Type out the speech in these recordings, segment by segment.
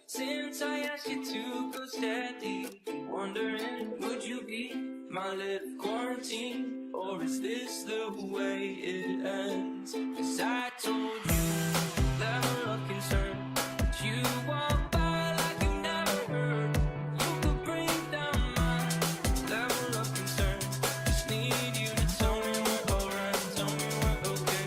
since I asked you to go steady. Wondering, would you be my little quarantine, or is this the way it ends? 'Cause I told you level of concern, but you walk by like you never heard. You could bring down my level of concern. Just need you to tell me we're alright, tell me we're okay.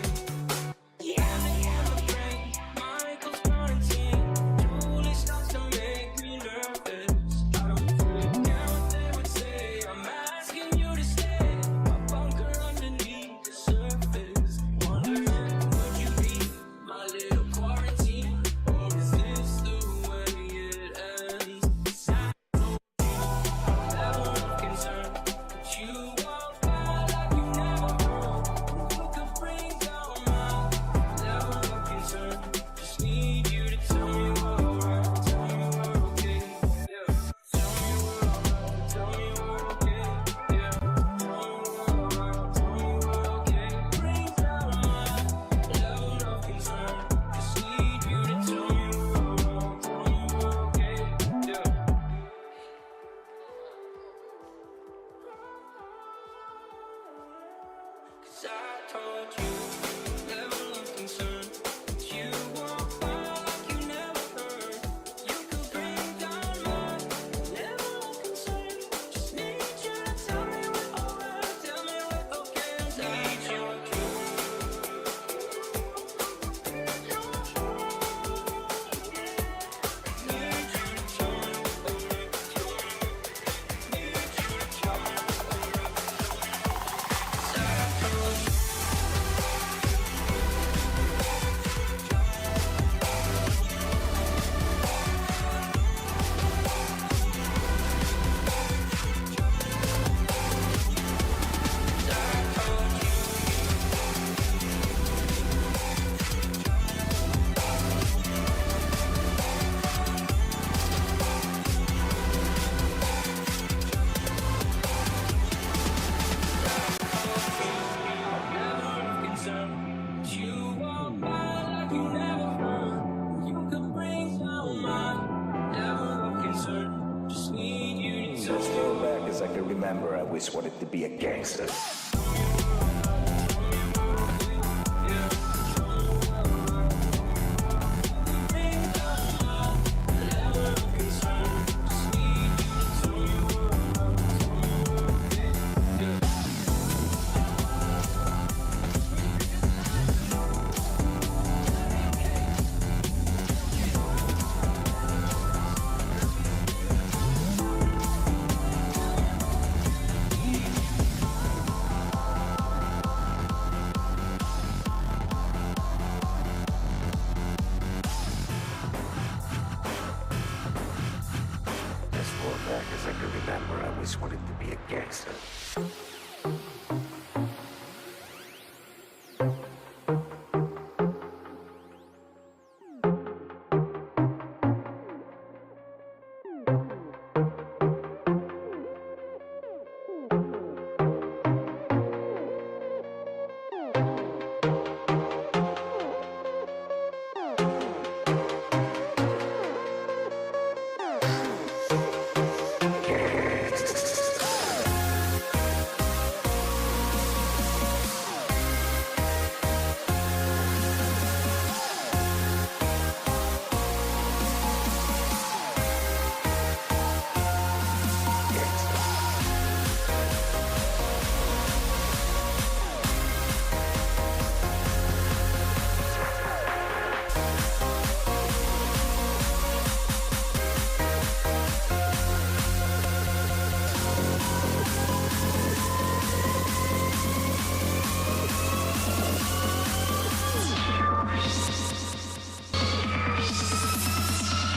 Michael's quarantine truly starts to make me nervous. I don't forget what they would say. I'm asking you to stay. My bunker underneath the surface. Wondering, would you be my little quarantine, or is this the way it ends? 'Cause I told you level of concern, but you walk by like you never heard. You could bring down my level of concern. Just need you to tell me we're alright, tell me we're okay. Yeah. Tell me we're alright, tell me we're okay. Yeah. Tell me we're alright, tell me we're okay. Bring down my level of concern. Just need you to tell me we're alright, tell me we're okay. Yeah. 'Cause I told you level of concern, but you walk by like you never heard. You could bring down my level of concern. Just need you to tell me we're alright, tell me we're okay. Need you to you walk by like you never heard. You could bring down my level of concern. Just need you to As far back as I can remember, I always wanted to be a gangster. As far back as I can remember, I always wanted to be a gangster.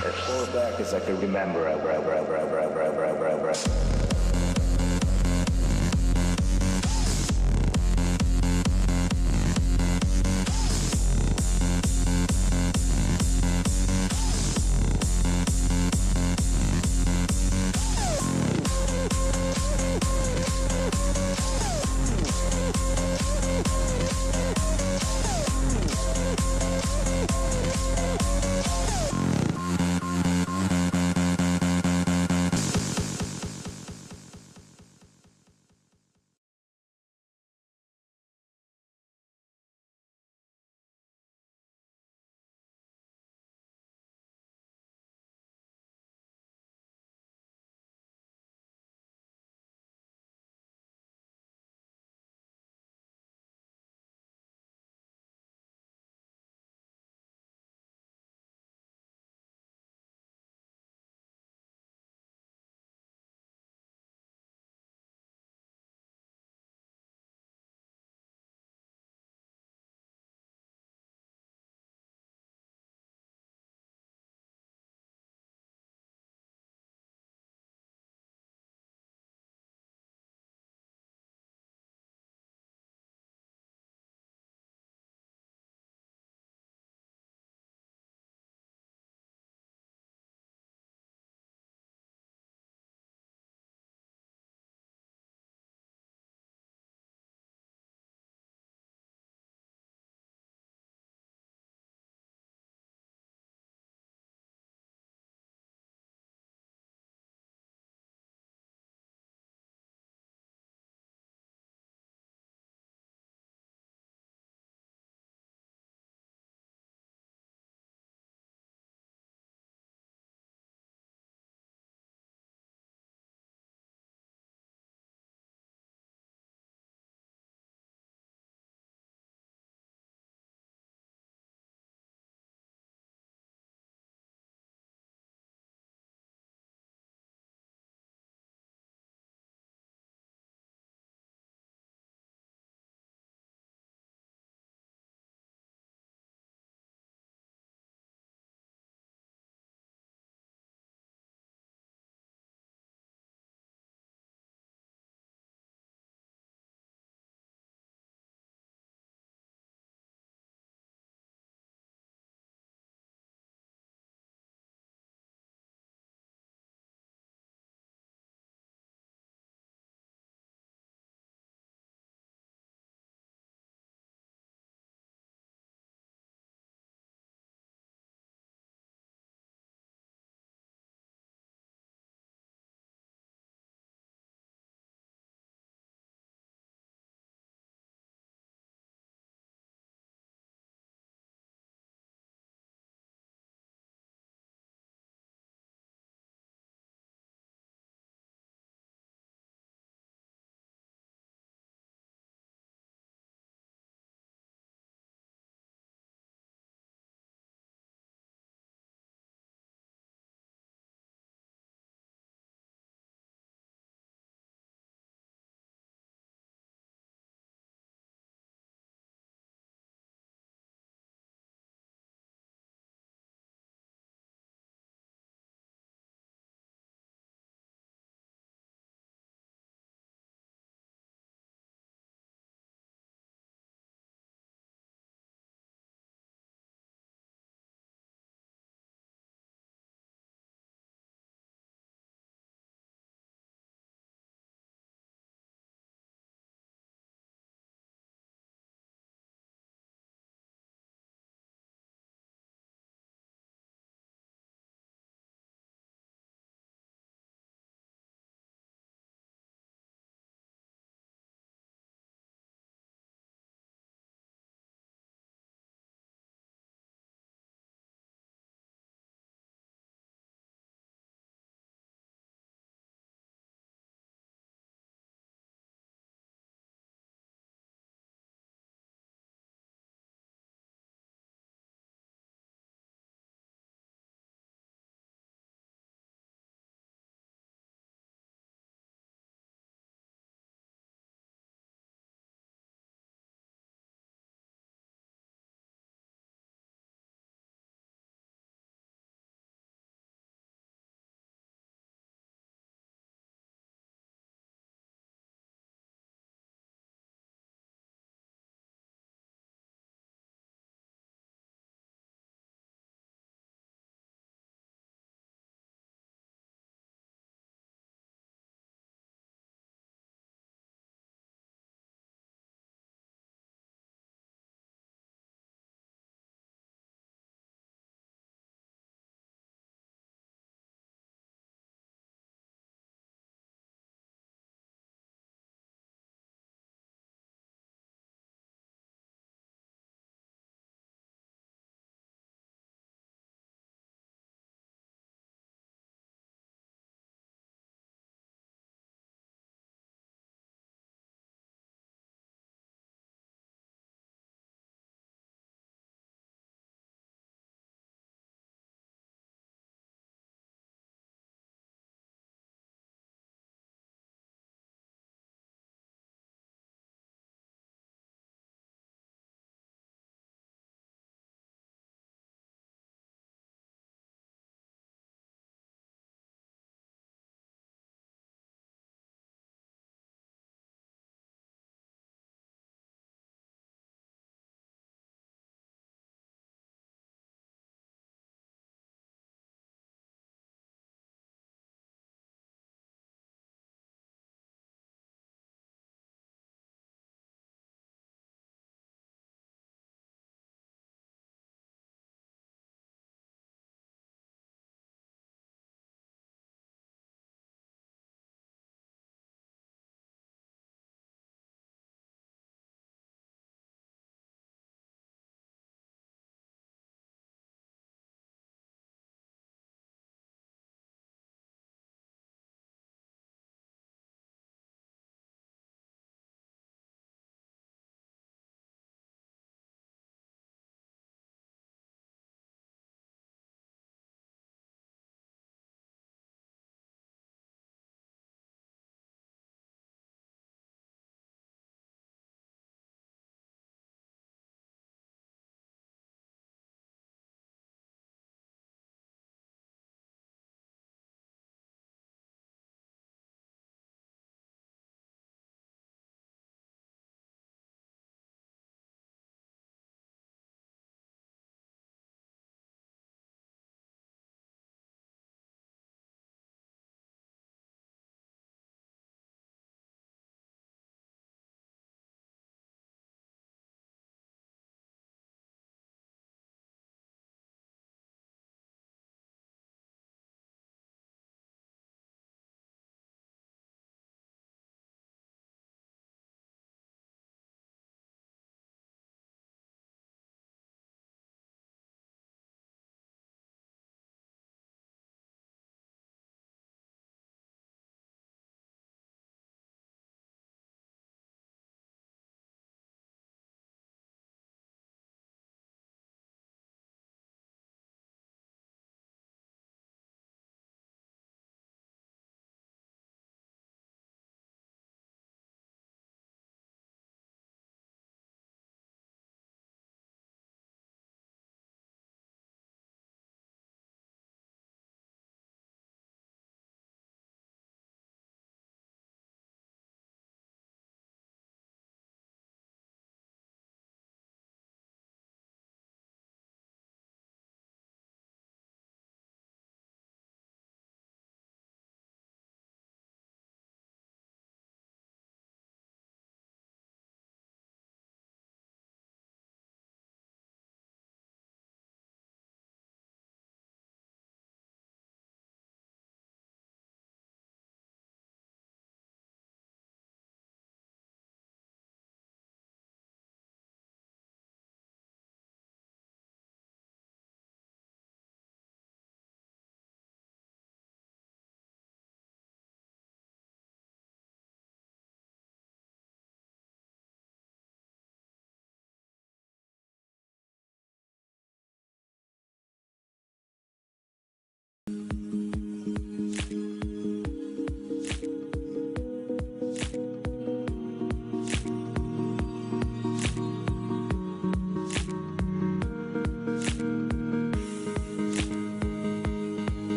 As far back as I can remember,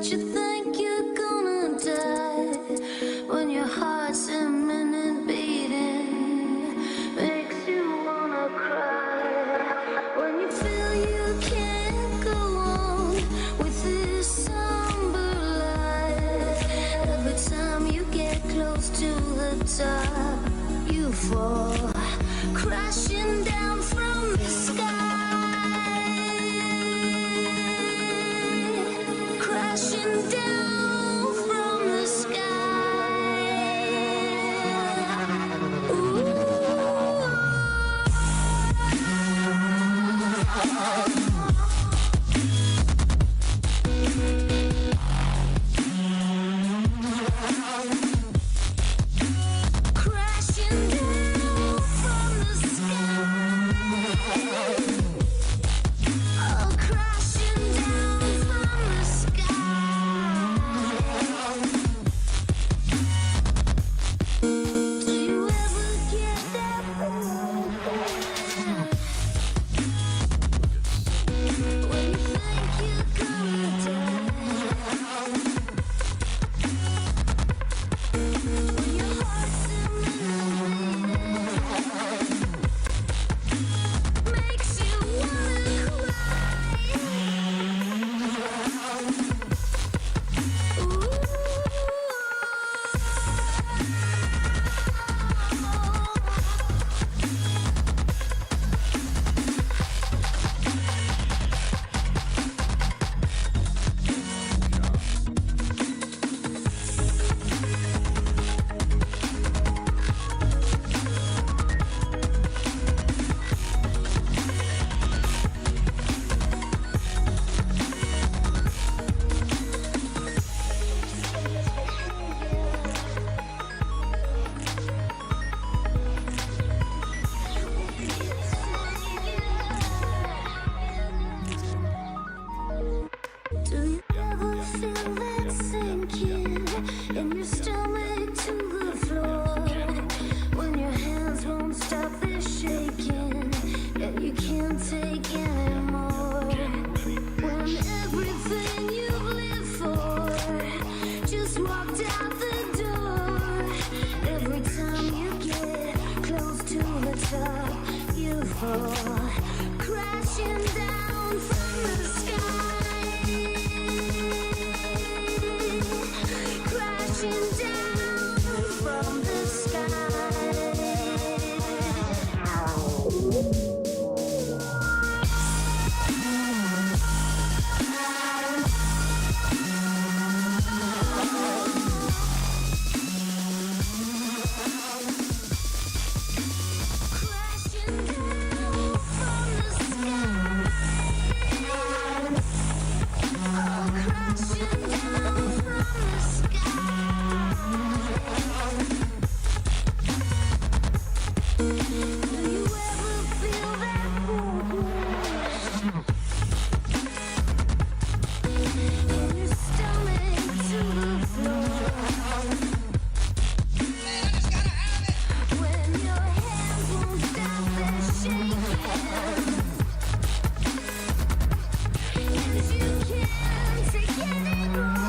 But you think you're gonna die when your heart's imminent beating makes you wanna cry. When you feel you can't go on with this somber life, every time you get close to the top, you fall crashing down from the sky, crashing down from the sky. Ooh. Crashing down from the sky. Oh, crashing down from the sky. Do you ever get that feeling when you think you're gonna die? When your heart's makes you wanna cry. Do you ever feel that sinking in your stomach to the floor? When your hands won't stop their shaking and you can't take anymore? When everything you've lived for just walked out the door. Every time you get close to the top, you fall crashing down from the sky. Crashing down from the sky. Crashing down from the sky. Oh, crashing down from the sky. Do you ever feel that in your stomach to the floor? When your hands won't stop their shaking and you can't take anymore.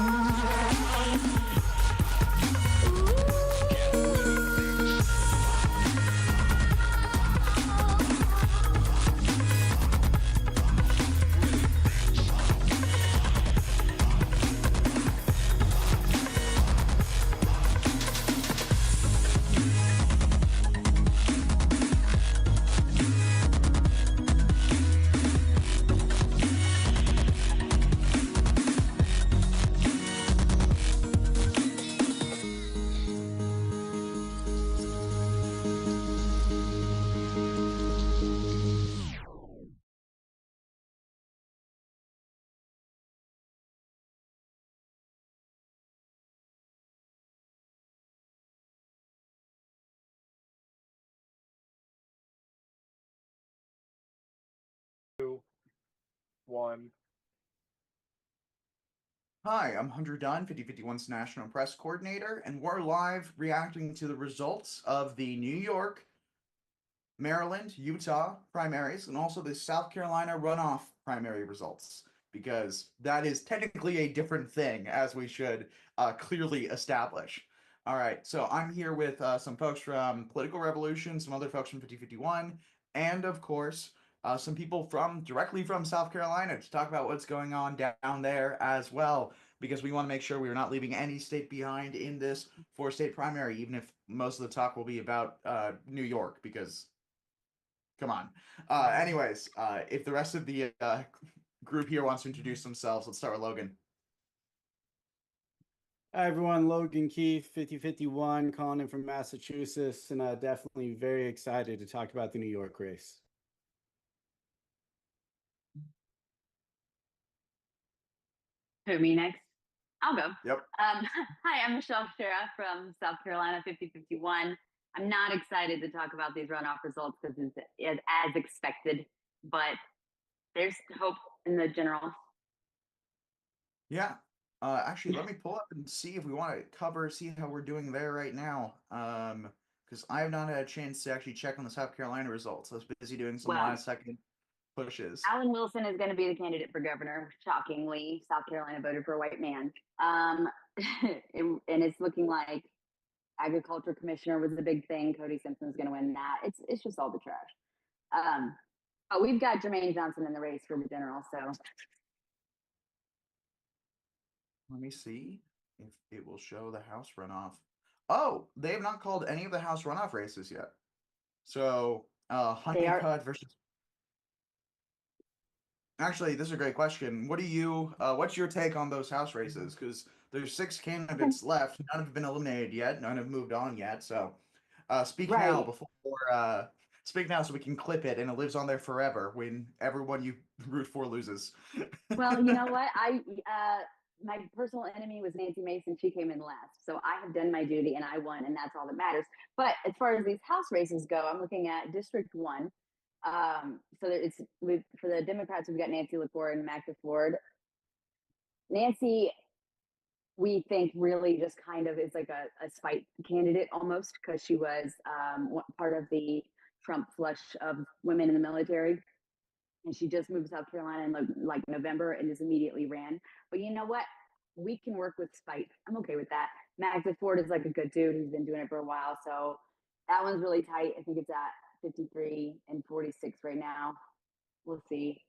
One. Hi, I'm Hunter Dunn, 5051's National Press Coordinator, and we're live reacting to the results of the New York, Maryland, Utah primaries, and also the South Carolina runoff primary results. because that is technically a different thing, as we should clearly establish. All right, so I'm here with some folks from Political Revolution, some other folks from 5051, and of course, some people from directly from South Carolina to talk about what's going on down there as well, because we want to make sure we are not leaving any state behind in this four-state primary, even if most of the talk will be about New York, because come on. Anyways, if the rest of the group here wants to introduce themselves, let's start with Logan. Hi everyone, Logan Keith, 5051, calling in from Massachusetts, and definitely very excited to talk about the New York race. Who, me next? I'll go. Yep. Hi, I'm Michelle Shera from South Carolina, 5051. I'm not excited to talk about these runoff results because it's as expected, but there's hope in the general. Yeah. Actually, let me pull up and see if we want to see how we're doing there right now. Because I have not had a chance to actually check on the South Carolina results. I was busy doing some last second pushes. Alan Wilson is going to be the candidate for governor. Shockingly, South Carolina voted for a white man. And it's looking like agriculture commissioner was the big thing. Cody Simpson's going to win that. It's just all the trash. But we've got Jermaine Johnson in the race for the general. So Let me see if it will show the House runoff. Oh, they have not called any of the House runoff races yet. So, Honeycutt versus. Actually, this is a great question. What do you? What's your take on those House races? Because there's 6 candidates left. None have been eliminated yet. None have moved on yet. So, speak now before. Speak now so we can clip it and it lives on there forever when everyone you root for loses. well, you know what? My personal enemy was Nancy Mason. She came in last. So I have done my duty and I won, and that's all that matters. But as far as these House races go, I'm looking at District 1. So for the Democrats, we've got Nancy LaFord and Magda Ford. Nancy, we think really just kind of is like a spite candidate almost, because she was part of the Trump flush of women in the military. And she just moved to South Carolina in like November and just immediately ran. But you know what? We can work with spite. I'm okay with that. Magda Ford is like a good dude. He's been doing it for a while. So that one's really tight. I think it's at 53 and 46 right now. We'll see.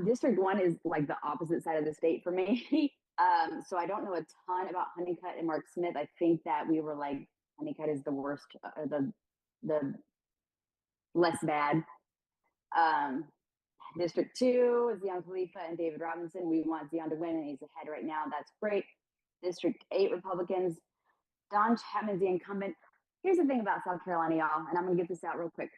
District 1 is like the opposite side of the state for me. So I don't know a ton about Honeycutt and Mark Smith. I think that we were like, Honeycutt is the worst, the less bad. District 2 is Zion Khalifa and David Robinson. We want Zion to win, and he's ahead right now. That's great. District 8 Republicans. Don Chapman's the incumbent. Here's the thing about South Carolina, y'all, and I'm going to get this out real quick.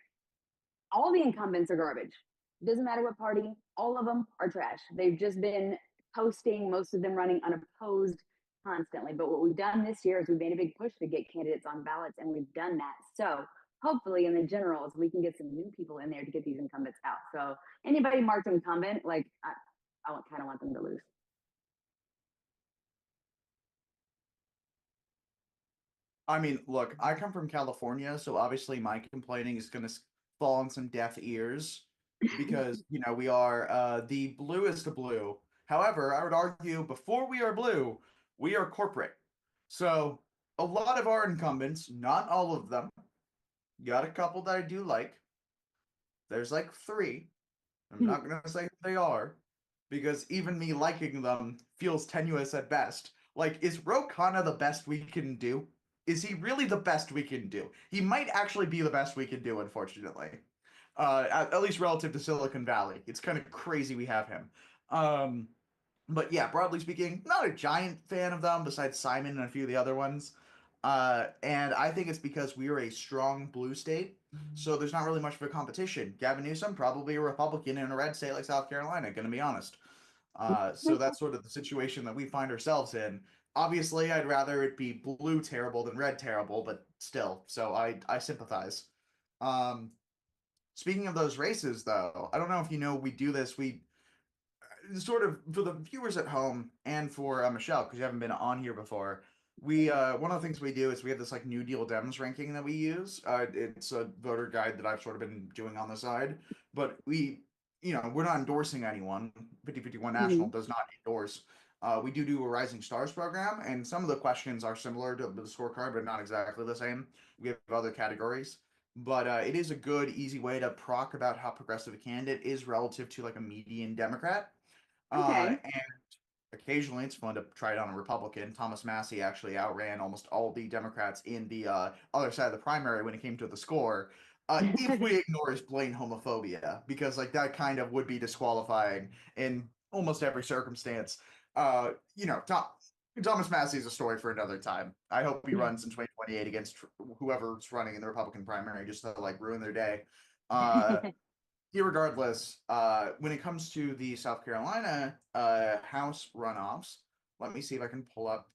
All the incumbents are garbage. It doesn't matter what party. All of them are trash. They've just been posting, most of them running unopposed constantly. But what we've done this year is we've made a big push to get candidates on ballots, and we've done that. So hopefully in the generals, we can get some new people in there to get these incumbents out. So anybody marked incumbent, like I kind of want them to lose. I mean, look, I come from California, so obviously my complaining is going to fall on some deaf ears because, you know, we are the bluest of blue. However, I would argue before we are blue, we are corporate. So a lot of our incumbents, not all of them, got a couple that I do like. There's like 3. I'm not going to say who they are because even me liking them feels tenuous at best. Like, is Ro Khanna the best we can do? Is he really the best we can do? He might actually be the best we can do, unfortunately. At least relative to Silicon Valley. It's kind of crazy we have him. But yeah, broadly speaking, not a giant fan of them besides Simon and a few of the other ones. And I think it's because we are a strong blue state, so there's not really much of a competition. Gavin Newsom, probably a Republican in a red state like South Carolina, going to be honest. So that's sort of the situation that we find ourselves in. Obviously, I'd rather it be blue terrible than red terrible, but still, so I sympathize. Speaking of those races, though, I don't know if you know, we do this, we sort of, for the viewers at home and for Michelle, because you haven't been on here before, we one of the things we do is we have this like New Deal Dems ranking that we use. It's a voter guide that I've sort of been doing on the side, but we we're not endorsing anyone. 5051 National does not endorse. We do a Rising Stars program, and some of the questions are similar to the scorecard, but not exactly the same. We have other categories, but it is a good, easy way to proc about how progressive a candidate is relative to like a median Democrat. Okay. And occasionally it's fun to try it on a Republican. Thomas Massey actually outran almost all the Democrats in the other side of the primary when it came to the score. If we ignore his blatant homophobia, because like that kind of would be disqualifying in almost every circumstance. Thomas Massey is a story for another time. I hope he runs in 2028 against whoever's running in the Republican primary just to like ruin their day. Irregardless, when it comes to the South Carolina House runoffs, let me see if I can pull up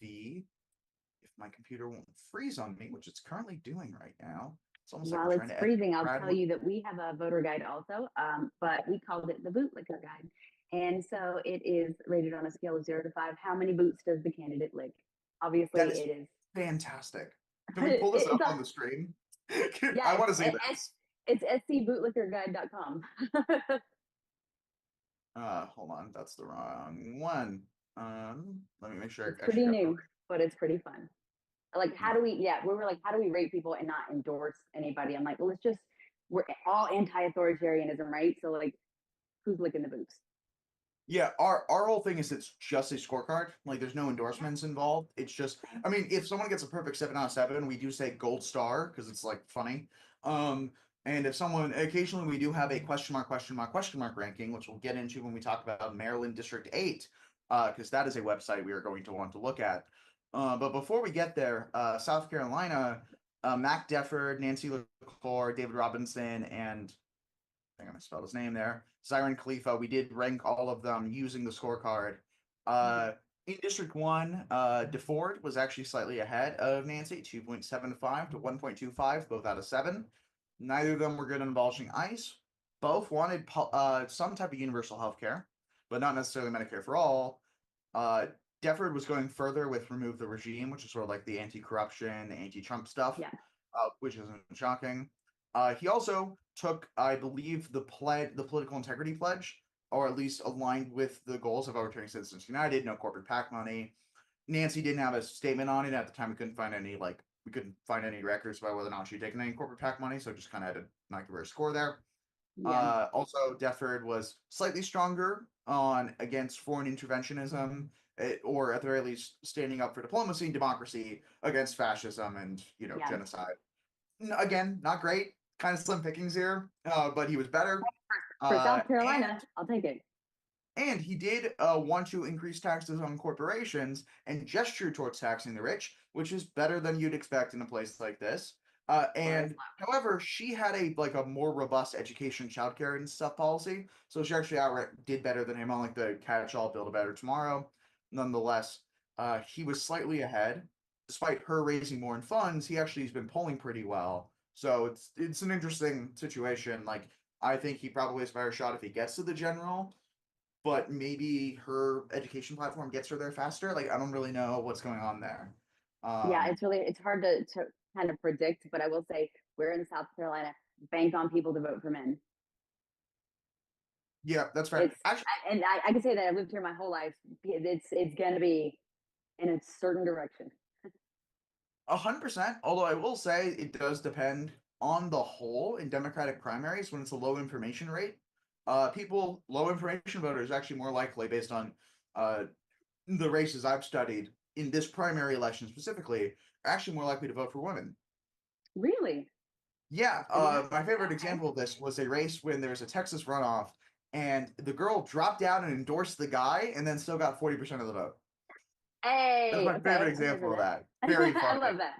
if my computer won't freeze on me, which it's currently doing right now. It's almost like While we're it's trying to freezing, I'll Brad tell you that we have a voter guide also, but we called it the bootlicker guide. And so it is rated on a scale of 0 to 5. How many boots does the candidate lick? Obviously, That is it is. fantastic. Can we pull this It's up a, on the screen? yeah, I want to see this. it's scbootlickerguide.com. Hold on, that's the wrong one. Let me make sure It's I pretty actually got the new, but it's pretty fun. Like, how do we, we were like, how do we rate people and not endorse anybody? I'm like, well, we're all anti-authoritarianism, right? So like, who's licking the boots? Yeah, our whole thing is it's just a scorecard. Like there's no endorsements involved. It's just I mean, if someone gets a perfect 7 out of 7, we do say gold star because it's like funny. And if someone occasionally we do have a question mark ranking, which we'll get into when we talk about Maryland District 8, because that is a website we are going to want to look at. But before we get there, South Carolina, Mac Defford, Nancy LaCour, David Robinson, and I think I misspelled his name there. Zyron Khalifa, we did rank all of them using the scorecard. In District 1, DeFord was actually slightly ahead of Nancy, 2.75 to 1.25, both out of 7. Neither of them were good on abolishing ICE. Both wanted some type of universal health care, but not necessarily Medicare for all. Defford was going further with remove the regime, which is sort of like the anti-corruption, anti-Trump stuff, Yeah. which isn't shocking. He also took, I believe, the political integrity pledge, or at least aligned with the goals of Overturning Citizens United, no corporate PAC money. Nancy didn't have a statement on it at the time. We couldn't find any records about whether or not she'd taken any corporate PAC money, so just kind of had to not give her a score there. Yeah. Also, Defford was slightly stronger against foreign interventionism, or at the very least, standing up for diplomacy and democracy against fascism and genocide. Again, not great, kind of slim pickings here, but he was better. For South Carolina, I'll take it. And he did want to increase taxes on corporations and gesture towards taxing the rich, which is better than you'd expect in a place like this. However, she had a more robust education, childcare, and stuff policy, so she actually outright did better than him on like the catch-all Build a Better Tomorrow. Nonetheless, he was slightly ahead. Despite her raising more in funds, he actually has been polling pretty well. So it's an interesting situation. Like I think he probably has a better shot if he gets to the general, but maybe her education platform gets her there faster. Like I don't really know what's going on there. Yeah, it's hard to kind of predict, but I will say we're in South Carolina. Bank on people to vote for men. Yeah, that's right. And I can say that I've lived here my whole life. It's going to be in a certain direction. 100%. Although I will say it does depend on the whole in Democratic primaries when it's a low information rate. Low information voters actually more likely, based on the races I've studied in this primary election specifically, are actually more likely to vote for women. Really? Yeah. My favorite example of this was a race when there was a Texas runoff and the girl dropped out and endorsed the guy and then still got 40% of the vote. Hey, that's my favorite example of that. Very funny. I love that.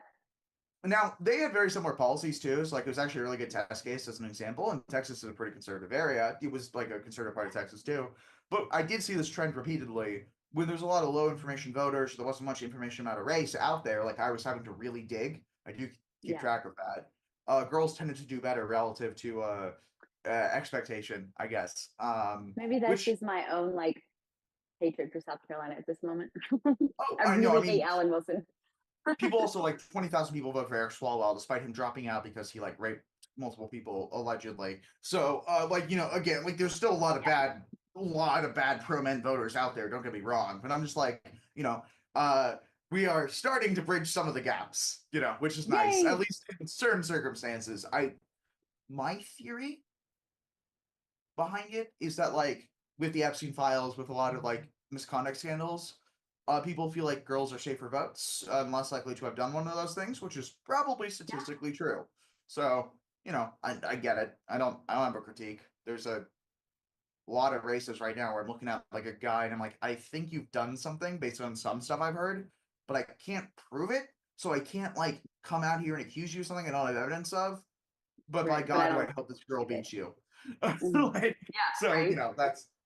Now, they have very similar policies too. So, it was actually a really good test case as an example. And Texas is a pretty conservative area. It was like a conservative part of Texas too. But I did see this trend repeatedly when there's a lot of low information voters. There wasn't much information about a race out there. Like I was having to really dig. I do keep track of that. Girls tended to do better relative to expectation, I guess. Maybe that's just my own hatred for South Carolina at this moment. I really hate Alan Wilson. People also 20,000 people vote for Eric Swalwell despite him dropping out because he raped multiple people allegedly. So like, you know, again, like there's still a lot of bad pro men voters out there, don't get me wrong, but I'm just like, you know, we are starting to bridge some of the gaps, you know, which is nice, Yay! at least in certain circumstances. My theory behind it is that, like, with the Epstein files, with a lot of like misconduct scandals, people feel like girls are safer votes, less likely to have done one of those things, which is probably statistically true. So, you know, I get it. I don't have a critique. There's a lot of races right now where I'm looking at like a guy and I'm like, I think you've done something based on some stuff I've heard, but I can't prove it. So I can't like come out here and accuse you of something I don't have evidence of. But by Right, but I God, do I don't hope this girl believe it. beats you. Mhm. Like, Yeah, so you right? know,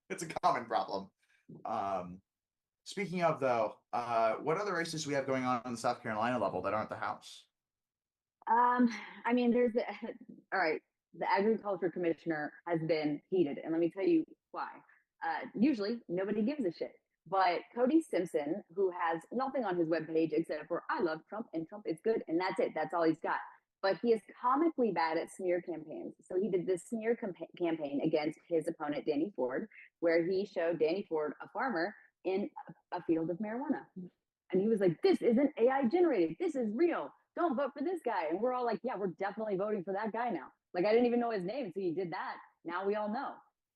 it's a common problem. Speaking of though, what other races do we have going on the South Carolina level that aren't the House? I mean, there's the, all right. The agriculture commissioner has been heated, and let me tell you why. Usually, nobody gives a shit, but Cody Simpson, who has nothing on his webpage except for "I love Trump" and "Trump is good," and that's it. That's all he's got. But he is comically bad at smear campaigns. So he did this smear campaign against his opponent Danny Ford, where he showed Danny Ford, a farmer, in a field of marijuana. And he was like, "This isn't AI generated. This is real. Don't vote for this guy." And we're all like, "Yeah, we're definitely voting for that guy now." Like, I didn't even know his name until he did that. Now we all know.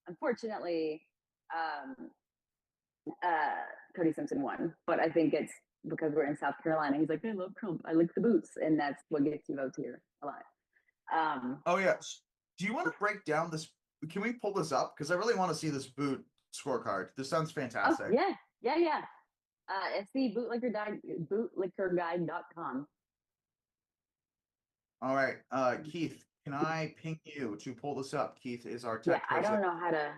Unfortunately, um, Cody Simpson won, but I think it's because we're in South Carolina. He's like, "I love Trump. I like the boots," and that's what gets you votes here a lot. Oh yes. Do you want to break down this? Can we pull this up? Because I really want to see this boot scorecard. This sounds Oh fantastic. yeah. It's the bootliquorguide.com. All right, Keith, can I ping you to pull this up? Keith is our Yeah, tech I person. don't know how to.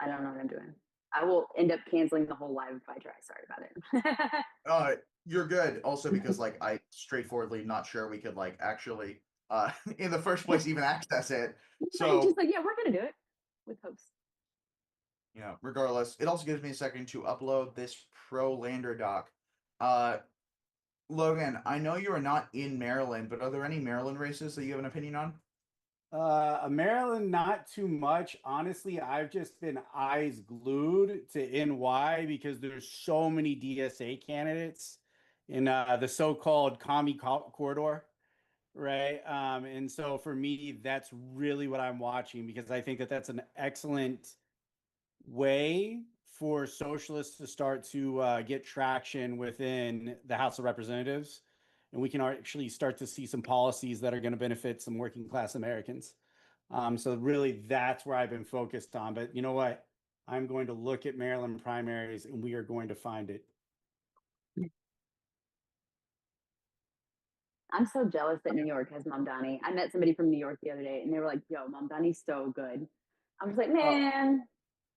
I don't know what I'm doing. I will end up canceling the whole live if I try. Sorry about it. You're good. Also, because like I straightforwardly not sure we could like actually in the first place even access it. But it's So just like, yeah, we're gonna do it with hopes. you know, regardless, it also gives me a second to upload this pro lander doc. Uh, Logan, I know you are not in Maryland, but are there any Maryland races that you have an opinion on? Maryland, not too much. Honestly, I've just been eyes glued to NY because there's so many DSA candidates in the so-called corridor, right? And so for me, that's really what I'm watching because I think that that's an excellent way for socialists to start to get traction within the House of Representatives. And we can actually start to see some policies that are going to benefit some working class Americans. So really, that's where I've been focused on. But you know what? I'm going to look at Maryland primaries, and we are going to find it. I'm so jealous that New York has Mamdani. I met somebody from New York the other day, and they were like, "Yo, Mamdani's so good." I'm just like, Uh, man.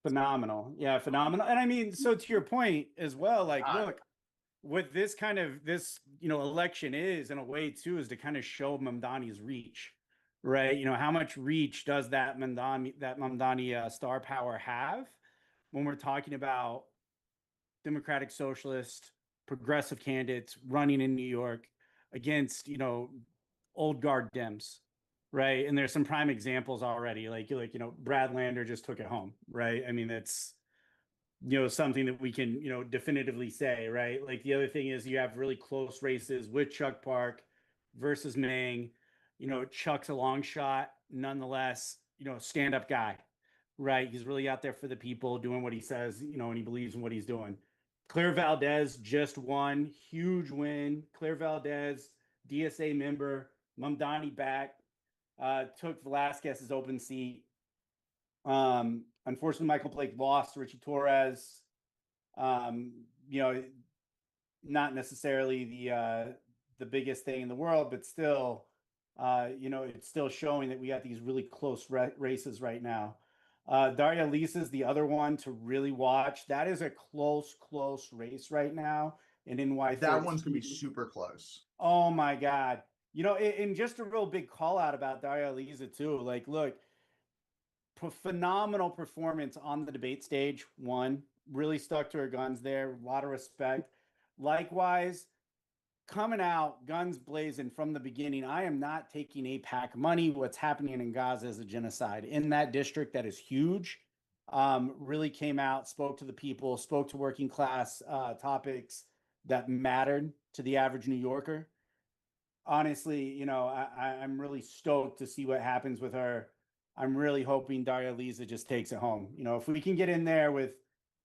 Phenomenal. Yeah, phenomenal. And I mean, so to your point as well, like, uh, look, what this kind of this, election is in a way too, is to kind of show Mamdani's reach, right? How much reach does that Mamdani star power have when we're talking about Democratic Socialist, progressive candidates running in New York against, old guard Dems, right? And there's some prime examples already, like Brad Lander just took it home, right? I mean, that's something that we can definitively say, right? Like the other thing is you have really close races with Chuck Park versus Mang. Chuck's a long shot, nonetheless. Stand up guy, right? He's really out there for the people, doing what he says, and he believes in what he's doing. Claire Valdez just won, huge win. Claire Valdez, DSA member, Mamdani back, took Velasquez's open seat. Unfortunately, Michael Blake lost to Richie Torres. Um, you know, not necessarily the biggest thing in the world, but still, it's still showing that we got these really close races right now. Daria Lisa is the other one to really watch. That is a close race right now. And in Y13, that one's gonna be super close. oh my God. And just a real big call out about Daria Lisa too. Like, look, phenomenal performance on the debate stage. One, really stuck to her guns there. A lot of respect. Likewise, coming out guns blazing from the beginning. I am not taking APAC money. What's happening in Gaza is a genocide in that district that is huge. Really came out, spoke to the people, spoke to working class topics that mattered to the average New Yorker. Honestly, I'm really stoked to see what happens with her. I'm really hoping Daria Lisa just takes it home. If we can get in there with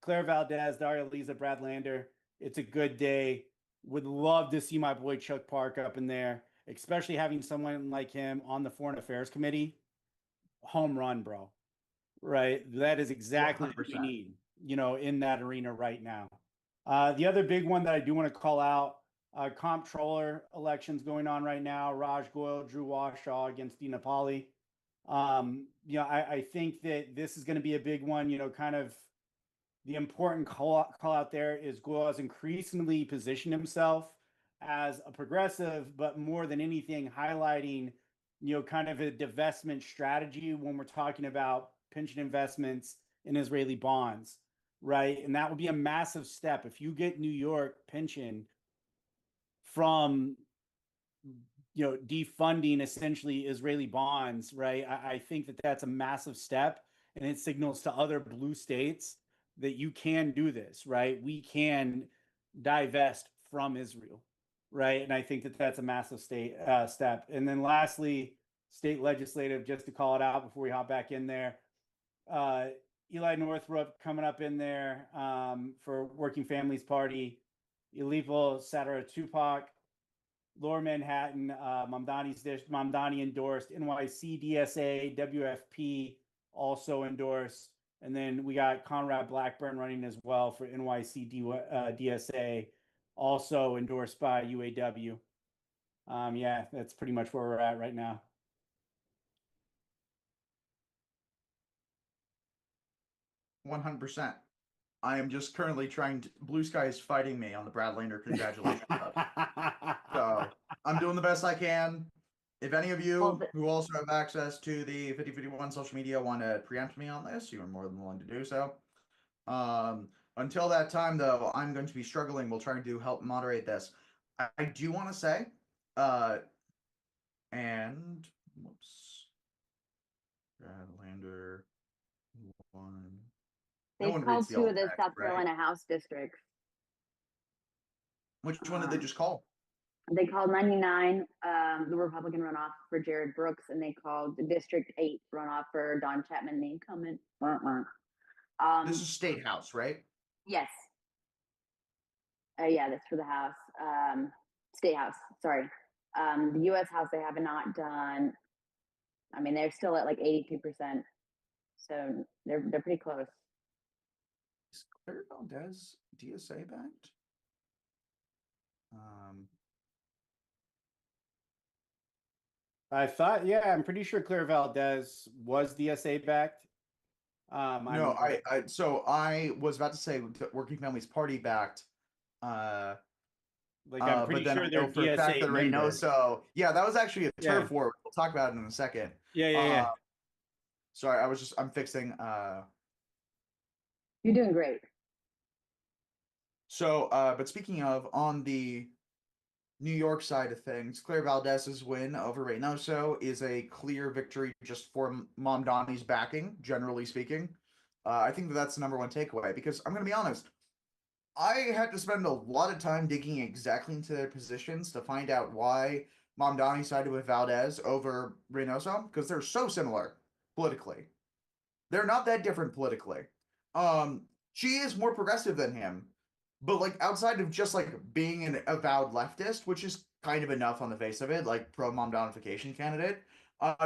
Claire Valdez, Daria Lisa, Brad Lander, it's a good day. Would love to see my boy Chuck Park up in there, especially having someone like him on the Foreign Affairs Committee. Home run, bro. Right? That is exactly what we 100%. need, in that arena right now. The other big one that I do want to call out, comptroller elections going on right now. Raj Goyal, Drew Washaw against Dina Pali. I think that this is going to be a big one. Kind of the important call out there is Goyal has increasingly positioned himself as a progressive, but more than anything, highlighting, kind of a divestment strategy when we're talking about pension investments in Israeli bonds, right? And that would be a massive step. If you get New York pension from, defunding essentially Israeli bonds, right? I think that that's a massive step, and it signals to other blue states that you can do this, right? We can divest from Israel, right? And I think that that's a massive step. And then lastly, state legislative, just to call it out before we hop back in there. Eli Northrup coming up in there for Working Families Party. Elipo Satara Tupac, Lower Manhattan, Mamdani endorsed. NYC DSA, WFP also endorsed. And then we got Conrad Blackburn running as well for NYC DSA, also endorsed by UAW. Yeah, that's pretty much where we're at right now. %. I am just currently trying to. Blue Sky is fighting me on the Brad Lander congratulations. So I'm doing the best I can. If any of you who also have access to the 5051 social media want to preempt me on this, you are more than willing to do so. Until that time, though, I'm going to be struggling. We'll try to help moderate this. I do want to say, and whoops, Brad Lander 1. They one called reads the two alt of the text, South right? Carolina House districts. Which one did they just call? They called 99, the Republican runoff for Jared Brooks, and they called District 8 runoff for Don Chapman, the incumbent. This is State House, right? Yes. Yeah, that's for the House. State House, sorry. The U.S. House, they have not done. I mean, they're still at like 82%. So they're pretty close. Is Claire Valdez DSA backed? I thought, yeah, I'm pretty sure Claire Valdez was DSA backed. No, so I was about to say Working Families Party backed. I'm But pretty then sure I they're know for a fact DSA that member. Reynoso, yeah, that was actually a Yeah. turf war. We'll talk about it in a second. Yeah. Sorry, I'm fixing. You're doing great. So, but speaking of, on the New York side of things, Claire Valdez's win over Reynoso is a clear victory just for Mamdani's backing, generally speaking. I think that's the number one takeaway, because I'm going to be honest, I had to spend a lot of time digging exactly into their positions to find out why Mamdani sided with Valdez over Reynoso, because they're so similar politically. They're not that different politically. She is more progressive than him, but like outside of just like being an avowed leftist, which is kind of enough on the face of it, like pro Mamdanification candidate,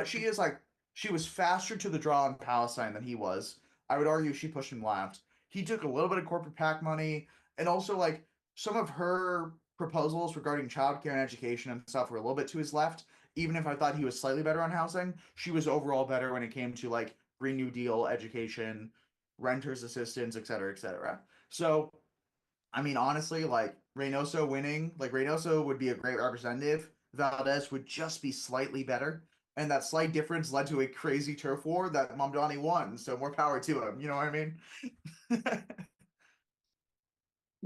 she was faster to the draw in Palestine than he was. I would argue she pushed him left. He took a little bit of corporate PAC money, and also like some of her proposals regarding childcare and education and stuff were a little bit to his left. Even if I thought he was slightly better on housing, she was overall better when it came to like Green New Deal, education, renters assistance, et cetera, et cetera. So, I mean, honestly, like Reynoso winning, like Reynoso would be a great representative. Valdez would just be slightly better. And that slight difference led to a crazy turf war that Mamdani won. So more power to him. You know what I mean?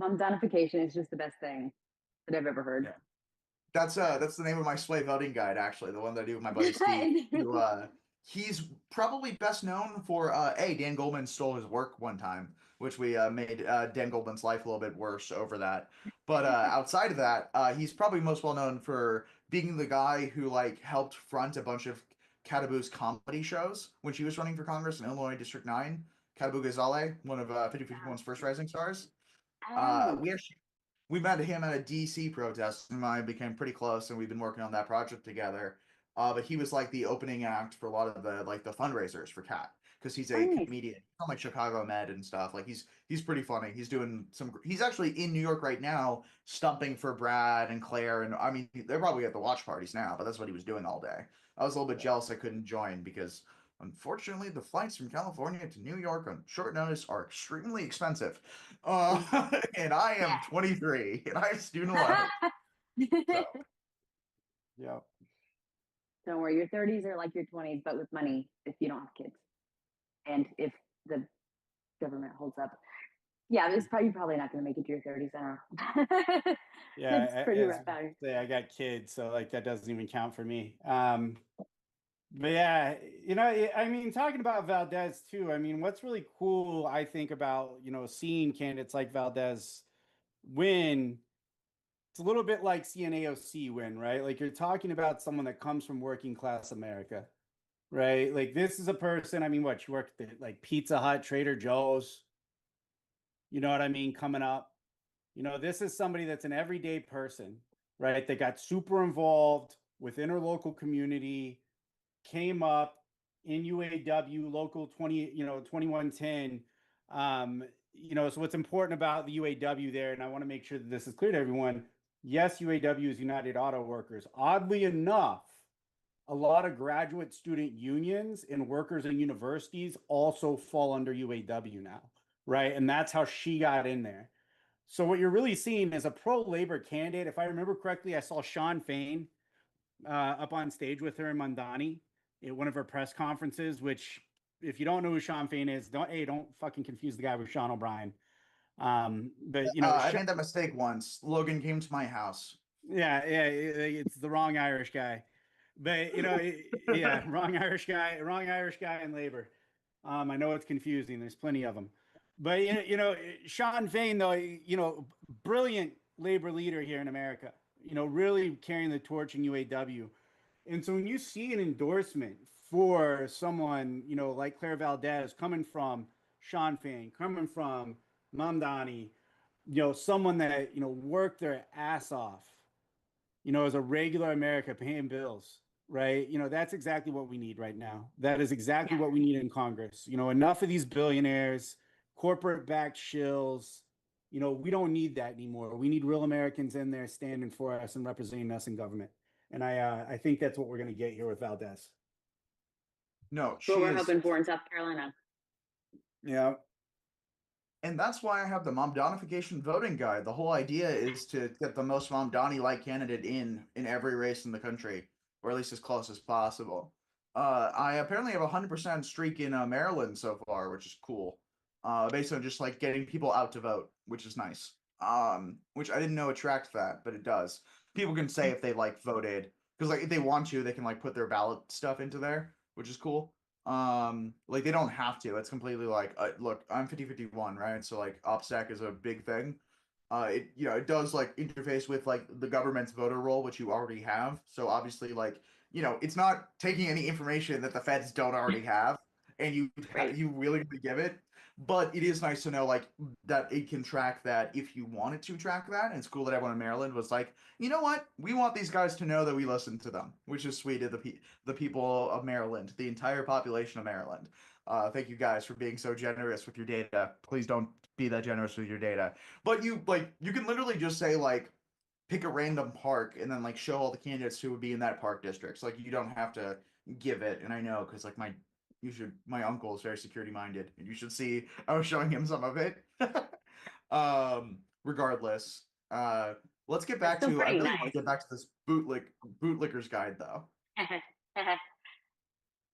Mamdanification is just the best thing that I've ever heard. Yeah. That's the name of my sway voting guide, actually, the one that I do with my buddy Steve. He's probably best known for Dan Goldman stole his work one time, which we made Dan Goldman's life a little bit worse over that. But outside of that, he's probably most well known for being the guy who like helped front a bunch of Kataboo's comedy shows when she was running for Congress in Illinois District 9. Kataboo Ghazaleh, one of 5051's first rising stars. Oh, We met him at a DC protest, and I became pretty close, and we've been working on that project together. But he was like the opening act for a lot of the fundraisers for Cat because he's a nice. comedian, he's on like Chicago Med and stuff. Like he's pretty funny. He's doing some. He's actually in New York right now, stumping for Brad and Claire, and I mean they're probably at the watch parties now, but that's what he was doing all day. I was a little bit jealous I couldn't join because unfortunately, the flights from California to New York on short notice are extremely expensive. And I am 23 and I'm student loan. So, Yeah. Don't worry, your 30s are like your 20s, but with money if you don't have kids. And if the government holds up. Yeah, it's probably not going to make it to your 30s. I don't know. Yeah, It's pretty rough out here. say I got kids, so like that doesn't even count for me. But yeah, I mean, talking about Valdez too, I mean, what's really cool, I think, about, seeing candidates like Valdez win, it's a little bit like seeing AOC win, right? Like you're talking about someone that comes from working class America, right? Like this is a person, I mean, what, she worked at like Pizza Hut, Trader Joe's, you know what I mean, coming up. This is somebody that's an everyday person, right? That got super involved within her local community, came up in UAW local 2110. So what's important about the UAW there, and I want to make sure that this is clear to everyone. Yes, UAW is United Auto Workers. Oddly enough, a lot of graduate student unions and workers in universities also fall under UAW now, right? And that's how she got in there. So what you're really seeing is a pro-labor candidate. If I remember correctly, I saw Sean Fain up on stage with her in Mamdani at one of her press conferences, which if you don't know who Sean Fain is, don't fucking confuse the guy with Sean O'Brien. But I made that mistake once. Logan came to my house. Yeah, it's the wrong Irish guy. But yeah, wrong Irish guy in labor. I know it's confusing. There's plenty of them. But Sean Fain, though, brilliant labor leader here in America. Really carrying the torch in UAW. And so when you see an endorsement for someone, like Claire Valdez coming from Sean Fain, coming from Mamdani, someone that, worked their ass off, as a regular America paying bills, right? That's exactly what we need right now. That is exactly what we need in Congress. Enough of these billionaires, corporate backed shills. We don't need that anymore. We need real Americans in there standing for us and representing us in government. And I think that's what we're going to get here with Valdez. No, What we're hoping for in South Carolina. Yeah. And that's why I have the Mamdanification voting guide. The whole idea is to get the most Mamdani-like candidate in every race in the country, or at least as close as possible. I apparently have a 100% streak in Maryland so far, which is cool. Based on just like getting people out to vote, which is nice. Which I didn't know it tracked that, but it does. People can say if they like voted, because like if they want to, they can like put their ballot stuff into there, which is cool. Like they don't have to. It's completely like, look, I'm 50-51, right? So like OPSEC is a big thing. It does like interface with like the government's voter roll, which you already have. So obviously, like, it's not taking any information that the feds don't already have, and you really give it. But it is nice to know like that it can track that if you wanted to track that. And it's cool that everyone in Maryland was like, you know what? We want these guys to know that we listen to them, which is sweet of the people of Maryland, the entire population of Maryland. Thank you guys for being so generous with your data. Please don't be that generous with your data. But you can literally just say like, pick a random park and then like show all the candidates who would be in that park district. So like you don't have to give it. And I know because like my uncle is very security minded, and you should see I was showing him some of it. Regardless, let's get back to I really want to get back to this bootlickers guide though.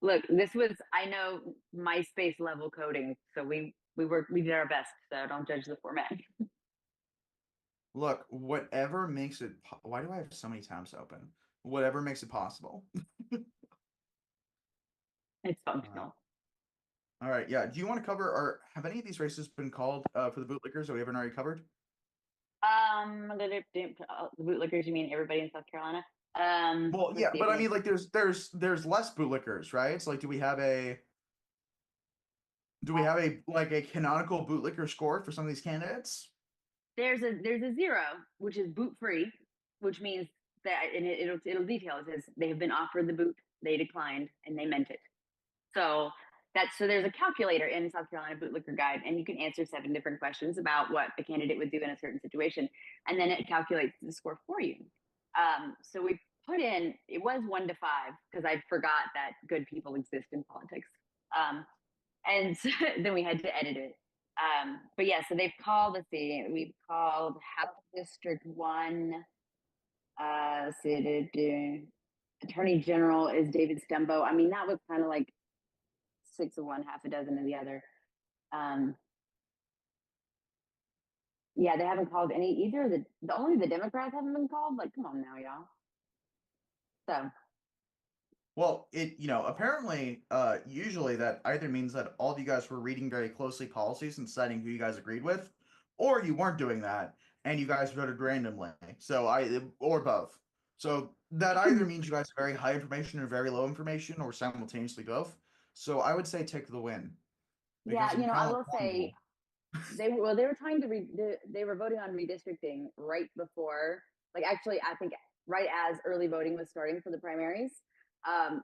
Look, this was, I know, MySpace level coding, so we did our best, so don't judge the format. Look, whatever makes it. Why do I have so many tabs open? Whatever makes it possible. It's functional. All right, yeah. Do you want to cover, or have any of these races been called for the bootlickers that we haven't already covered? The bootlickers, you mean everybody in South Carolina? Well, let's yeah, see but if I we- mean, like, there's less bootlickers, right? So, like, do we have a like a canonical bootlicker score for some of these candidates? there's a 0, which is boot free, which means that, and it'll detail. It says they have been offered the boot, they declined, and they meant it. So there's a calculator in South Carolina Bootlicker Guide, and you can answer 7 different questions about what a candidate would do in a certain situation, and then it calculates the score for you. So we put in, it was 1 to 5 because I forgot that good people exist in politics, and so then we had to edit it. But yeah, so they've called. Let's see, we've called House District 1. Attorney General is David Stumbo. I mean, that was kind of like 6 of one, half a dozen of the other. Yeah, they haven't called any either. The only the Democrats haven't been called. Like, come on now, y'all. So Well, apparently, usually that either means that all of you guys were reading very closely policies and deciding who you guys agreed with, or you weren't doing that and you guys voted randomly. So or both. So that either means you guys have very high information or very low information, or simultaneously both. So I would say take the win. yeah, Because in I will California- say they were trying to they were voting on redistricting right before, like, actually I think right as early voting was starting for the primaries.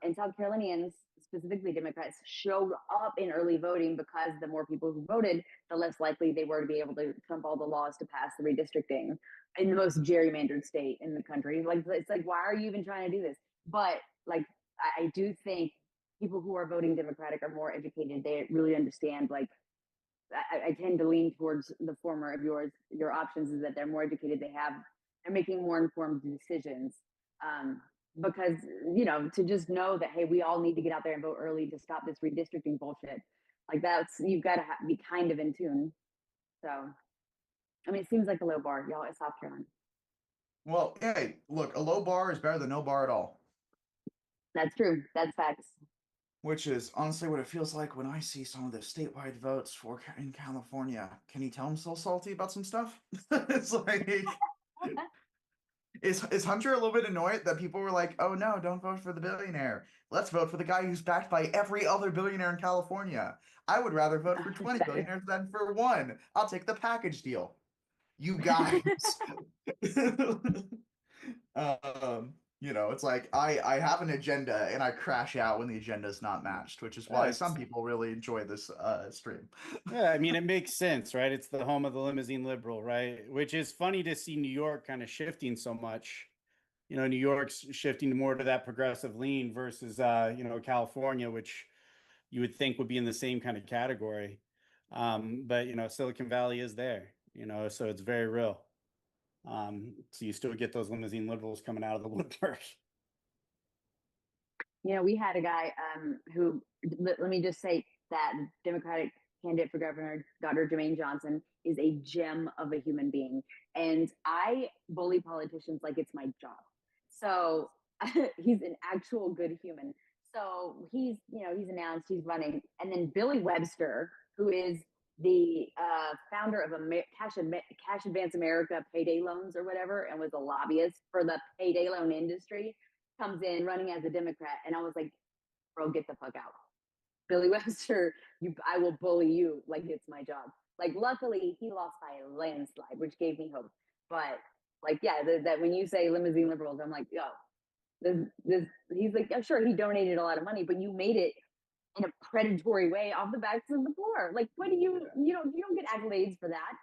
And South Carolinians, specifically Democrats, showed up in early voting because the more people who voted, the less likely they were to be able to trump all the laws to pass the redistricting in the most gerrymandered state in the country. Like, it's like, why are you even trying to do this? But like, I do think people who are voting Democratic are more educated. They really understand, like, I tend to lean towards the former of your options, is that they're more educated. They're making more informed decisions. Because, to just know that, hey, we all need to get out there and vote early to stop this redistricting bullshit. Like, you've got to be kind of in tune. So, I mean, it seems like a low bar, y'all, at South Carolina. Well, hey, look, a low bar is better than no bar at all. That's true. That's facts. Which is honestly what it feels like when I see some of the statewide votes in California. Can you tell I'm still salty about some stuff? It's like, is Hunter a little bit annoyed that people were like, "Oh no, don't vote for the billionaire. Let's vote for the guy who's backed by every other billionaire in California. I would rather vote for 20 billionaires than for one. I'll take the package deal." You guys. It's like I have an agenda and I crash out when the agenda is not matched, which is why some people really enjoy this stream. Yeah, I mean, it makes sense, right? It's the home of the limousine liberal, right? Which is funny to see New York kind of shifting so much. New York's shifting more to that progressive lean versus, California, which you would think would be in the same kind of category. But, Silicon Valley is there, so it's very real. So you still get those limousine liberals coming out of the woodwork. We had a guy who, let me just say that Democratic candidate for governor, Dr. Jermaine Johnson, is a gem of a human being. And I bully politicians like it's my job. So he's an actual good human. So he's announced he's running. And then Billy Webster, who is the founder of Cash Advance America payday loans or whatever, and was a lobbyist for the payday loan industry, comes in running as a Democrat. And I was like, bro, get the fuck out. Billy Webster, I will bully you like it's my job. Like, luckily he lost by a landslide, which gave me hope. But like, yeah, that when you say limousine liberals, I'm like, yo, this he's like, yeah, sure, he donated a lot of money, but you made it in a predatory way off the backs of the poor. Like, what do you don't get accolades for that.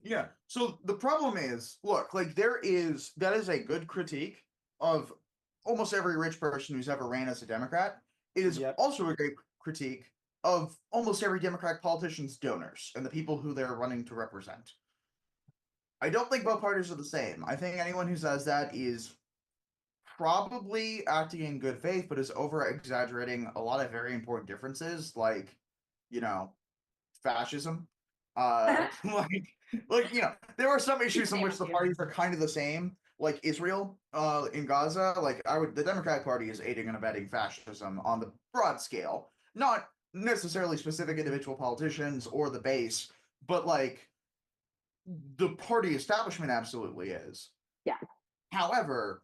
Yeah. So the problem is, look, like that is a good critique of almost every rich person who's ever ran as a Democrat. It is also a great critique of almost every Democratic politician's donors and the people who they're running to represent. I don't think both parties are the same. I think anyone who says that is probably acting in good faith, but is over exaggerating a lot of very important differences, like, fascism. Like, Like, there are some issues in Same which with the you. parties are kind of the same. Like Israel, in Gaza, like the Democratic Party is aiding and abetting fascism on the broad scale, not necessarily specific individual politicians or the base, but like the party establishment absolutely is. Yeah. However,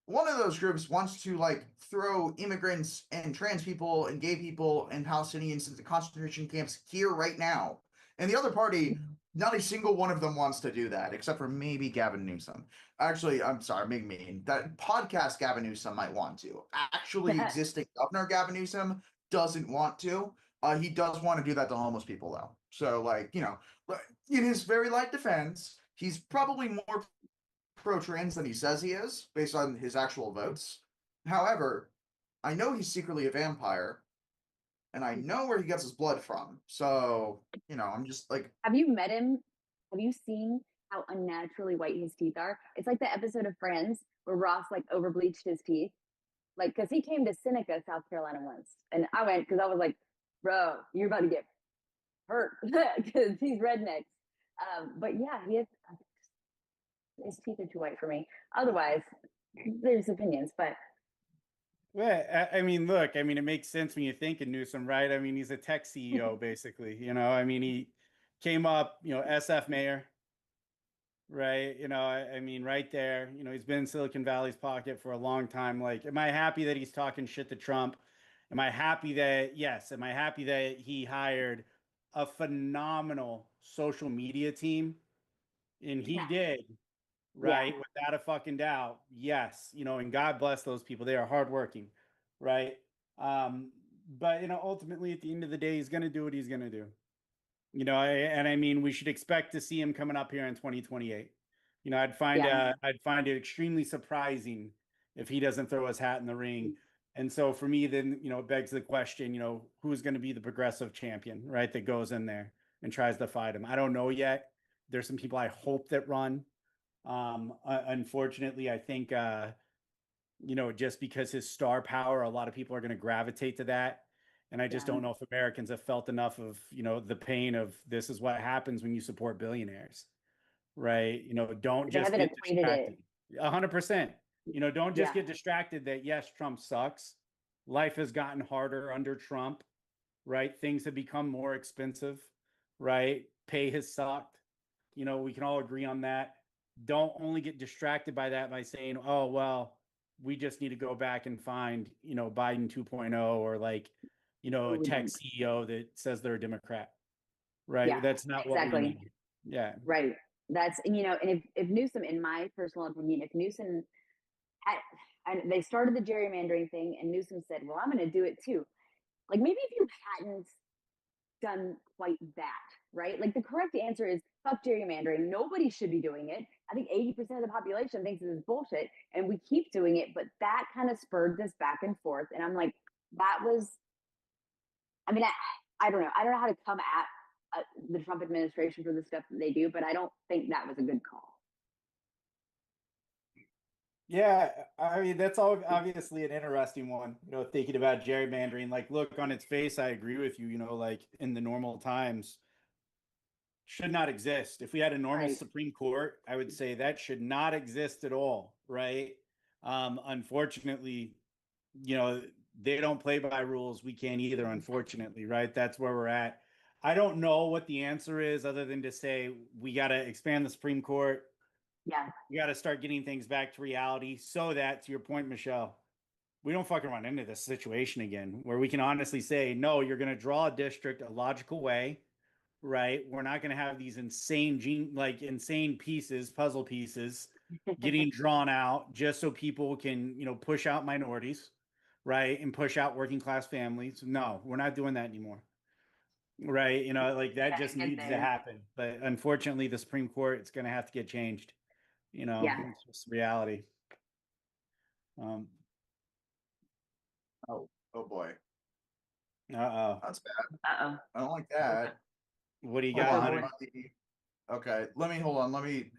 one of those groups wants to like throw immigrants and trans people and gay people and Palestinians into concentration camps here right now. And the other party, not a single one of them wants to do that, except for maybe Gavin Newsom. Actually, I'm sorry, I'm being mean. That podcast Gavin Newsom might want to. Actually, existing Governor Gavin Newsom doesn't want to. He does want to do that to homeless people, though. So, like, in his very light defense, he's probably more pro-trans than he says he is, based on his actual votes. However, I know he's secretly a vampire, and I know where he gets his blood from. So, I'm just like, Have you met him? Have you seen how unnaturally white his teeth are? It's like the episode of Friends where Ross like overbleached his teeth. Like, because he came to Seneca, South Carolina once. And I went because I was like, bro, you're about to get hurt because he's redneck. But yeah, his teeth are too white for me. Otherwise, there's opinions, but Well, I mean, look, I mean, it makes sense when you think of Newsom, right? I mean, he's a tech CEO, basically. I mean, he came up, SF mayor, right? I mean, right there, he's been in Silicon Valley's pocket for a long time. Like, am I happy that he's talking shit to Trump? Yes, am I happy that he hired a phenomenal social media team? And he yeah, did, right? Without a fucking doubt. Yes, and God bless those people. They are hardworking, right? But ultimately at the end of the day, he's gonna do what he's gonna do. And I mean, we should expect to see him coming up here in 2028. I'd find yeah, I'd find it extremely surprising if he doesn't throw his hat in the ring. And so for me, then it begs the question, who's going to be the progressive champion, right? That goes in there and tries to fight him. I don't know yet. There's some people I hope that run. Unfortunately, I think just because his star power, a lot of people are going to gravitate to that. And I just yeah. don't know if Americans have felt enough of, the pain of this is what happens when you support billionaires, right? Don't They just haven't get equated it. distracted. 100%. Don't just Yeah, get distracted that yes, Trump sucks. Life has gotten harder under Trump, right? Things have become more expensive, right? Pay has sucked. We can all agree on that. Don't only get distracted by that by saying, oh, well, we just need to go back and find, Biden 2.0 or like, a oh, tech no. CEO that says they're a Democrat, right? Yeah, That's not what we exactly. need. Yeah. Right. That's and if Newsom, in my personal opinion, if Newsom had, and they started the gerrymandering thing, and Newsom said, "Well, I'm going to do it too." Like maybe if you hadn't done quite that, right? Like the correct answer is fuck gerrymandering. Nobody should be doing it. I think 80% of the population thinks this is bullshit, and we keep doing it. But that kind of spurred this back and forth, and I'm like, that was. I mean, I don't know. I don't know how to come at the Trump administration for the stuff that they do, but I don't think that was a good call. Yeah, I mean that's all obviously an interesting one. Thinking about gerrymandering. Like, look, on its face, I agree with you. Like in the normal times, should not exist. If we had a normal Right. Supreme Court, I would say that should not exist at all, right? Unfortunately, they don't play by rules. We can't either, unfortunately, right? That's where we're at. I don't know what the answer is other than to say we got to expand the Supreme Court. Yeah. We got to start getting things back to reality so that, to your point, Michelle, we don't fucking run into this situation again where we can honestly say, no, you're going to draw a district a logical way, right? We're not going to have these insane pieces, puzzle pieces getting drawn out just so people can, push out minorities, right? And push out working class families. No, we're not doing that anymore. Right. Like that Gotta just get needs to there. happen. But unfortunately, the Supreme Court, it's going to have to get changed. Yeah. It's just reality. oh boy, Uh-oh. that's bad. Uh-oh. I don't like that. What do you Hold got, on, Hunter? okay, hold on. Let me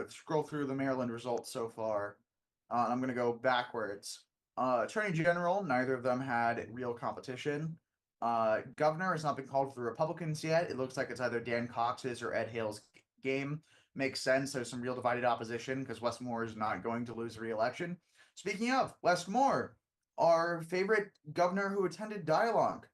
scroll through the Maryland results so far. I'm gonna go backwards. Attorney General, neither of them had real competition. Governor has not been called for the Republicans yet. It looks like it's either Dan Cox's or Ed Hale's game. Makes sense. There's some real divided opposition because Wes Moore is not going to lose re-election. Speaking of Wes Moore, our favorite governor who attended dialogue,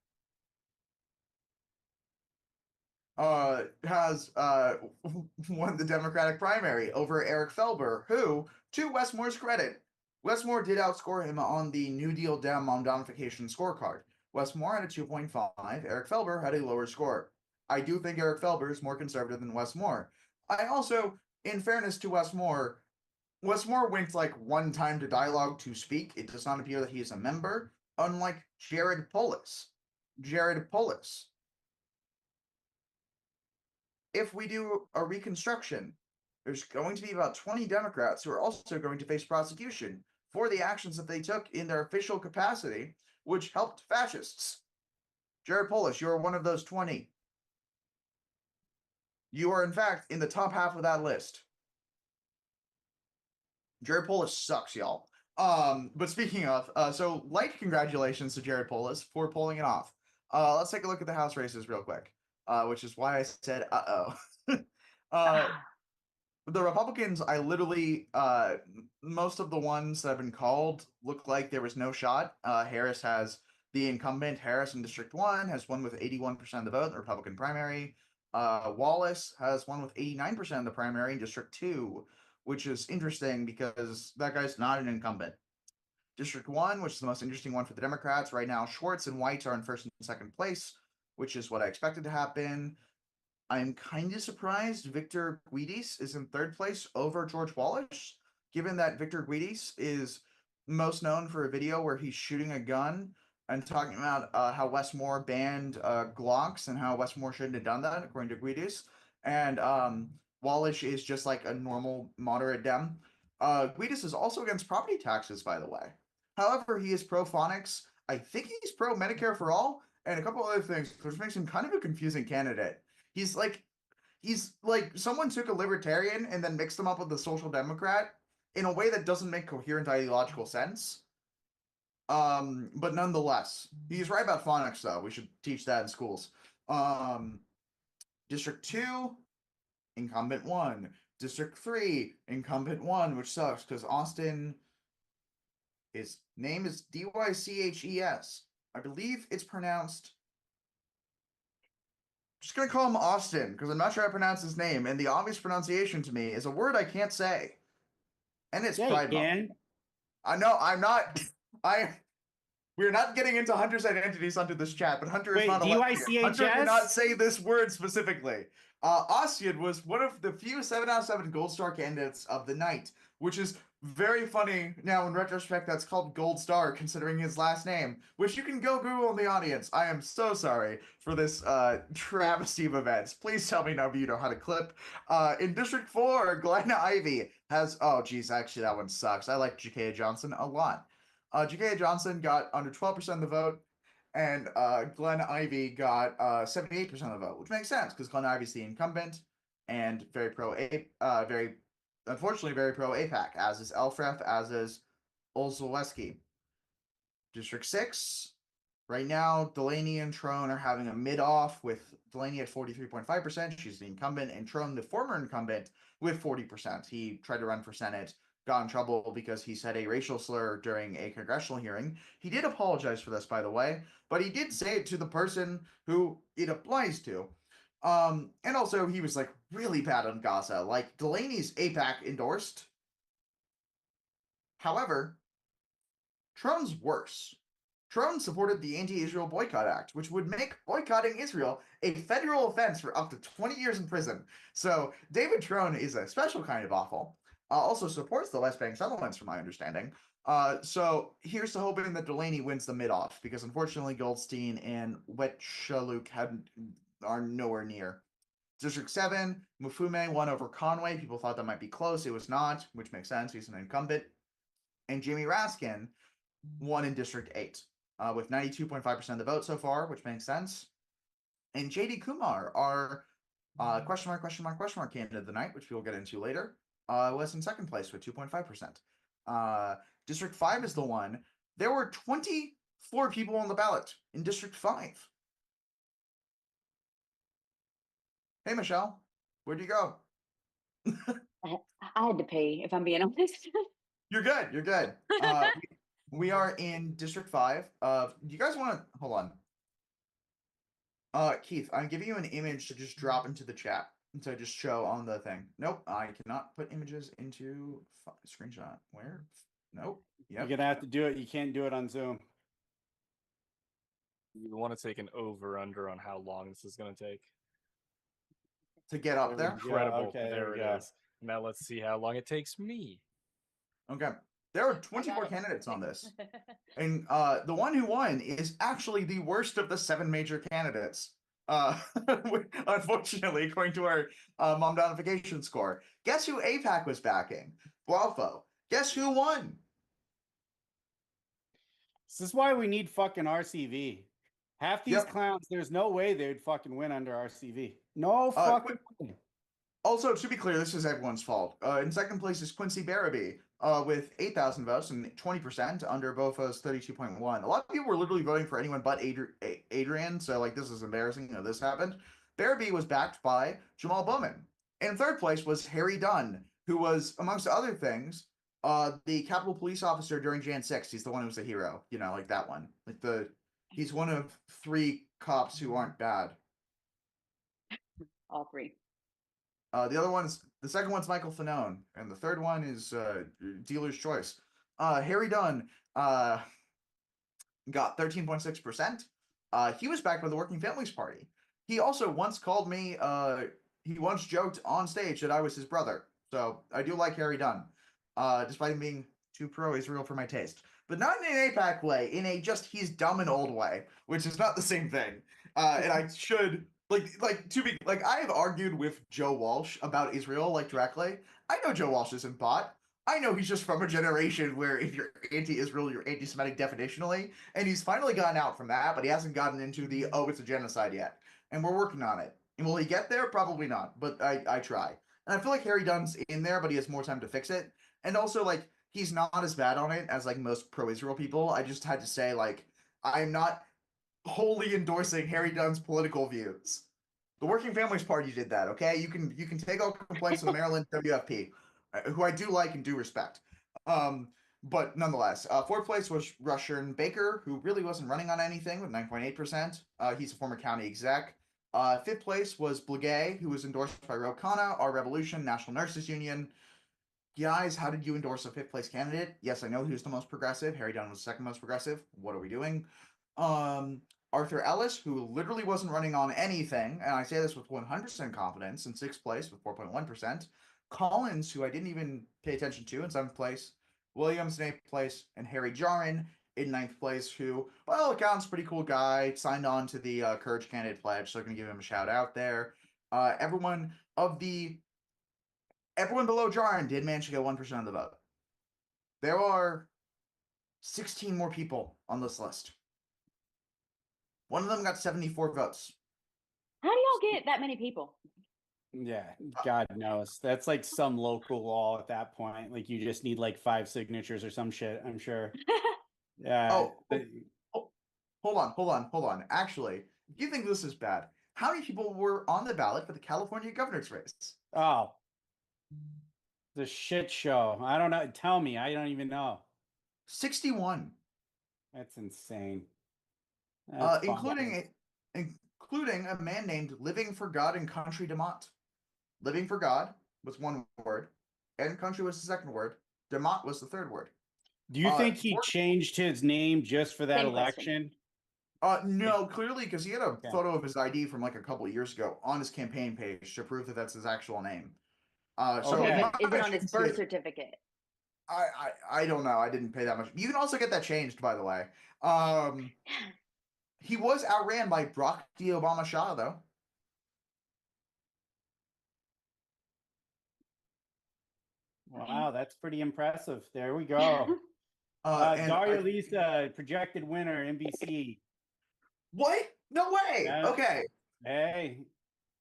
has won the Democratic primary over Eric Felber, who, to Wes Moore's credit, Wes Moore did outscore him on the New Deal Dem Momdanification scorecard. Wes Moore had a 2.5, Eric Felber had a lower score. I do think Eric Felber is more conservative than Wes Moore. I also, in fairness to Wes Moore went like one time to dialogue to speak. It does not appear that he is a member, unlike Jared Polis. If we do a reconstruction, there's going to be about 20 Democrats who are also going to face prosecution for the actions that they took in their official capacity, which helped fascists. Jared Polis, you are one of those 20. You are, in fact, in the top half of that list. Jared Polis sucks, y'all. But speaking of, so light congratulations to Jared Polis for pulling it off. Let's take a look at the House races real quick, which is why I said, the Republicans, I literally, most of the ones that have been called look like there was no shot. Harris has the incumbent, Harris in District 1, has won with 81% of the vote in the Republican primary. Wallace has won with 89% of the primary in District 2, which is interesting because that guy's not an incumbent. District 1, which is the most interesting one for the Democrats, right now Schwartz and White are in first and second place, which is what I expected to happen. I'm kind of surprised Victor Guidis is in third place over George Wallace, given that Victor Guidis is most known for a video where he's shooting a gun and talking about how Wes Moore banned Glocks and how Wes Moore shouldn't have done that, according to Guidis. And Wallace is just like a normal moderate Dem. Guidis is also against property taxes, by the way. However, he is pro phonics. I think he's pro Medicare for all and a couple other things, which makes him kind of a confusing candidate. He's like someone took a libertarian and then mixed them up with a social democrat in a way that doesn't make coherent ideological sense. But nonetheless, he's right about phonics, though. We should teach that in schools. District 2, incumbent 1. District 3, incumbent 1, which sucks because Austin, his name is Dyches. I believe it's pronounced. Just gonna call him Austin because I'm not sure how to pronounce his name, and the obvious pronunciation to me is a word I can't say, and it's Pride Month. I know I'm not. We're not getting into Hunter's identities onto this chat, but Hunter is not allowed. Hunter cannot say this word specifically. Austin was one of the few 7 out of 7 Gold Star candidates of the night, which is very funny now in retrospect. That's called Gold Star considering his last name, which you can go Google in the audience. I am so sorry for this travesty of events. Please tell me now if you know how to clip. In District 4, Glenn Ivey has, oh geez, actually that one sucks. I like Jakaya Johnson a lot. Jakaya Johnson got under 12% of the vote, and Glenn Ivey got 78% of the vote, which makes sense because Glenn Ivey's the incumbent and very unfortunately very pro APAC, as is Elfreth, as is Olszewski. District 6, right now, Delaney and Trone are having a mid-off with Delaney at 43.5%. She's the incumbent, and Trone, the former incumbent, with 40%. He tried to run for Senate, got in trouble because he said a racial slur during a congressional hearing. He did apologize for this, by the way, but he did say it to the person who it applies to. And also he was like really bad on Gaza. Like Delaney's APAC endorsed. However, Trone's worse. Trone supported the Anti-Israel Boycott Act, which would make boycotting Israel a federal offense for up to 20 years in prison. So David Trone is a special kind of awful. Also supports the West Bank settlements, from my understanding. So here's to hoping that Delaney wins the mid-off, because unfortunately Goldstein and Wetchaluk are nowhere near. District 7, Mufume won over Conway. People thought that might be close. It was not, which makes sense. He's an incumbent. And Jamie Raskin won in District 8 with 92.5% of the vote so far, which makes sense. And JD Kumar, our question mark candidate of the night, which we'll get into later, was in second place with 2.5%. District 5 is the one. There were 24 people on the ballot in District 5. Hey, Michelle, where'd you go? I had to pay, if I'm being honest. You're good. You're good. We are in District 5. Do you guys want to hold on? Keith, I'm giving you an image to just drop into the chat to just show on the thing. Nope, I cannot put images into screenshot. Where? Nope. Yep. You're gonna have to do it. You can't do it on Zoom. You want to take an over under on how long this is going to take? To get up there. Yeah, Incredible. okay, there there we it go. is. Now let's see how long it takes me. Okay. There are I 24 got it. candidates on this. And the one who won is actually the worst of the 7 major candidates. Unfortunately, according to our mom notification score. Guess who APAC was backing? Guelpho. Guess who won? This is why we need fucking RCV. Half these Yep. clowns, there's no way they'd fucking win under RCV. No Uh, fucking way. Also, to be clear, this is everyone's fault. In second place is Quincy Barabee with 8,000 votes and 20% under Bofo's 32.1. A lot of people were literally voting for anyone but Adrian, so like this is embarrassing that this happened. Barabee was backed by Jamal Bowman. In third place was Harry Dunn, who was, amongst other things, the Capitol Police officer during Jan 6. He's the one who's a hero, you know, like that one. He's one of 3 cops who aren't bad. All 3. The second one's Michael Fanone, and the third one is Dealer's Choice. Harry Dunn got 13.6%. He was backed by the Working Families Party. He also once called me, he once joked on stage that I was his brother. So I do like Harry Dunn, despite him being too pro-Israel for my taste. But not in an APAC way, in a just he's dumb and old way, which is not the same thing. And I should... I have argued with Joe Walsh about Israel like directly. I know Joe Walsh isn't bot. I know he's just from a generation where if you're anti-Israel, you're anti-Semitic definitionally, and he's finally gotten out from that, but he hasn't gotten into the it's a genocide yet, and we're working on it. And will he get there? Probably not, but I try. And I feel like Harry Dunn's in there, but he has more time to fix it. And also, like, he's not as bad on it as like most pro-Israel people. I just had to say, like, I'm not wholly endorsing Harry Dunn's political views. The Working Families Party did that, okay? You can take all complaints to the Maryland WFP, who I do like and do respect. But nonetheless, fourth place was Rushern Baker, who really wasn't running on anything with 9.8%. He's a former county exec. Fifth place was Blagay, who was endorsed by Ro Khanna, Our Revolution, National Nurses Union. Guys, how did you endorse a fifth place candidate? Yes, I know who's the most progressive. Harry Dunn was the second most progressive. What are we doing? Arthur Ellis, who literally wasn't running on anything, and I say this with 100% confidence, in sixth place with 4.1%. Collins, who I didn't even pay attention to, in seventh place. Williams in eighth place, and Harry Jarin in ninth place, who, by all accounts, pretty cool guy, signed on to the Courage Candidate Pledge, so I'm going to give him a shout out there. Everyone below Jarin did manage to get 1% of the vote. There are 16 more people on this list. One of them got 74 votes. How do y'all get that many people? Yeah, God knows. That's like some local law at that point. Like you just need like 5 signatures or some shit, I'm sure. Yeah. Hold on. Actually, if you think this is bad, how many people were on the ballot for the California governor's race? Oh. The shit show. I don't know. Tell me. I don't even know. 61. That's insane. That's Including a man named Living for God and Country DeMott. Living for God was one word, and country was the second word. DeMott was the third word. Do you think he changed his name just for that Same election? question. No, clearly, because he had a photo of his ID from like a couple of years ago on his campaign page to prove that that's his actual name. So Is Okay. it on his birth certificate? I don't know. I didn't pay that much. You can also get that changed, by the way. He was outran by Brock D. Obama Shah, though. Wow, that's pretty impressive. There we go. And Daria Lisa, projected winner, NBC. what? No way. Yeah. Okay. Hey,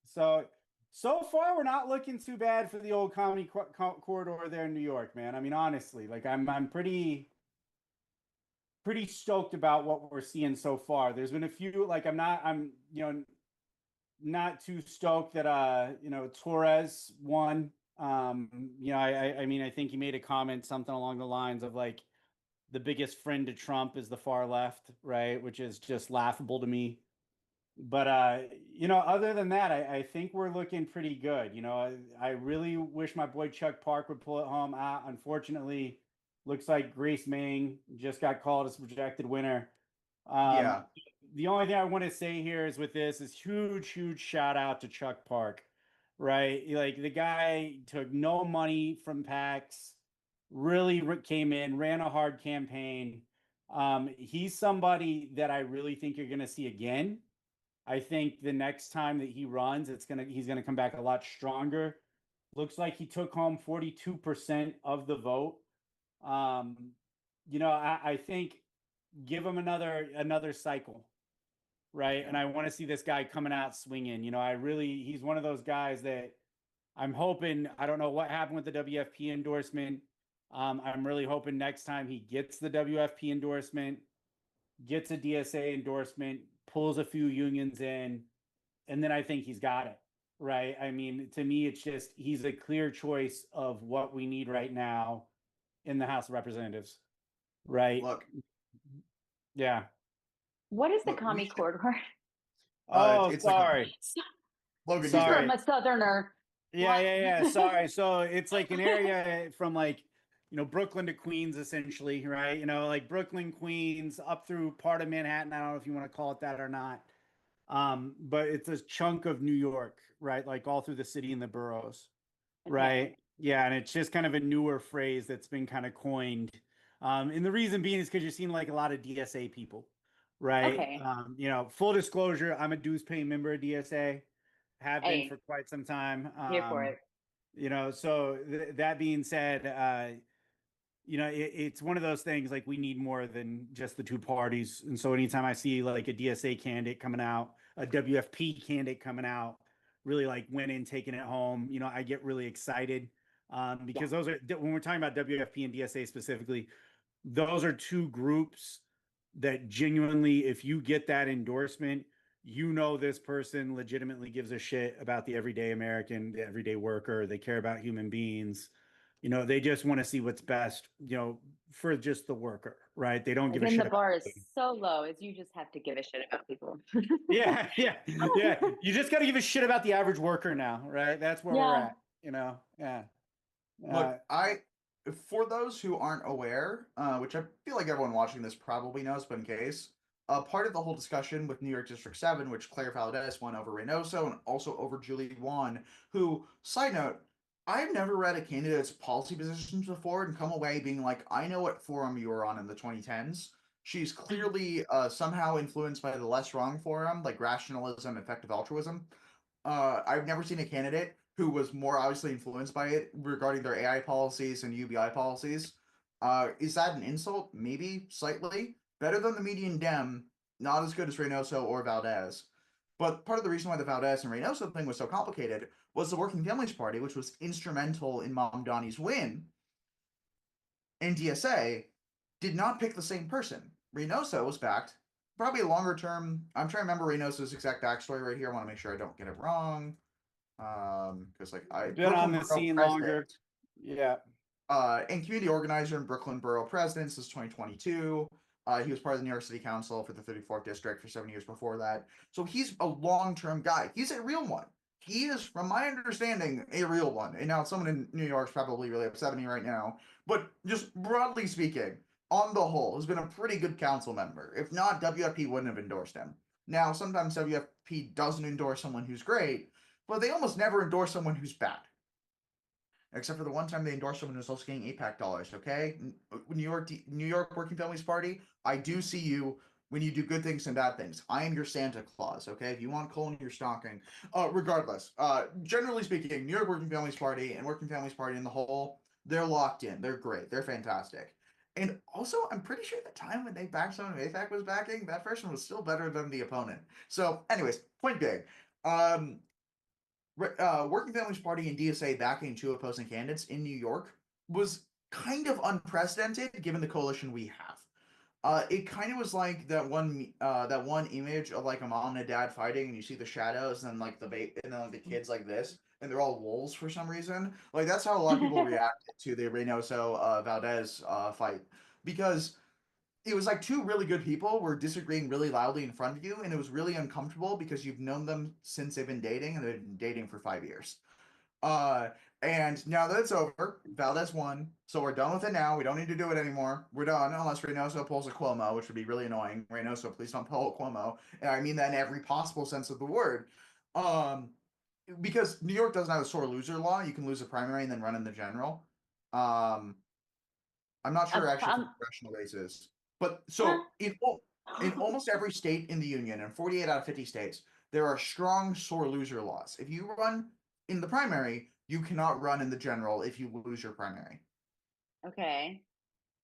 so far we're not looking too bad for the old comedy corridor there in New York, man. I mean, honestly, like I'm pretty stoked about what we're seeing so far. There's been a few, like I'm not too stoked that Torres won. I mean, I think he made a comment something along the lines of like the biggest friend to Trump is the far left, right? Which is just laughable to me. But other than that, I think we're looking pretty good. I really wish my boy Chuck Park would pull it home. Unfortunately, looks like Grace Meng just got called as projected winner. Yeah. The only thing I want to say here is with this is huge shout out to Chuck Park, right? Like the guy took no money from PACs, really came in, ran a hard campaign. He's somebody that I really think you're going to see again. I think the next time that he runs, he's gonna come back a lot stronger. Looks like he took home 42% of the vote. I think give him another cycle, right? And I want to see this guy coming out swinging. He's one of those guys that I'm hoping. I don't know what happened with the WFP endorsement. I'm really hoping next time he gets the WFP endorsement, gets a DSA endorsement, pulls a few unions in, and then I think he's got it, right? I mean, to me, it's just he's a clear choice of what we need right now in the House of Representatives, right? Look, What is the Look, we commie should- corridor? Oh, it's like a- sorry. Logan, Sorry, Sorry. I'm a southerner. Yeah. Sorry. So it's like an area from like, Brooklyn to Queens, essentially, right? Like Brooklyn, Queens, up through part of Manhattan. I don't know if you want to call it that or not. But it's a chunk of New York, right? Like all through the city and the boroughs, Okay. right? Yeah, and it's just kind of a newer phrase that's been kind of coined. And the reason being is because you're seeing like a lot of DSA people, right? Okay. Full disclosure, I'm a dues paying member of DSA, have been Hey. for quite some time. Here for it. So that being said, it's one of those things like we need more than just the two parties. And so anytime I see like a DSA candidate coming out, a WFP candidate coming out, really like winning, taking it home, I get really excited. Because those are, when we're talking about WFP and DSA specifically, those are two groups that genuinely, if you get that endorsement, this person legitimately gives a shit about the everyday American, the everyday worker. They care about human beings. They just want to see what's best, for just the worker, right? They don't give a Again, shit the about bar is so low, is you just have to give a shit about people. yeah. You just got to give a shit about the average worker now, right? That's where we're Yeah. at, Yeah. Look, for those who aren't aware, which I feel like everyone watching this probably knows, but in case, part of the whole discussion with New York District 7, which Claire Valdez won over Reynoso and also over Julie Wan, who, side note, I've never read a candidate's policy positions before and come away being like, I know what forum you were on in the 2010s. She's clearly somehow influenced by the Less Wrong forum, like rationalism, effective altruism. I've never seen a candidate who was more obviously influenced by it regarding their AI policies and UBI policies. Is that an insult? Maybe, slightly. Better than the median Dem, not as good as Reynoso or Valdez. But part of the reason why the Valdez and Reynoso thing was so complicated was the Working Families Party, which was instrumental in Mamdani's win, and DSA did not pick the same person. Reynoso was backed, probably a longer term. I'm trying to remember Reynoso's exact backstory right here. I want to make sure I don't get it wrong. Because Been on the scene longer. Yeah. And community organizer in Brooklyn Borough President since 2022. He was part of the New York City Council for the 34th District for 7 years before that. So he's a long-term guy. He's a real one. He is, from my understanding, a real one. And now someone in New York's probably really upset at me right now. But just broadly speaking, on the whole, has been a pretty good council member. If not, WFP wouldn't have endorsed him. Now, sometimes WFP doesn't endorse someone who's great, but they almost never endorse someone who's bad. Except for the one time they endorsed someone who's also getting APAC dollars, okay? New York Working Families Party, I do see you when you do good things and bad things. I am your Santa Claus, okay? If you want coal in your stocking. Regardless, generally speaking, New York Working Families Party and Working Families Party in the whole, they're locked in. They're great. They're fantastic. And also, I'm pretty sure the time when they backed someone who APAC was backing, that person was still better than the opponent. So, anyways, point being, Working Families Party and DSA backing two opposing candidates in New York was kind of unprecedented given the coalition we have. It kind of was like that one image of like a mom and a dad fighting, and you see the shadows, and then like and then like the kids like this, and they're all wolves for some reason. Like that's how a lot of people reacted to the Reynoso Valdez fight, because it was like two really good people were disagreeing really loudly in front of you, and it was really uncomfortable because you've known them since they've been dating, and they've been dating for 5 years. Uh, and now that it's over, Valdez won, so we're done with it now. We don't need to do it anymore. We're done, unless Reynoso pulls a Cuomo, which would be really annoying. Reynoso, please don't pull a Cuomo, and I mean that in every possible sense of the word. Um, because New York doesn't have a sore loser law. You can lose a primary and then run in the general. Um, I'm not sure actually for congressional races, but so in almost every state in the union, in 48 out of 50 states, there are strong sore loser laws. If you run in the primary, you cannot run in the general if you lose your primary, Okay.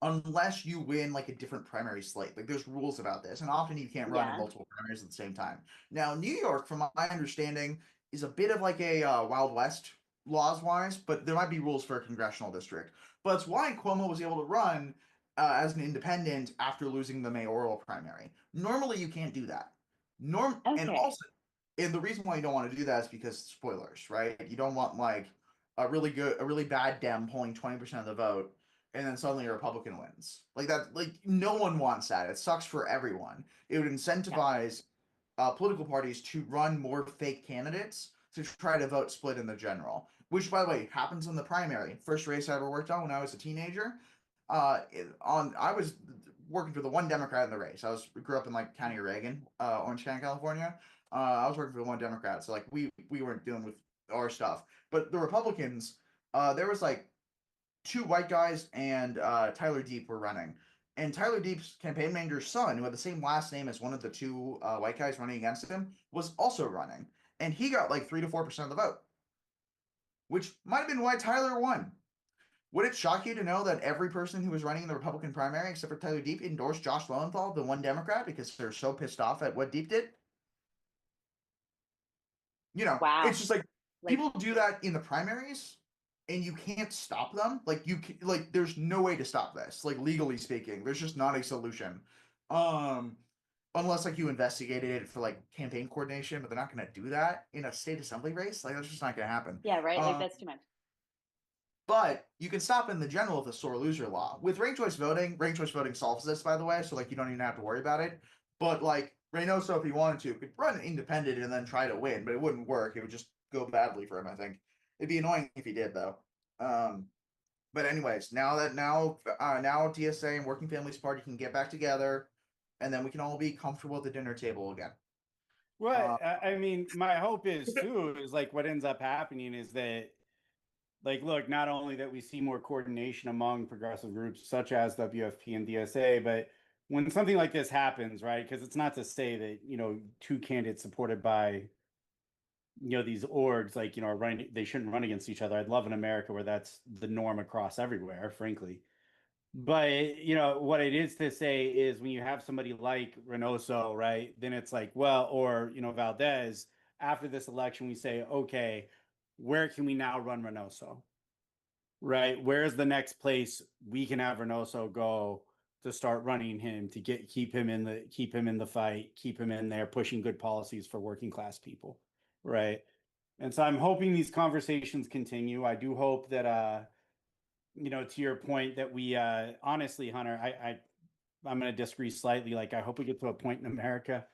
unless you win like a different primary slate. Like there's rules about this, and often you can't run in Yeah. multiple primaries at the same time. Now, New York, from my understanding, is a bit of like a Wild West laws wise, but there might be rules for a congressional district. But it's why Cuomo was able to run as an independent after losing the mayoral primary. Normally, you can't do that. And Okay. also, and the reason why you don't want to do that is because spoilers, right? You don't want like a really bad Dem pulling 20% of the vote, and then suddenly a Republican wins. Like that, like no one wants that. It sucks for everyone. It would incentivize political parties to run more fake candidates to try to vote split in the general, which, by the way, happens in the primary. First race I ever worked on when I was a teenager. I was working for the one Democrat in the race. Grew up in like County of Reagan, Orange County, California. I was working for the one Democrat, so like we weren't dealing with our stuff. But the Republicans, there was like two white guys and Tyler Deep were running. And Tyler Deep's campaign manager's son, who had the same last name as one of the two white guys running against him, was also running. And he got like 3 to 4% of the vote, which might have been why Tyler won. Would it shock you to know that every person who was running in the Republican primary, except for Tyler Deep, endorsed Josh Lowenthal, the one Democrat, because they're so pissed off at what Deep did? You know, Wow. it's just like Like, people do that in the primaries, and you can't stop them. Like there's no way to stop this. Like legally speaking, there's just not a solution. Unless like you investigated it for like campaign coordination, but they're not going to do that in a state assembly race. Like that's just not going to happen. yeah, right. Like that's too much. But you can stop in the general with a sore loser law. With ranked choice voting solves this, by the way, so like you don't even have to worry about it. But like Reynoso, if he wanted to, could run independent and then try to win, but it wouldn't work. It would just go badly for him, I think. It'd be annoying if he did though. But anyways, now DSA and Working Families Party can get back together, and then we can all be comfortable at the dinner table again. Well, I mean, my hope is too, is like what ends up happening is that, like, look, not only that we see more coordination among progressive groups such as WFP and DSA, but when something like this happens, right? Because it's not to say that, two candidates supported by, these orgs, like, are running, they shouldn't run against each other. I'd love an America where that's the norm across everywhere, frankly. But, what it is to say is when you have somebody like Reynoso, right, then it's like, well, or, Valdez, after this election, we say, okay, where can we now run Reynoso? Right? Where's the next place we can have Reynoso go to start running him to keep him in the fight, keep him in there, pushing good policies for working class people, right? And so I'm hoping these conversations continue. I do hope that to your point that we honestly, Hunter, I'm going to disagree slightly. Like I hope we get to a point in America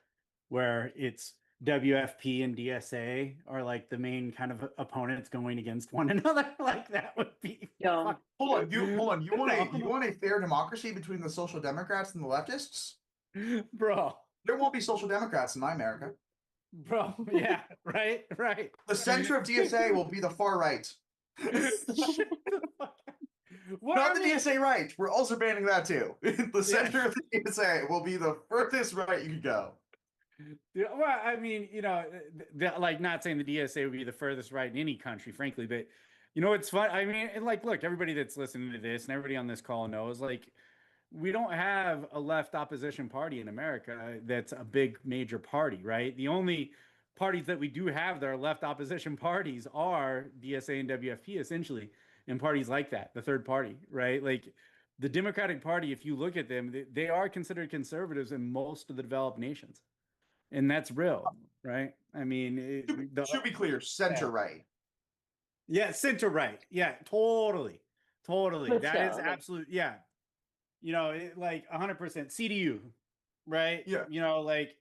where it's WFP and DSA are like the main kind of opponents going against one another. Like that would be. Don't. Hold on. You want a fair democracy between the social democrats and the leftists? Bro. There won't be social democrats in my America. Bro, yeah, right. The center of DSA will be the far right. Not the DSA right. We're also banning that too. The center of the DSA will be the furthest right you can go. Well, I mean, like not saying the DSA would be the furthest right in any country, frankly, but it's fun. I mean, and like, look, everybody that's listening to this and everybody on this call knows, like, we don't have a left opposition party in America that's a big major party, right? The only parties that we do have that are left opposition parties are DSA and WFP, essentially, and parties like that, the third party, right? Like, the Democratic Party, if you look at them, they are considered conservatives in most of the developed nations, and that's real, right? I mean, Should be clear, center right. yeah, center right, yeah, totally, But that is still, like- absolute, yeah, like 100% CDU, right? Yeah. Like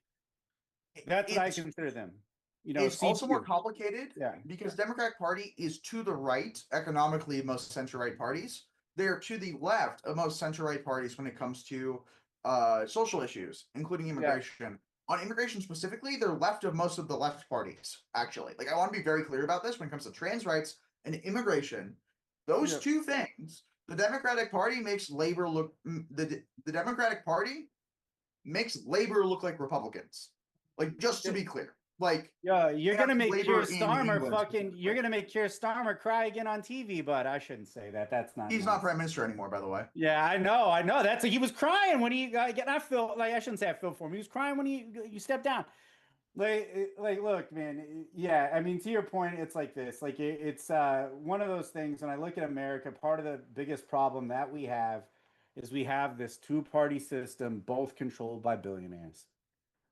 that's what I It's- consider them. It's also more CDU. complicated Yeah. because Democratic Party is to the right economically of most center right parties. They're to the left of most center right parties when it comes to social issues, including immigration. On immigration specifically, they're left of most of the left parties, actually. Like, I want to be very clear about this when it comes to trans rights and immigration. Those Yeah. two things, the Democratic Party makes labor look the Democratic Party makes labor look like Republicans. Like, just to be clear. Like, Yeah, you're gonna have make labor Keir in Starmer England fucking. You're specifically. gonna make Keir Starmer cry again on TV, but I shouldn't say that. That's not. he's not nice. prime minister anymore, by the way. Yeah, I know. That's he was crying when he got. I feel like I shouldn't say I feel for him. He was crying when you stepped down. Like, look, man. Yeah, I mean, to your point, it's like this. Like, it's one of those things. When I look at America, part of the biggest problem that we have is we have this two-party system, both controlled by billionaires,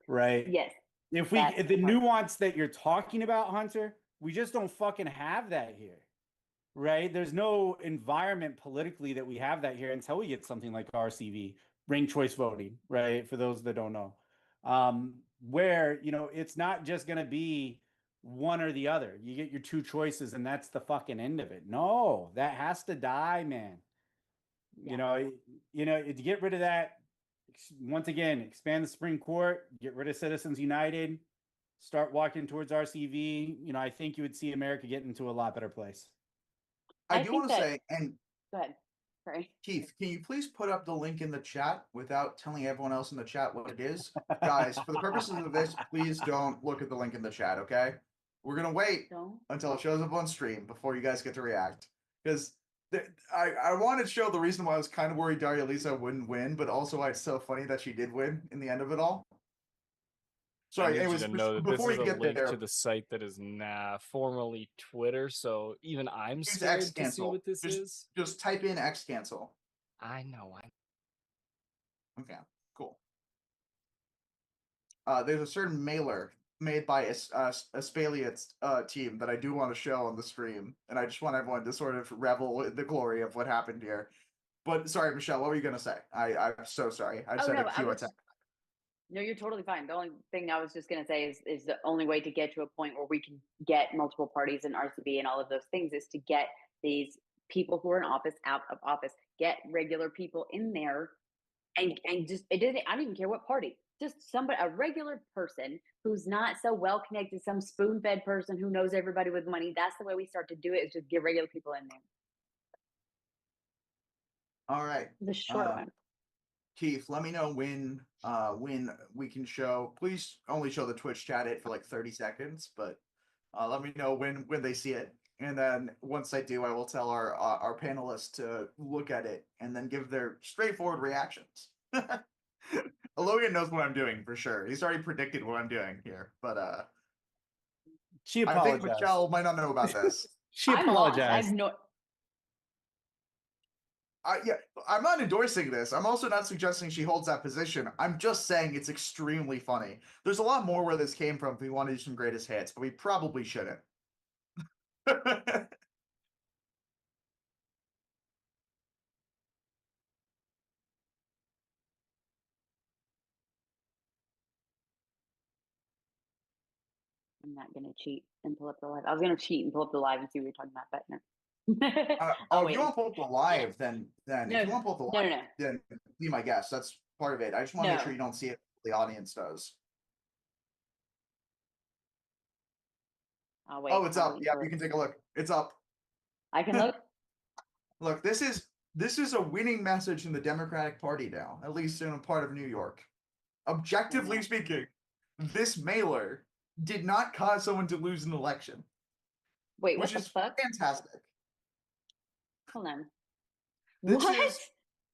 right? Yes. If That's the the part. nuance that you're talking about, Hunter, we just don't fucking have that here, right? There's no environment politically that we have that here until we get something like RCV, ranked choice voting, right? For those that don't know, where it's not just gonna be one or the other. You get your two choices, and that's the fucking end of it. No, that has to die, man. To get rid of that. Once again, expand the Supreme Court, get rid of Citizens United, start walking towards RCV. I think you would see America get into a lot better place. I I do think want to that- say, and Go ahead. Sorry. Keith, can you please put up the link in the chat without telling everyone else in the chat what it is? Guys, for the purposes of this, please don't look at the link in the chat, okay? We're going to wait Don't. until it shows up on stream before you guys get to react. Because I wanted to show the reason why I was kind of worried Daria Lisa wouldn't win, but also why it's so funny that she did win in the end of it all. Sorry, I it need was you to know that this before is you a get link there. to the site that is now formerly Twitter, so even I'm Use scared X to see cancel. what this is. Just type in X cancel. I know. Okay, cool. There's a certain mailer made by a Spaliat's team that I do want to show on the stream, and I just want everyone to sort of revel in the glory of what happened here. But sorry, Michelle, what were you gonna say? I'm so sorry. I just had a I Q was- attack. No, you're totally fine. The only thing I was just going to say is the only way to get to a point where we can get multiple parties in RCB and all of those things is to get these people who are in office out of office, get regular people in there, and just I don't even care what party, just a regular person who's not so well connected, some spoon fed person who knows everybody with money. That's the way we start to do it. Is just get regular people in there. All right, The short one. Keith, let me know when we can show. Please only show the Twitch chat it for like 30 seconds, but let me know when they see it. And then once I do, I will tell our panelists to look at it and then give their straightforward reactions. Logan knows what I'm doing for sure. He's already predicted what I'm doing here, but She I think apologized. Michelle might not know about this. She I'm lost. I apologized. have no. Yeah, I'm not endorsing this. I'm also not suggesting she holds that position. I'm just saying it's extremely funny. There's a lot more where this came from if we want to do some greatest hits, but we probably shouldn't. I'm not gonna cheat and pull up the live. I was gonna cheat and pull up the live and see what you're talking about, but no. Oh, if wait. you want to pull up the live, then if No, you want to pull up the no, live, no, no. then be my guest. That's part of it. I just want to make No. sure you don't see it. The audience does. I'll wait. Oh, it's I'll up. wait Yeah, for you it. can take a look. It's up. I can look. Look, this is a winning message in the Democratic Party now, at least in a part of New York. Objectively speaking, this mailer did not cause someone to lose an election, Wait, what which the is fuck? fantastic. Hold on. This What?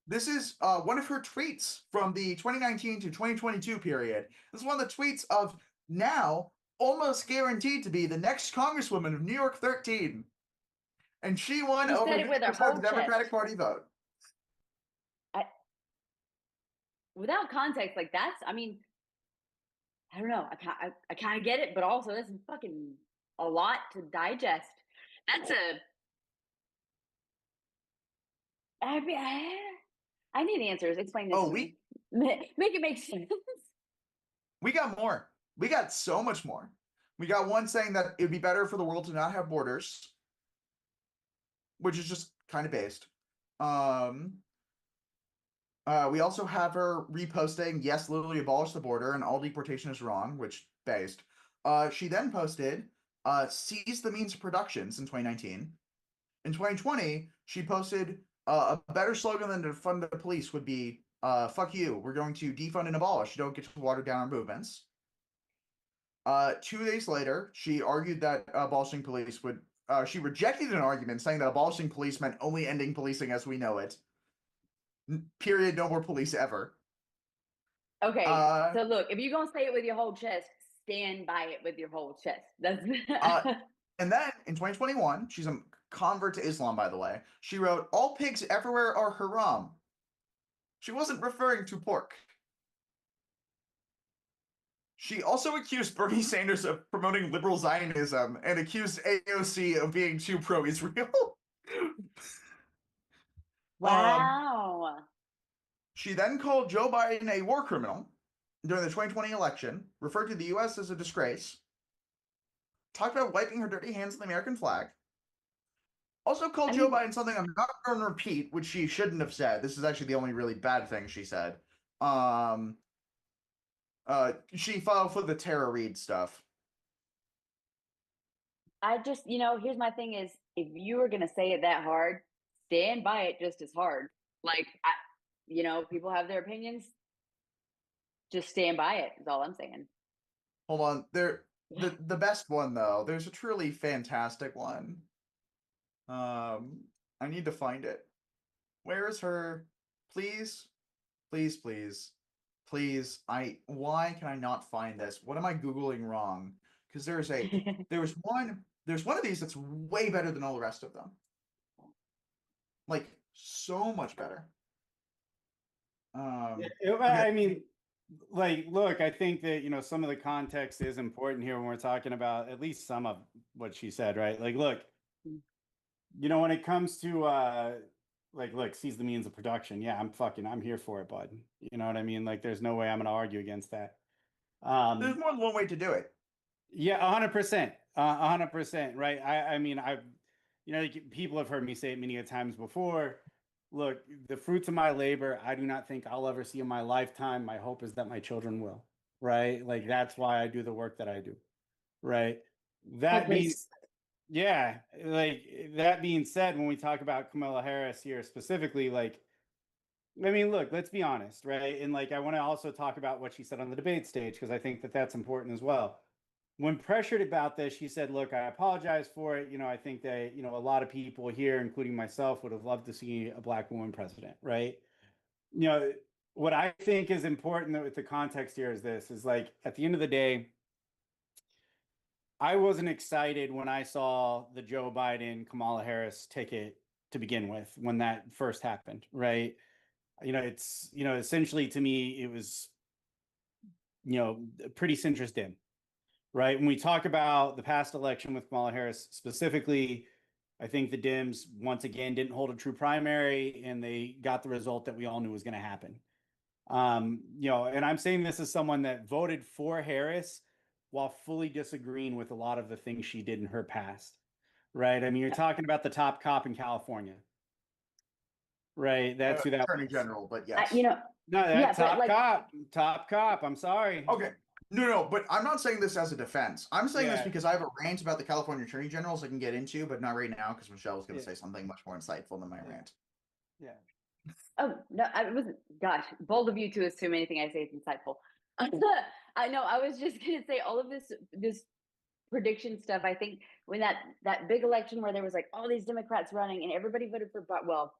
This is one of her tweets from the 2019 to 2022 period. This is one of the tweets of now almost guaranteed to be the next Congresswoman of New York 13. And she won She over said it with her 50% of whole the Democratic chest. Party vote. without context, like that's, I mean, I don't know. I kind of get it, but also that's fucking a lot to digest. That's a, I mean, I need answers. Explain this Oh, to me. Make it make sense. We got more. We got so much more. We got one saying that it would be better for the world to not have borders, which is just kind of based. We also have her reposting, yes, literally abolish the border and all deportation is wrong, which based. She then posted, seize the means of productions in 2019. In 2020, she posted a better slogan than defund the police would be, fuck you, we're going to defund and abolish. You don't get to water down our movements. 2 days later, she argued that abolishing police would, she rejected an argument saying that abolishing police meant only ending policing as we know it. Period, no more police ever. Okay, so look, if you're gonna say it with your whole chest, stand by it with your whole chest. That's And then in 2021, she's a convert to Islam, by the way. She wrote, all pigs everywhere are haram. She wasn't referring to pork. She also accused Bernie Sanders of promoting liberal Zionism and accused AOC of being too pro-Israel. wow. She then called Joe Biden a war criminal during the 2020 election, referred to the US as a disgrace, talked about wiping her dirty hands on the American flag, also called Joe Biden something I'm not going to repeat, which she shouldn't have said. This is actually the only really bad thing she said. She filed for the Tara Reid stuff. I just, here's my thing is, if you were gonna say it that hard, stand by it just as hard. Like, people have their opinions. Just stand by it. Is all I'm saying. Hold on, the best one though. There's a truly fantastic one. I need to find it. Where is her? Please, please, please, please. Why can I not find this? What am I Googling wrong? Because there's one of these that's way better than all the rest of them. Like so much better. I mean, like, look, I think that some of the context is important here when we're talking about at least some of what she said, right? Like, look, when it comes to look, seize the means of production. Yeah, I'm here for it, bud. You know what I mean? Like, there's no way I'm gonna argue against that. There's more than one way to do it. Yeah, 100%, 100%, right? I mean, people have heard me say it many a times before. Look, the fruits of my labor, I do not think I'll ever see in my lifetime. My hope is that my children will, right? Like, that's why I do the work that I do, right? That means, yeah, like, that being said, when we talk about Kamala Harris here specifically, like, I mean, look, let's be honest, right? And like, I want to also talk about what she said on the debate stage, because I think that that's important as well. When pressured about this, she said, look, I apologize for it. I think that, a lot of people here, including myself, would have loved to see a Black woman president, right? What I think is important with the context here is this, is like, at the end of the day, I wasn't excited when I saw the Joe Biden, Kamala Harris ticket to begin with, when that first happened, right? It's, essentially to me, it was, pretty centrist dim. Right. When we talk about the past election with Kamala Harris specifically, I think the Dems once again didn't hold a true primary and they got the result that we all knew was going to happen. And I'm saying this as someone that voted for Harris while fully disagreeing with a lot of the things she did in her past. Right. I mean, you're talking about the top cop in California. Right. That's who that Attorney was. General, but yes. No, that yeah, top cop. I'm sorry. Okay. No, but I'm not saying this as a defense. I'm saying this Yeah. because I have a rant about the California Attorney Generals I can get into, but not right now because Michelle was going to say something much more insightful than my rant. Yeah. Oh no, I wasn't. Gosh, bold of you to assume anything I say is insightful. I know. I was just gonna say all of this prediction stuff. I think when that big election where there was like all these Democrats running and everybody voted for,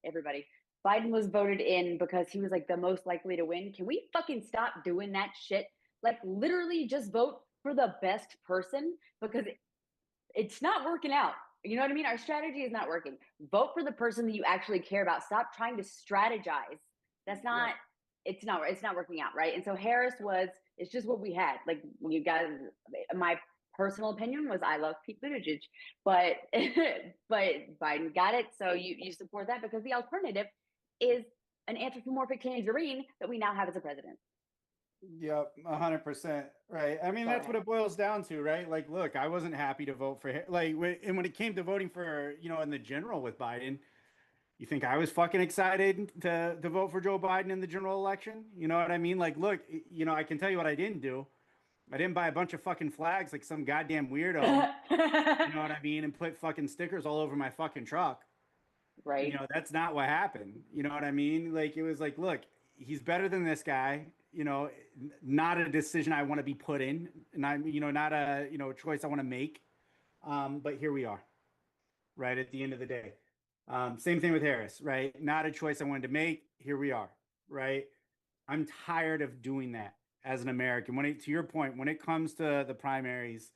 everybody. Biden was voted in because he was like the most likely to win. Can we fucking stop doing that shit? Like, literally just vote for the best person, because it's not working out. You know what I mean? Our strategy is not working. Vote for the person that you actually care about. Stop trying to strategize. That's not it's not working out, right? And so Harris it's just what we had. Like, you guys, my personal opinion was I love Pete Buttigieg, but but Biden got it. So you support that because the alternative is an anthropomorphic tangerine that we now have as a president. Yep, 100%. Right. I mean, that's what it boils down to, right? Like, look, I wasn't happy to vote for him. Like, and when it came to voting for, in the general with Biden, you think I was fucking excited to vote for Joe Biden in the general election? You know what I mean? Like, look, I can tell you what I didn't do. I didn't buy a bunch of fucking flags like some goddamn weirdo. You know what I mean? And put fucking stickers all over my fucking truck. Right. That's not what happened. You know what I mean? Like, it was like, look, he's better than this guy. Not a decision I want to be put in, and not a choice I want to make. But here we are, right at the end of the day. Same thing with Harris, right? Not a choice I wanted to make. Here we are, right? I'm tired of doing that as an American. To your point, when it comes to the primaries,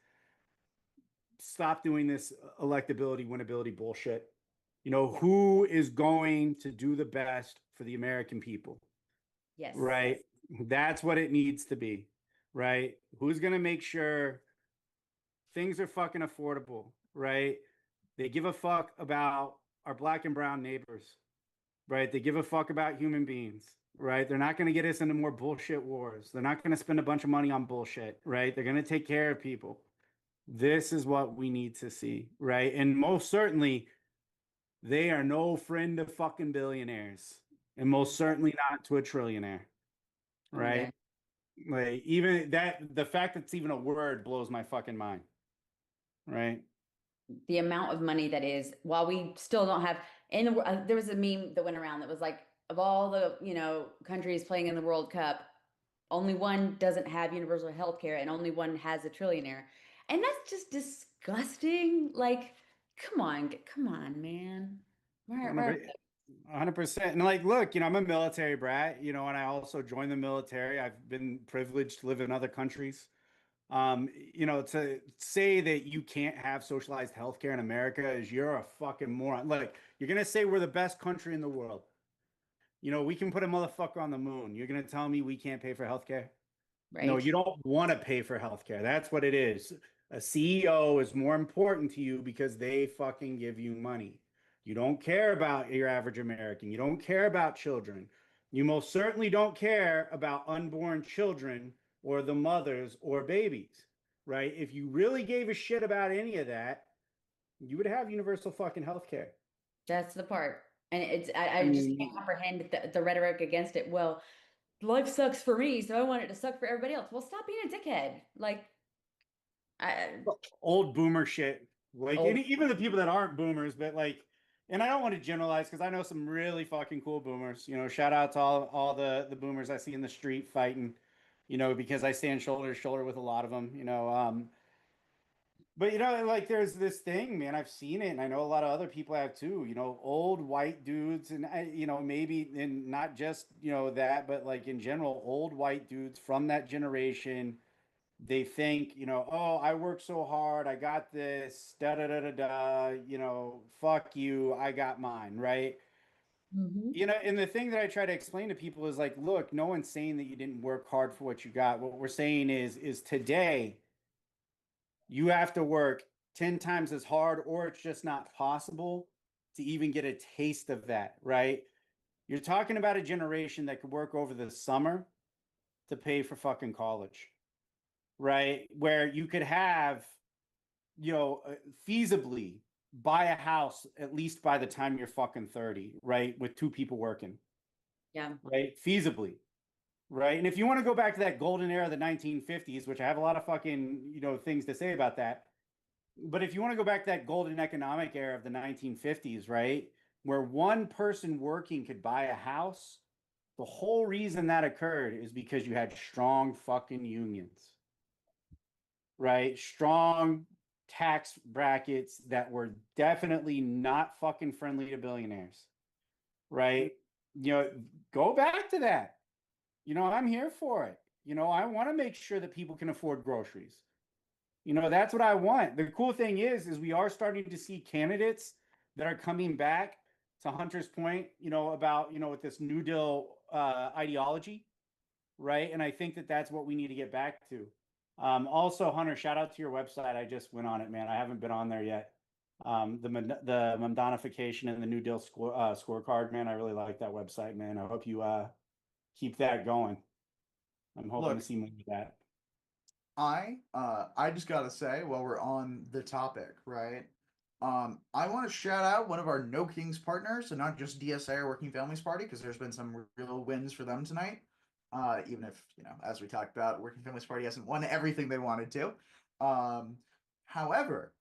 stop doing this electability, winnability bullshit. Who is going to do the best for the American people? Yes. Right. That's what it needs to be. Right. Who's going to make sure things are fucking affordable? Right. They give a fuck about our black and brown neighbors. Right. They give a fuck about human beings. Right. They're not going to get us into more bullshit wars. They're not going to spend a bunch of money on bullshit. Right. They're going to take care of people. This is what we need to see. Right. And most certainly, they are no friend of fucking billionaires, and most certainly not to a trillionaire, right? Okay. Like, even the fact that it's even a word blows my fucking mind, right? The amount of money that is, while we still don't have, there was a meme that went around that was like, of all the countries playing in the World Cup, only one doesn't have universal health care, and only one has a trillionaire, and that's just disgusting. Like, come on, man. 100%. And like, look, I'm a military brat, and I also joined the military. I've been privileged to live in other countries. To say that you can't have socialized healthcare in America is you're a fucking moron. Like, you're going to say we're the best country in the world. We can put a motherfucker on the moon. You're going to tell me we can't pay for healthcare? Right. No, you don't want to pay for healthcare. That's what it is. A CEO is more important to you because they fucking give you money. You don't care about your average American. You don't care about children. You most certainly don't care about unborn children or the mothers or babies, right? If you really gave a shit about any of that, you would have universal fucking healthcare. That's the part. And I just can't comprehend the rhetoric against it. Well, life sucks for me, so I want it to suck for everybody else. Well, stop being a dickhead. Like, old boomer shit. Like, even the people that aren't boomers, but like, and I don't want to generalize because I know some really fucking cool boomers. Shout out to all the boomers I see in the street fighting, because I stand shoulder to shoulder with a lot of them, But like, there's this thing, man. I've seen it, and I know a lot of other people have too. Old white dudes, and maybe, and not just that, but like in general, old white dudes from that generation. They think, oh, I worked so hard, I got this, da da da da da. Fuck you, I got mine, right? mm-hmm. And the thing that I try to explain to people is like, look, no one's saying that you didn't work hard for what you got. What we're saying is today you have to work 10 times as hard, or it's just not possible to even get a taste of that, right? You're talking about a generation that could work over the summer to pay for fucking college, right? Where you could have, feasibly buy a house at least by the time you're fucking 30, right? With two people working. Yeah. Right? Feasibly. Right? And if you want to go back to that golden era of the 1950s, which I have a lot of fucking, things to say about that. But if you want to go back to that golden economic era of the 1950s, right? Where one person working could buy a house, the whole reason that occurred is because you had strong fucking unions. Right? Strong tax brackets that were definitely not fucking friendly to billionaires. Right? Go back to that. I'm here for it. I want to make sure that people can afford groceries. That's what I want. The cool thing is we are starting to see candidates that are coming back to Hunter's point, about, with this New Deal ideology, right? And I think that that's what we need to get back to. Also, Hunter, shout out to your website. I just went on it, man. I haven't been on there yet. The Mamdanification and the New Deal scorecard, man. I really like that website, man. I hope you keep that going. I'm hoping Look, to see more of that. I just gotta say, while we're on the topic, right? I want to shout out one of our No Kings partners, and not just DSA or Working Families Party, because there's been some real wins for them tonight. Even if, as we talked about, Working Families Party hasn't won everything they wanted to. However,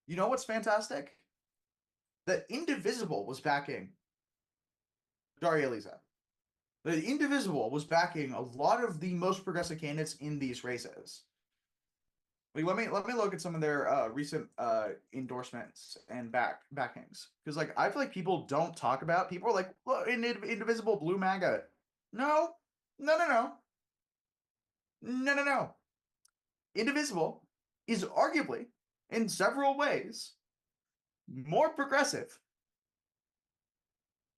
you know what's fantastic? That Indivisible was backing Daria Lisa. The Indivisible was backing a lot of the most progressive candidates in these races. Like, let me look at some of their recent endorsements and backings, because I feel like people don't talk about. People are like, "Look, Indivisible, Blue MAGA." No. Indivisible is arguably, in several ways, more progressive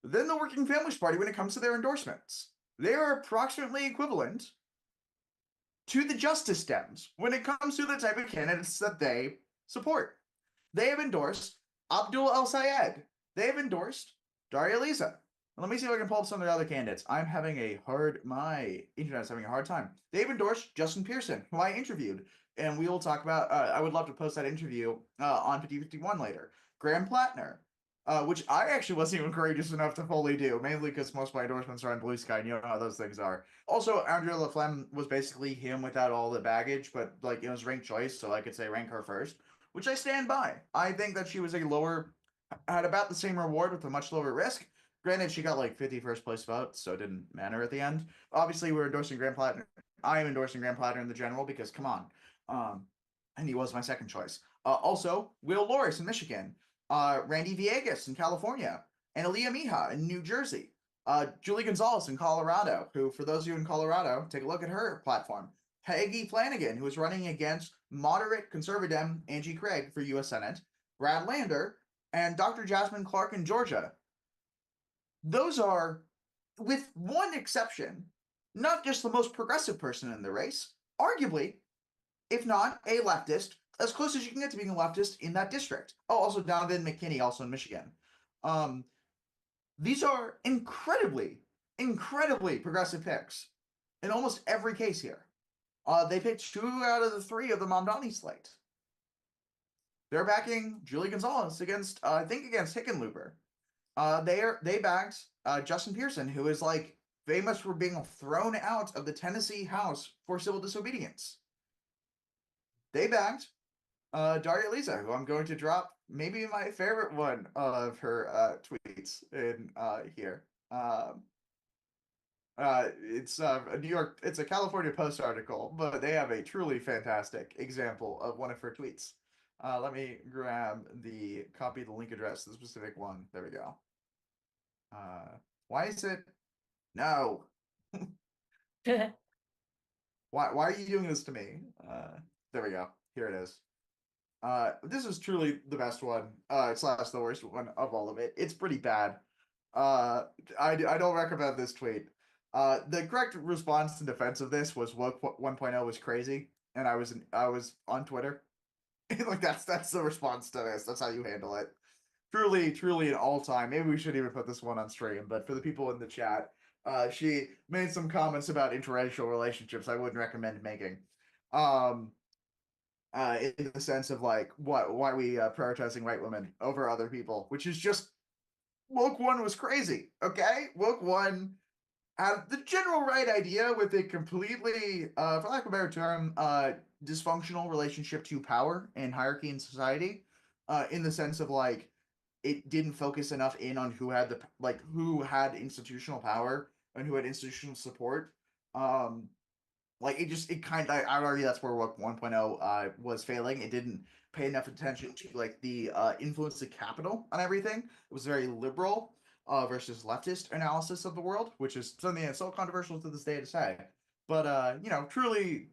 than the Working Families Party when it comes to their endorsements. They are approximately equivalent to the Justice Dems when it comes to the type of candidates that they support. They have endorsed Abdul El Sayed. They have endorsed Daria Lisa. Let me see if I can pull up some of the other candidates. My internet's having a hard time. They've endorsed Justin Pearson, who I interviewed, and we will talk about, I would love to post that interview on 5051 later. Graham Plattner, which I actually wasn't even courageous enough to fully do, mainly because most of my endorsements are on Blue Sky, and you know how those things are. Also, Andrea Laflemme was basically him without all the baggage, but it was ranked choice, so I could say rank her first, which I stand by. I think that she was had about the same reward with a much lower risk. Granted, she got 51st place votes, so it didn't matter at the end. Obviously, we're endorsing Graham Plattner. I am endorsing Graham Plattner in the general because, come on. And he was my second choice. Also, Will Loris in Michigan. Randy Villegas in California. And Aaliyah Mija in New Jersey. Julie Gonzalez in Colorado, who, for those of you in Colorado, take a look at her platform. Peggy Flanagan, who is running against moderate conservative Angie Craig for U.S. Senate. Brad Lander. And Dr. Jasmine Clark in Georgia. Those are, with one exception, not just the most progressive person in the race, arguably, if not a leftist, as close as you can get to being a leftist in that district. Oh, also Donovan McKinney, also in Michigan. These are incredibly progressive picks in almost every case here. They picked 2 out of the 3 of the Mamdani slate. They're backing Julie Gonzalez against Hickenlooper. They backed Justin Pearson, who is famous for being thrown out of the Tennessee House for civil disobedience. They backed Daria Lisa, who I'm going to drop maybe my favorite one of her tweets in here. It's it's a California Post article, but they have a truly fantastic example of one of her tweets. Let me grab copy the link address to the specific one. There we go. Why is it? No. Why are you doing this to me? There we go. Here it is. This is truly the best one. It's the worst one of all of it. It's pretty bad. I don't recommend this tweet. The correct response in defense of this was Woke 1.0 was crazy, and I was on Twitter. That's the response to this. That's how you handle it. Truly an all-time. Maybe we should even put this one on stream, but for the people in the chat, she made some comments about interracial relationships I wouldn't recommend making. In the sense of why are we prioritizing white women over other people, which is just Woke 1 was crazy. Okay, Woke 1 had the general right idea with a completely, for lack of a better term, dysfunctional relationship to power and hierarchy in society, in the sense of it didn't focus enough in on who had who had institutional power and who had institutional support. I would argue that's where Woke 1.0 was failing. It didn't pay enough attention to the influence of capital on everything. It was very liberal versus leftist analysis of the world, which is something that's so controversial to this day to say. But truly,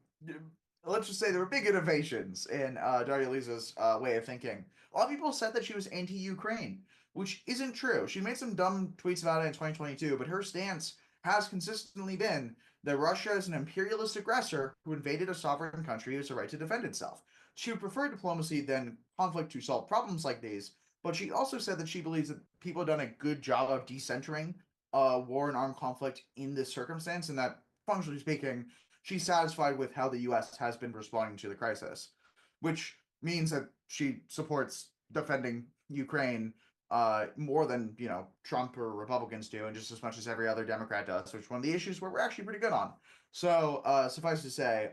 let's just say there were big innovations in Daria Lisa's way of thinking. A lot of people said that she was anti-Ukraine. which isn't true. She made some dumb tweets about it in 2022, but her stance has consistently been that Russia is an imperialist aggressor who invaded a sovereign country who has a right to defend itself. She would prefer diplomacy than conflict to solve problems like these, but she also said that she believes that people have done a good job of decentering war and armed conflict in this circumstance, and that, functionally speaking, she's satisfied with how the U.S. has been responding to the crisis, which means that she supports defending Ukraine more than Trump or Republicans do, and just as much as every other Democrat does, which is one of the issues where we're actually pretty good on. So suffice to say,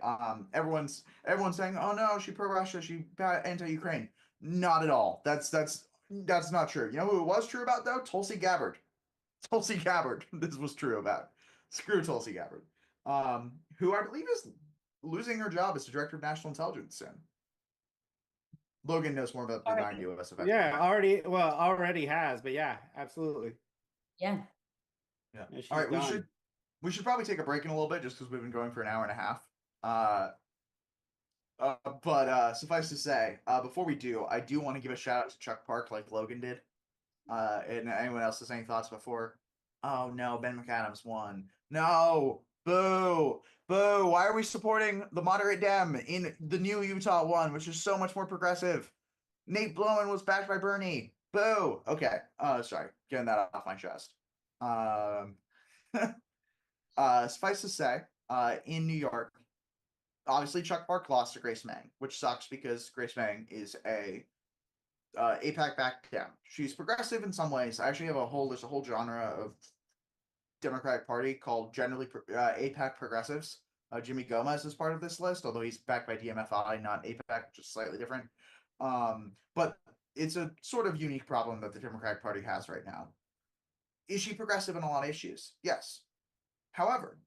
everyone's saying, "Oh no, she pro-Russia, she anti-Ukraine." Not at all. That's not true. You know who it was true about though? Tulsi Gabbard. Tulsi Gabbard. This was true about. Screw Tulsi Gabbard, who I believe is losing her job as the director of national intelligence soon. Logan knows more about the non-US event. Yeah, already has, but yeah, absolutely. Yeah. Yeah. Yeah, she's All right, done. we should probably take a break in a little bit just because we've been going for an hour and a half. But suffice to say, before we do, I do want to give a shout out to Chuck Park like Logan did. And anyone else has any thoughts before? Oh no, Ben McAdams won. No, boo, boo. Why are we supporting the moderate Dem in the new Utah one, which is so much more progressive? Nate Blowen was backed by Bernie. Boo. Okay. Sorry, getting that off my chest. Suffice to say, in New York, obviously Chuck Park lost to Grace Meng, which sucks because Grace Meng is a APAC back down. She's progressive in some ways. I actually have there's a whole genre of Democratic Party called generally APAC progressives. Jimmy Gomez is part of this list, although he's backed by DMFI, not APAC, just slightly different. But it's a sort of unique problem that the Democratic Party has right now. Is she progressive in a lot of issues? Yes. However,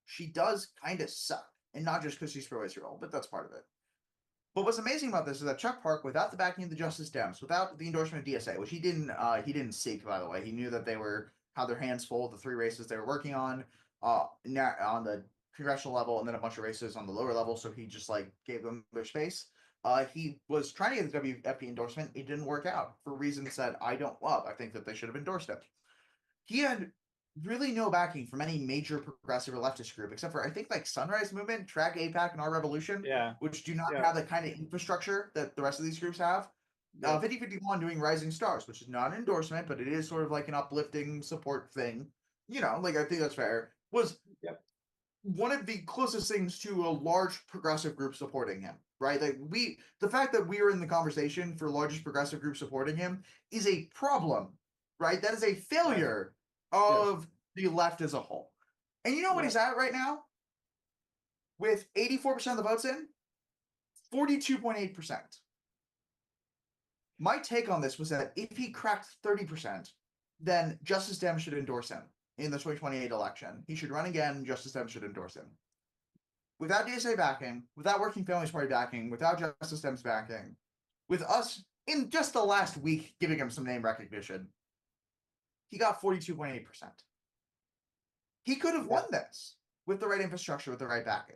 she does kind of suck, and not just because she's pro-Israel, but that's part of it. But what's amazing about this is that Chuck Park, without the backing of the Justice Dems, without the endorsement of DSA, which he didn't seek, by the way, he knew that they had their hands full of the 3 races they were working on the congressional level, and then a bunch of races on the lower level. So he just gave them their space. He was trying to get the WFP endorsement. It didn't work out for reasons that I don't love. I think that they should have endorsed it. He had really no backing from any major progressive or leftist group, except for I think Sunrise Movement, Track APAC, and Our Revolution, which do not have the kind of infrastructure that the rest of these groups have. 5051 doing Rising Stars, which is not an endorsement, but it is sort of like an uplifting support thing. I think that's fair. Was one of the closest things to a large progressive group supporting him, right? The fact that we are in the conversation for largest progressive group supporting him is a problem, right? That is a failure of the left as a whole. And you know what he's at right now? With 84% of the votes in, 42.8%. My take on this was that if he cracked 30%, then Justice Dem should endorse him in the 2028 election. He should run again, Justice Dem should endorse him. Without DSA backing, without Working Families Party backing, without Justice Dem's backing, with us in just the last week giving him some name recognition, he got 42.8%. He could have won this with the right infrastructure, with the right backing.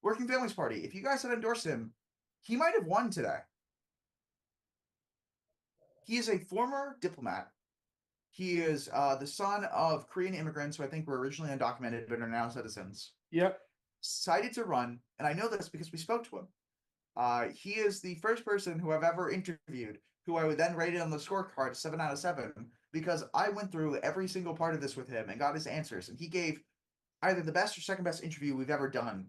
Working Families Party, if you guys had endorsed him, he might have won today. He is a former diplomat. He is the son of Korean immigrants who I think were originally undocumented but are now citizens. Yep. Decided to run, and I know this because we spoke to him. He is the first person who I've ever interviewed who I would then rate it on the scorecard 7 out of 7, because I went through every single part of this with him and got his answers, and he gave either the best or second best interview we've ever done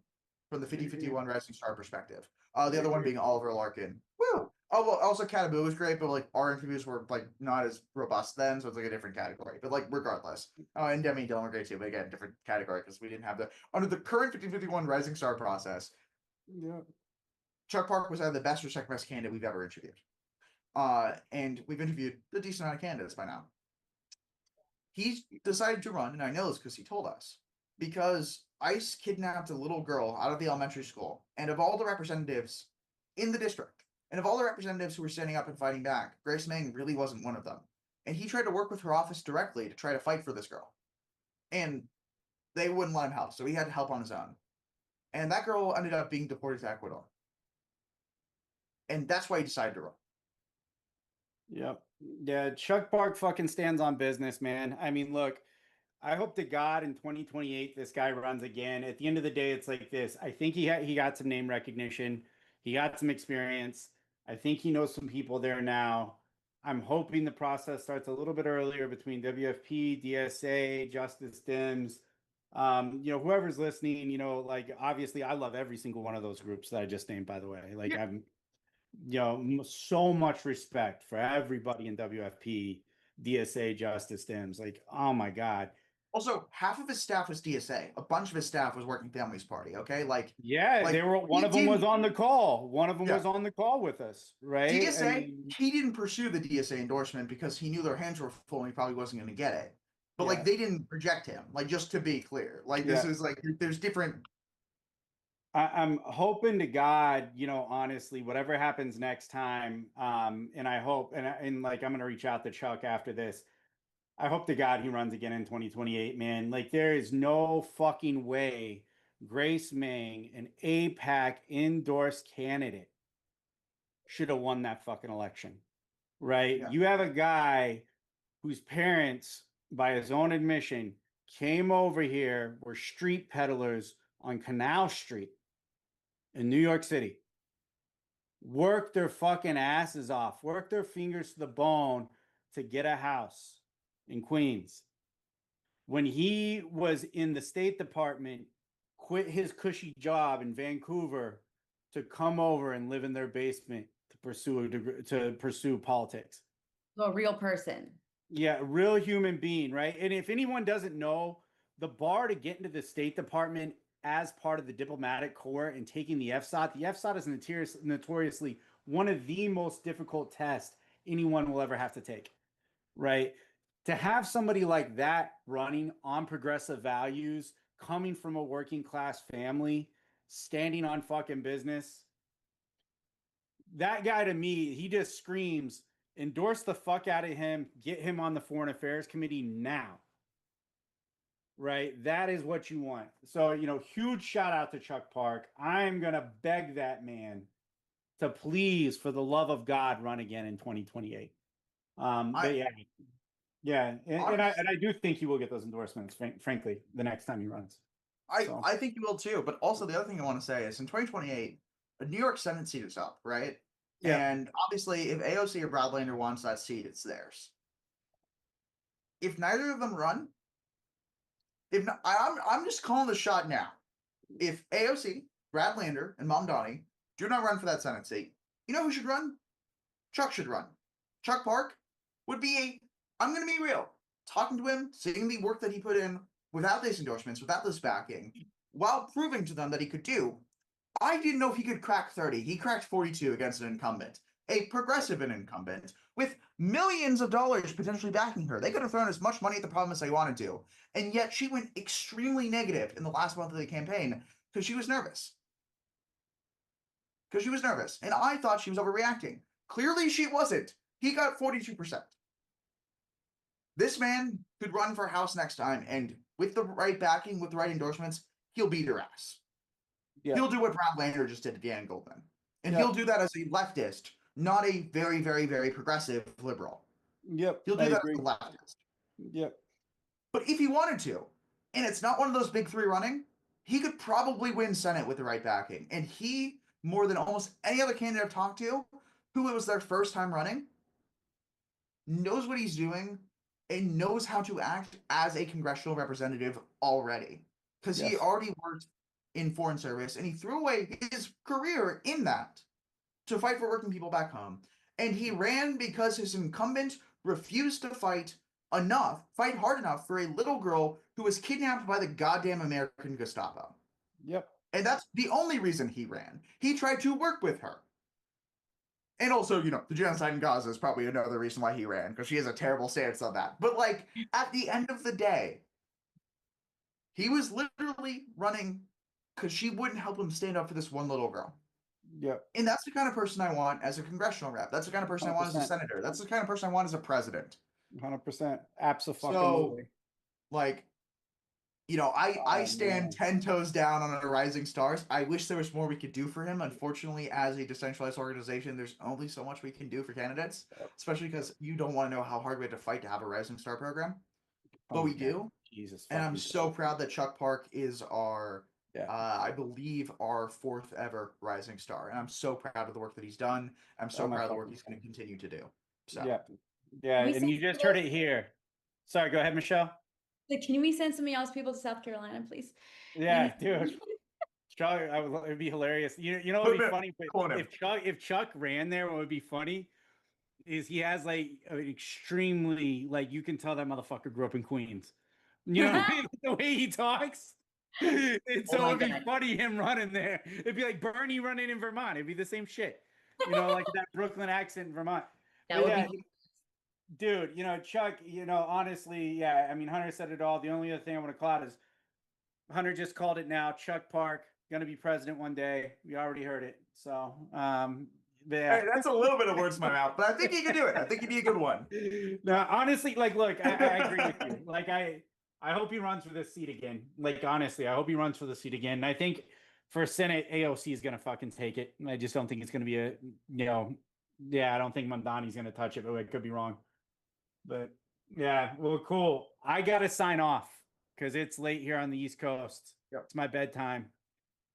from the 5051 Rising Star perspective. The other one being Oliver Larkin. Woo! Oh, well, also Katabu was great, but our interviews were not as robust then, so it's a different category. But regardless, and Demi and Dylan were great too, but again, different category because we didn't have under the current 5051 Rising Star process. Yeah. Chuck Park was either the best or second best candidate we've ever interviewed. And we've interviewed a decent amount of candidates by now. He's decided to run, and I know this because he told us, because ICE kidnapped a little girl out of the elementary school, and of all the representatives in the district, and of all the representatives who were standing up and fighting back, Grace Meng really wasn't one of them. And he tried to work with her office directly to try to fight for this girl. And they wouldn't let him help, so he had to help on his own. And that girl ended up being deported to Ecuador. And that's why he decided to run. Yep. Yeah, Chuck Bark fucking stands on business, man. I mean, look, I hope to God in 2028 this guy runs again. At the end of the day, it's like this. I think he got some name recognition. He got some experience. I think he knows some people there now. I'm hoping the process starts a little bit earlier between WFP, DSA, Justice Dems. Whoever's listening, like obviously I love every single one of those groups that I just named, by the way. Like Yeah. I'm so much respect for everybody in WFP, DSA, Justice Dems. Like, oh my God. Also, half of his staff was DSA. A bunch of his staff was Working Families Party. Okay, Yeah, like they were one he of them was didn't- on the call. One of them Yeah. was on the call with us, right? I DSA. mean, He didn't pursue the DSA endorsement because he knew their hands were full and he probably wasn't going to get it. But Yeah. like they didn't reject him. Like just to be clear, like this is like there's different. I'm hoping to God, honestly, whatever happens next time, and I hope, and like I'm gonna reach out to Chuck after this. I hope to God he runs again in 2028, man. Like there is no fucking way Grace Meng, an APAC endorsed candidate, should have won that fucking election, right? Yeah. You have a guy whose parents, by his own admission, came over here, were street peddlers on Canal Street in New York City, worked their fucking asses off, worked their fingers to the bone to get a house in Queens. When he was in the State Department, quit his cushy job in Vancouver to come over and live in their basement to pursue politics. So a real person. Yeah, real human being, right? And if anyone doesn't know, the bar to get into the State Department as part of the diplomatic corps and taking the FSOT is notoriously one of the most difficult tests anyone will ever have to take, right? To have somebody like that running on progressive values, coming from a working class family, standing on fucking business, that guy to me, he just screams, endorse the fuck out of him, get him on the Foreign Affairs Committee now. Right? That is what you want. So, huge shout out to Chuck Park. I'm going to beg that man to please, for the love of God, run again in 2028. But yeah. And I do think he will get those endorsements, frankly, the next time he runs. I think you will too. But also the other thing I want to say is in 2028, a New York Senate seat is up, right? Yeah. And obviously, if AOC or Bradlander wants that seat, it's theirs. If neither of them run, I'm just calling the shot now. If AOC, Bradlander, and Mamdani do not run for that Senate seat, you know who should run? Chuck should run. Chuck Park would be I'm going to be real. Talking to him, seeing the work that he put in without these endorsements, without this backing, while proving to them that he could do. I didn't know if he could crack 30. He cracked 42 against an incumbent, a progressive incumbent, with millions of dollars potentially backing her. They could have thrown as much money at the problem as they wanted to. And yet she went extremely negative in the last month of the campaign because she was nervous. And I thought she was overreacting. Clearly she wasn't. He got 42%. This man could run for House next time, and with the right backing, with the right endorsements, he'll beat her ass. Yeah. He'll do what Bradlander just did to Dan Goldman. And Yeah. he'll do that as a leftist, not a very, very, very progressive liberal. Yep. He'll do I that agree. as a leftist. Yep. But if he wanted to, and it's not one of those big three running, he could probably win Senate with the right backing. And he, more than almost any other candidate I've talked to, who it was their first time running, knows what he's doing and knows how to act as a congressional representative already. Because he Yes. already worked in foreign service and he threw away his career in that to fight for working people back home. And he ran because his incumbent refused to fight hard enough for a little girl who was kidnapped by the goddamn American Gestapo. Yep. And that's the only reason he ran. He tried to work with her. And also, the genocide in Gaza is probably another reason why he ran, because she has a terrible stance on that. But, at the end of the day, he was literally running because she wouldn't help him stand up for this one little girl. Yep. And that's the kind of person I want as a congressional rep. That's the kind of person I want as a 100%. senator. That's the kind of person I want as a president. 100%. Absolutely. Like, I Oh, stand man. 10 toes down on a Rising Stars. I wish there was more we could do for him. Unfortunately, as a decentralized organization, there's only so much we can do for candidates, especially because you don't want to know how hard we had to fight to have a Rising Star program. But Oh, we man. do, Jesus and I'm fucking so proud that Chuck Park is our, Yeah. I believe, our 4th ever Rising Star. And I'm so proud of the work that he's done. I'm so Oh, my proud of the work fucking he's going to continue to do. So, Yeah. Yeah. we And send you just people- heard it here. Sorry, go ahead, Michelle. Like, can we send some of y'all's people to South Carolina, please? Yeah, dude. Chuck, it'd be hilarious. You know, it'd be funny Clone him. if Chuck ran there. What would be funny is he has like an extremely like you can tell that motherfucker grew up in Queens. You know the way he talks. And Oh so my it'd be God. funny him running there. It'd be like Bernie running in Vermont. It'd be the same shit. You know, like that Brooklyn accent in Vermont. That But would yeah, be dude, Chuck, honestly, yeah, I mean, Hunter said it all. The only other thing I want to call out is Hunter just called it now. Chuck Park gonna be president one day. We already heard it. So, but yeah. Hey, that's a little bit of words in my mouth, but I think he can do it. I think he'd be a good one. No, honestly, like, look, I agree with you. Like, I hope he runs for this seat again. Like, honestly, I hope he runs for the seat again. And I think for Senate, AOC is gonna fucking take it. I just don't think it's gonna be I don't think Mamdani's gonna touch it, but I could be wrong. But yeah, well, cool. I gotta sign off because it's late here on the East Coast. Yep. It's my bedtime.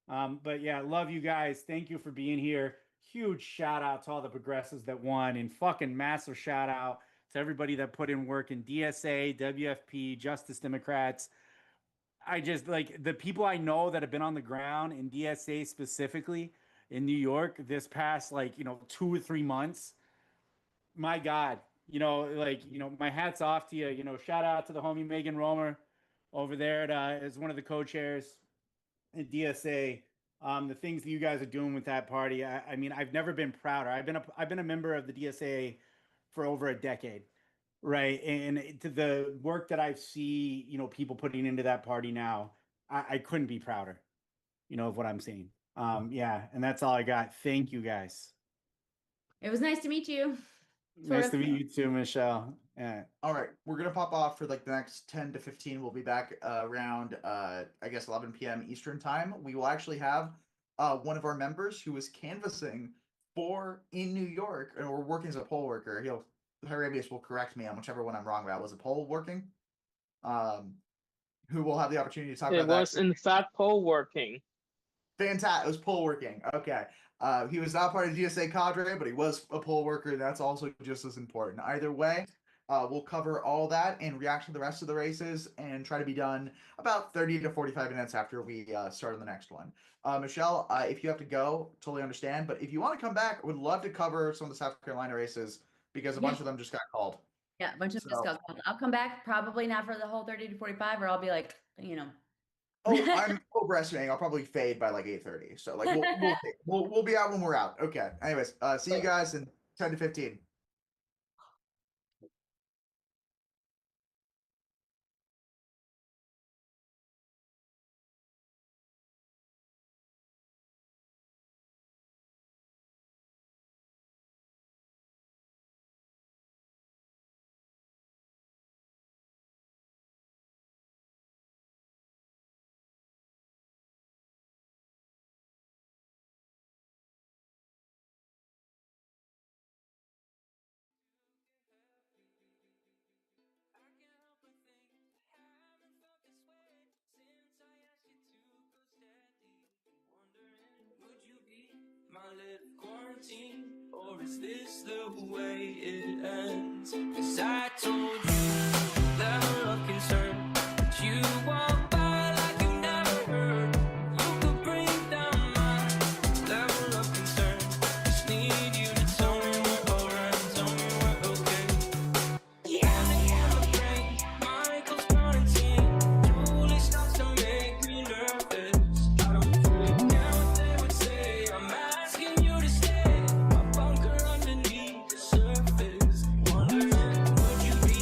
But yeah, love you guys. Thank you for being here. Huge shout out to all the progressives that won, and fucking massive shout out to everybody that put in work in DSA, WFP, Justice Democrats. I just like the people I know that have been on the ground in DSA specifically in New York this past 2 or 3 months. My God, my hat's off to you. Shout out to the homie Megan Romer over there as one of the co-chairs at DSA. The things that you guys are doing with that party, I mean, I've never been prouder. I've been a member of the DSA for over a decade, right? And to the work that I see, people putting into that party now, I couldn't be prouder, of what I'm seeing. Yeah, and that's all I got. Thank you guys. It was nice to meet you. Nice to meet you too, Michelle. Yeah. All right, we're gonna pop off for like the next 10 to 15. We'll be back around I guess 11 p.m. Eastern time. We will actually have one of our members who is canvassing in New York, and we're working as a poll worker. Harabius will correct me on whichever one I'm wrong about. Was a poll working? Who will have the opportunity to talk It about was that? in fact poll working. Fantastic. It was poll working. Okay. He was not part of the DSA cadre, but he was a poll worker, and that's also just as important. Either way, we'll cover all that and react to the rest of the races and try to be done about 30 to 45 minutes after we start on the next one. Michelle, if you have to go, totally understand. But if you want to come back, would love to cover some of the South Carolina races because a bunch of them just got called. Yeah, a bunch of So- discuss. I'll come back, probably not for the whole 30 to 45, or I'll be like, Oh, I'm overestimating. I'll probably fade by like 8:30. So like we'll be out when we're out. Okay. Anyways, see you guys in 10 to 15. I can't help but think, haven't felt this way since I asked you to go steady. Wondering, would you be my little quarantine, or is this the way it ends? 'Cause I told you, level of concern, that you walk by like you never heard. You could bring down my level of concern. Just need you to tell me we're alright, tell me we're okay. Michael's quarantine truly starts to make me nervous. I don't forget what they would say. I'm asking you to stay. My bunker underneath the surface. Wondering, would you be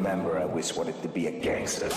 remember, I always wanted to be a gangster.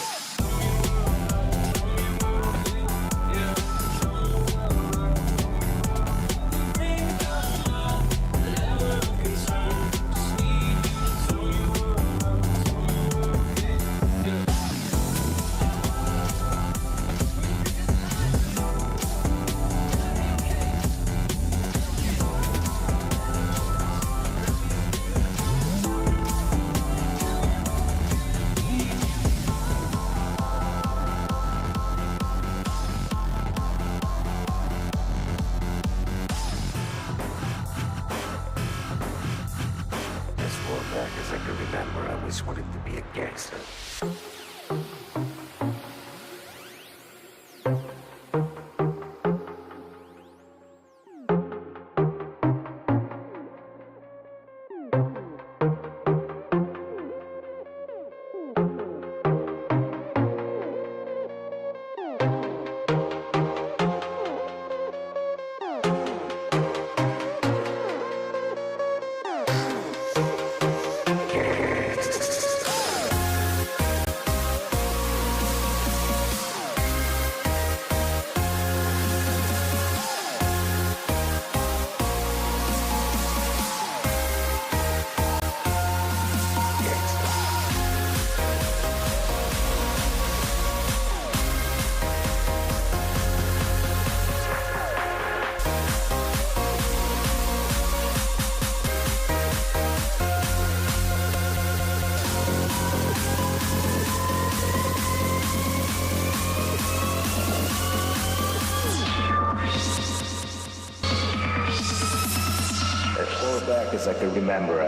As far back as I can remember, I always wanted to be a gangster. As far back as I can remember,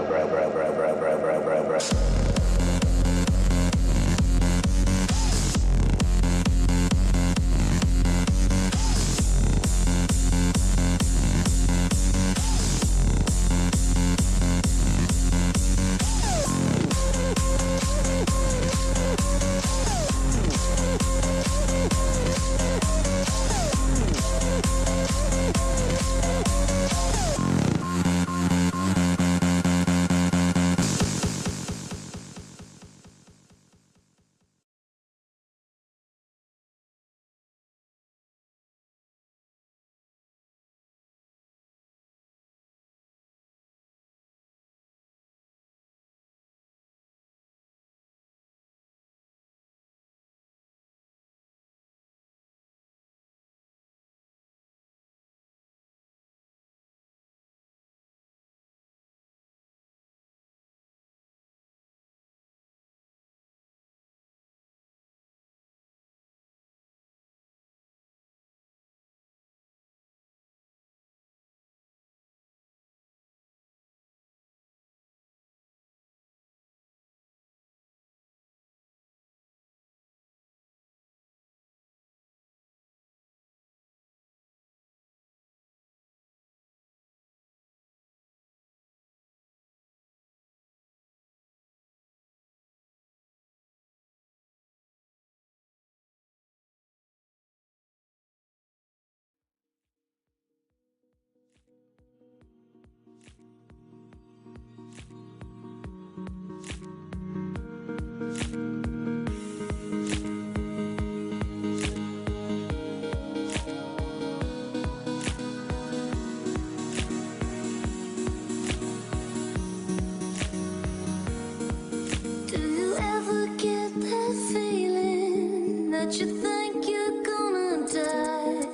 Do you ever get that feeling that you think you're gonna die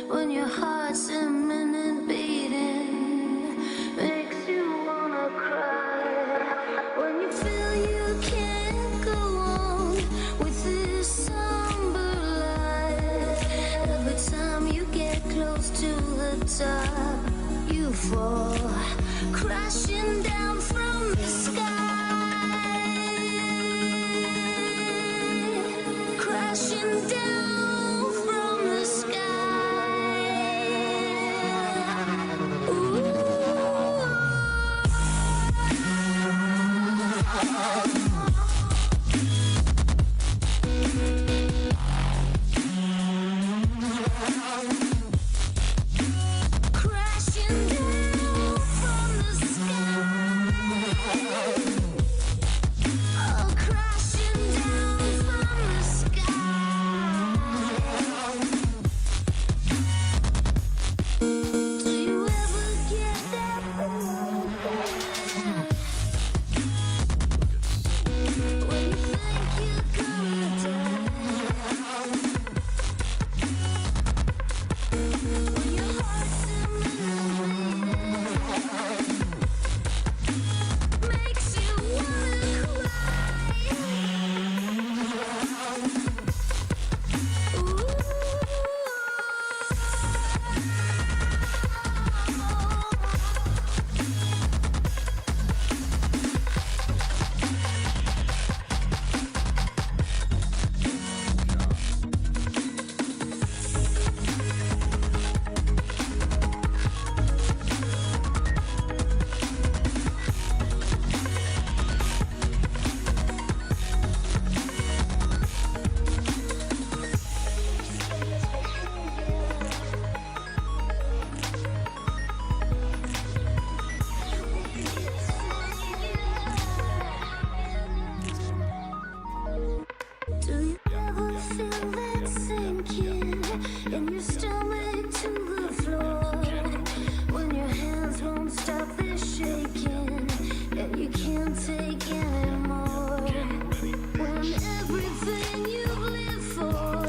when your heart's a minute beating, makes you wanna cry, when you feel you can't go on with this somber life, every time you get close to the top, you fall crashing down from the sky. Crashing down from the sky. Crashing down from the sky. Oh, stomach to the floor. When your hands won't stop the shaking, and you can't take anymore. When everything you've lived for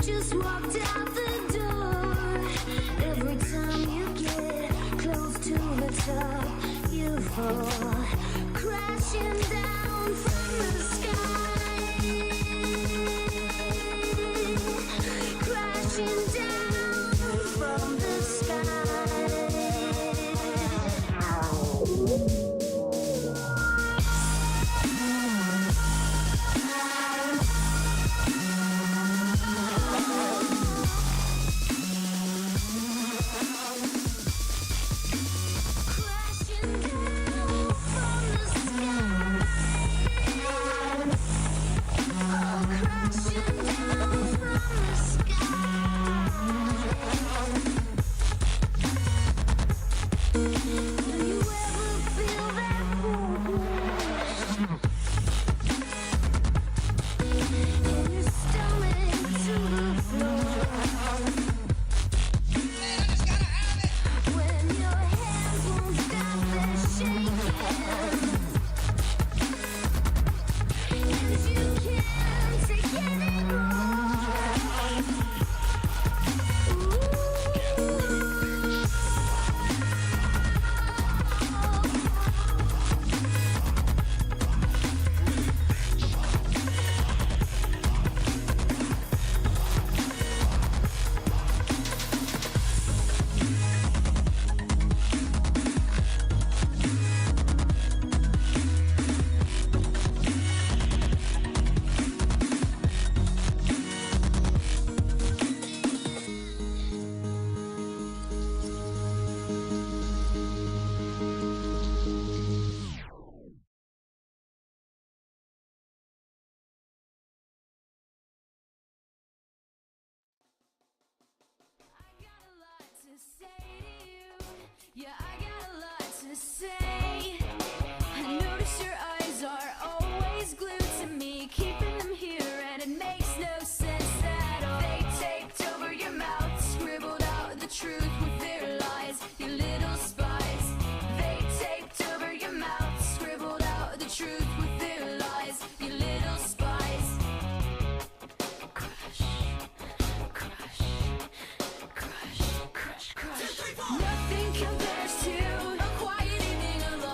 just walked out the door. Every time you get close to the top, you fall crashing down from the sky. Crashing down from the Crashing down from the sky. Oh, crashing down from the sky. Do you ever feel that push in your stomach to the floor? When your hands won't stop their shaking, and you can't take anymore. Yeah, I got a lot to say. I notice your eyes are always glued to me, keeping them here, and it makes no sense at all. They taped over your mouth, scribbled out the truth with their lies, you little spies. They taped over your mouth, scribbled out the truth with their lies, you little spies. Crush, crush, crush, crush, crush. Nothing compares to a quiet evening alone.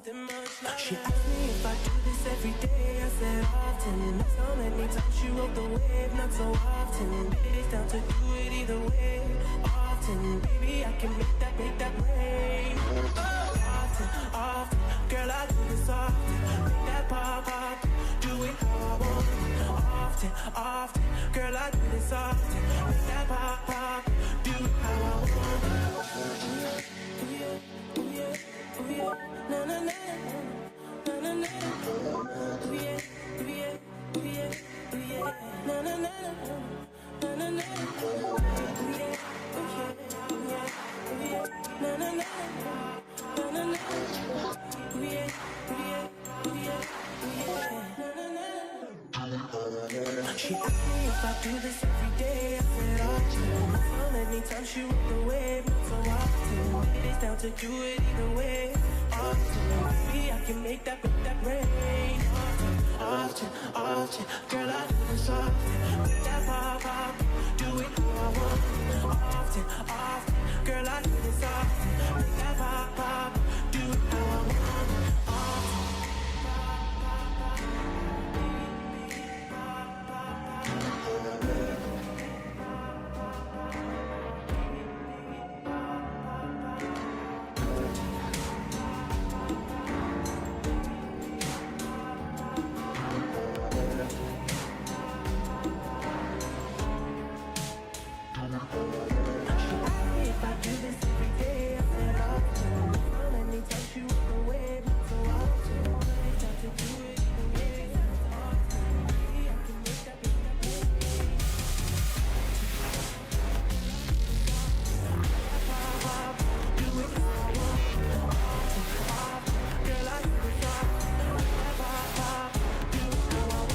something much louder. She asked me if I do this every day. I said often. That's how many times she rode the wave, not so often. It's down to do it either way. Often, baby, I can make that rain. Often, girl, I do this often. Make that pop, do it how I want. Often, girl, I do this often. Make that pop, do it how I want. Ooh yeah, ooh yeah, ooh yeah, na na na, na na na. Ooh yeah, ooh yeah, ooh yeah, ooh yeah, na na na, na na na. Ooh yeah, ooh yeah, ooh yeah, ooh yeah, na na na, na na na. Ooh yeah, ooh yeah, ooh yeah, ooh yeah, na na na. She asked me if I do this every day. I said often. How many times she rode the wave, not so often. It's down to do it either way. Often, baby, I can make that rain. Often, girl, I do this often. Make that pop, do it how I want. Often, girl, I do this often. Make that pop, do it how I want. If I do this every day, I said often. How many times you rode the wave, not so often. It's time to do it either way. Often, baby, I can make that rain. Do it how I want. Often, girl, I do this often. Pop, do it how I want.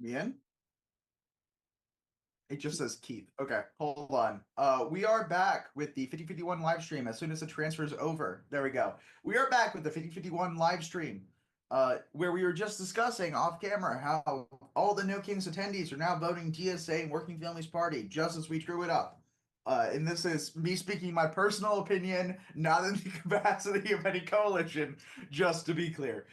Me in? It just says Keith. Okay, hold on. We are back with the 5051 live stream as soon as the transfer is over. There we go. We are back with the 5051 live stream, where we were just discussing off camera how all the No Kings attendees are now voting GSA and Working Families Party just as we drew it up. And this is me speaking my personal opinion, not in the capacity of any coalition, just to be clear.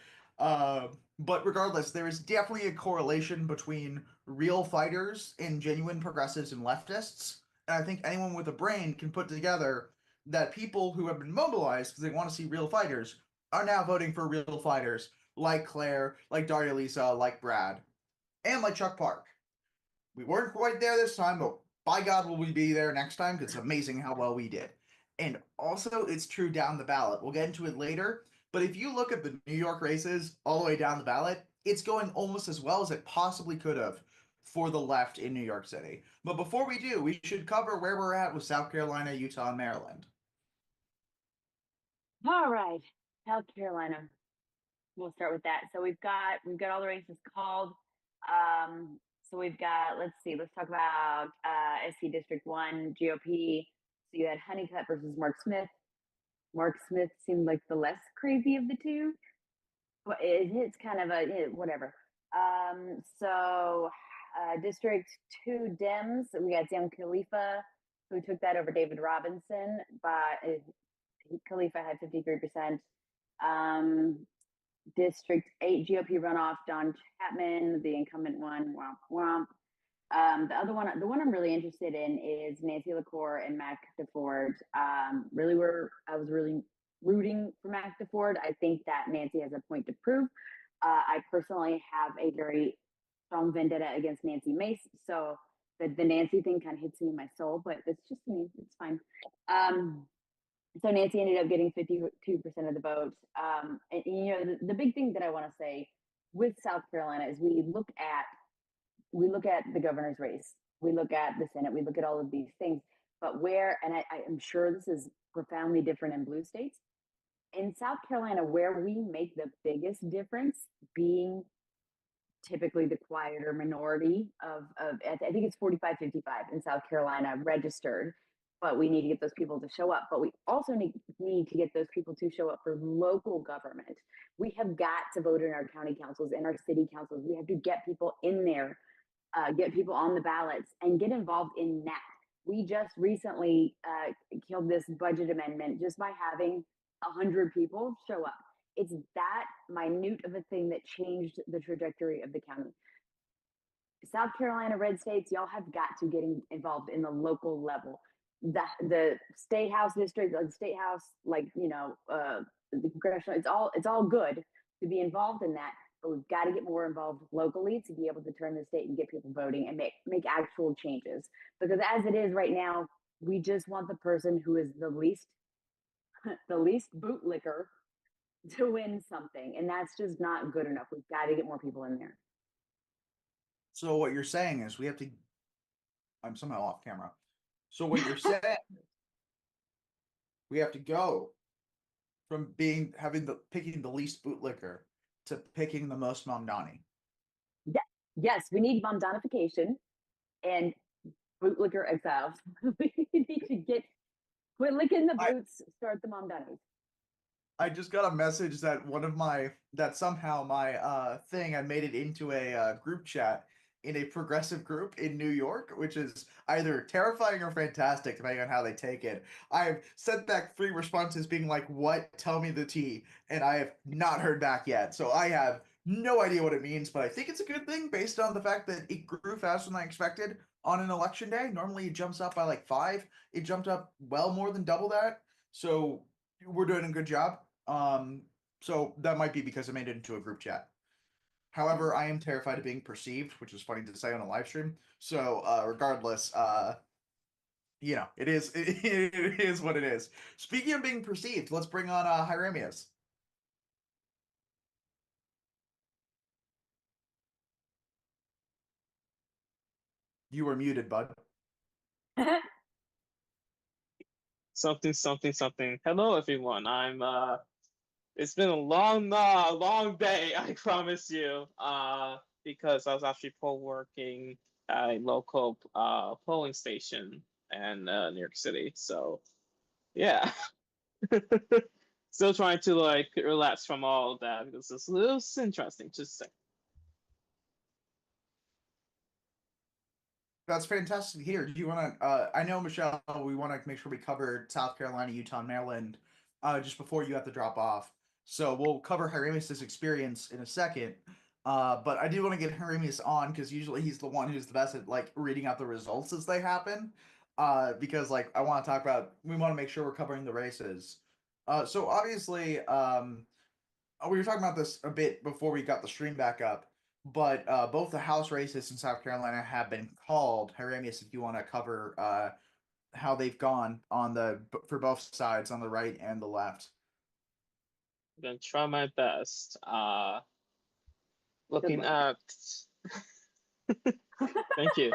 But regardless, there is definitely a correlation between real fighters and genuine progressives and leftists. And I think anyone with a brain can put together that people who have been mobilized because they want to see real fighters are now voting for real fighters like Claire, like Daria Lisa, like Brad, and like Chuck Park. We weren't quite there this time, but by God will we be there next time because it's amazing how well we did. And also, it's true down the ballot. We'll get into it later. But if you look at the New York races all the way down the ballot, it's going almost as well as it possibly could have for the left in New York City. But before we do, we should cover where we're at with South Carolina, Utah, and Maryland. All right, South Carolina. We'll start with that. So we've got all the races called. So we've got, let's talk about SC District 1 GOP. So you had Honeycutt versus Mark Smith. Mark Smith seemed like the less crazy of the two. But it's kind of whatever. So District 2 Dems, we got Sam Khalifa, who took that over David Robinson, but Khalifa had 53%. District 8 GOP runoff, Don Chapman, the incumbent one, womp womp. The one I'm really interested in is Nancy LaCour and Mac DeFord. I was really rooting for Mac DeFord. I think that Nancy has a point to prove. I personally have a very strong vendetta against Nancy Mace, so the Nancy thing kind of hits me in my soul, but it's just me. It's fine. So Nancy ended up getting 52% of the vote. And you know, the big thing that I want to say with South Carolina is we look at the governor's race, we look at the Senate, we look at all of these things, but and I am sure this is profoundly different in blue states. In South Carolina, where we make the biggest difference, being typically the quieter minority of I think it's 45-55 in South Carolina registered, but we need to get those people to show up. But we also need to get those people to show up for local government. We have got to vote in our county councils, in our city councils. We have to get people in there, get people on the ballots, and get involved in that. We just recently killed this budget amendment just by having 100 people show up. It's that minute of a thing that changed the trajectory of the county. South Carolina, red states, y'all have got to get involved in the local level. The state house district, the state house, the congressional, it's all good to be involved in that, but we've got to get more involved locally to be able to turn the state and get people voting and make actual changes. Because as it is right now, we just want the person who is the least bootlicker to win something, and that's just not good enough. We've got to get more people in there. So what you're saying is we have to. I'm somehow off camera. So what you're saying, we have to go from picking the least bootlicker to picking the most Mamdani. Yes, we need Mamdanification and bootlicker exiles. We need to quit licking the boots, start the Mamdanis. I just got a message that somehow my thing, I made it into a group chat in a progressive group in New York, which is either terrifying or fantastic depending on how they take it. I've sent back 3 responses being like, what? Tell me the tea. And I have not heard back yet. So I have no idea what it means, but I think it's a good thing based on the fact that it grew faster than I expected on an election day. Normally it jumps up by like 5. It jumped up well more than double that. So we're doing a good job. So that might be because I made it into a group chat. However, I am terrified of being perceived, which is funny to say on a live stream. So regardless, it is what it is. Speaking of being perceived, let's bring on Hieremias. You were muted, bud. Something. Hello, everyone. It's been a long day, I promise you. because I was actually poll working at a local polling station in New York City. So yeah, still trying to like relax from all of that because it's interesting. Just say. That's fantastic to hear. Do you want to? I know, Michelle, we want to make sure we cover South Carolina, Utah, Maryland, just before you have to drop off. So we'll cover Hieronymus' experience in a second. But I do want to get Hieronymus on because usually he's the one who's the best at like reading out the results as they happen. Because like I want to talk about, we want to make sure we're covering the races. So obviously, we were talking about this a bit before we got the stream back up. But both the House races in South Carolina have been called. Hieronymus, if you want to cover how they've gone on for both sides, on the right and the left. I'm gonna try my best. Looking luck. at. Thank you.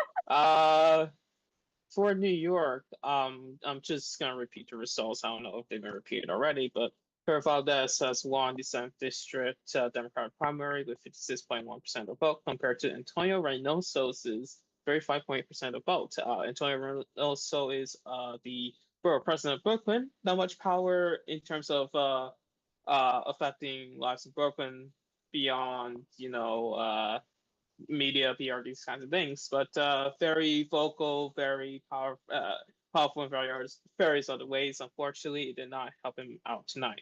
For New York, I'm just gonna repeat the results. I don't know if they've been repeated already, but Pedro Valdez has won the 7th District Democratic primary with 56.1% of the vote, compared to Antonio Reynoso's 35.8% of the vote. Antonio Reynoso is the borough president of Brooklyn. Not much power in terms of affecting lives in Brooklyn beyond, media, PR, these kinds of things, but very vocal, very powerful in various other ways. Unfortunately, it did not help him out tonight.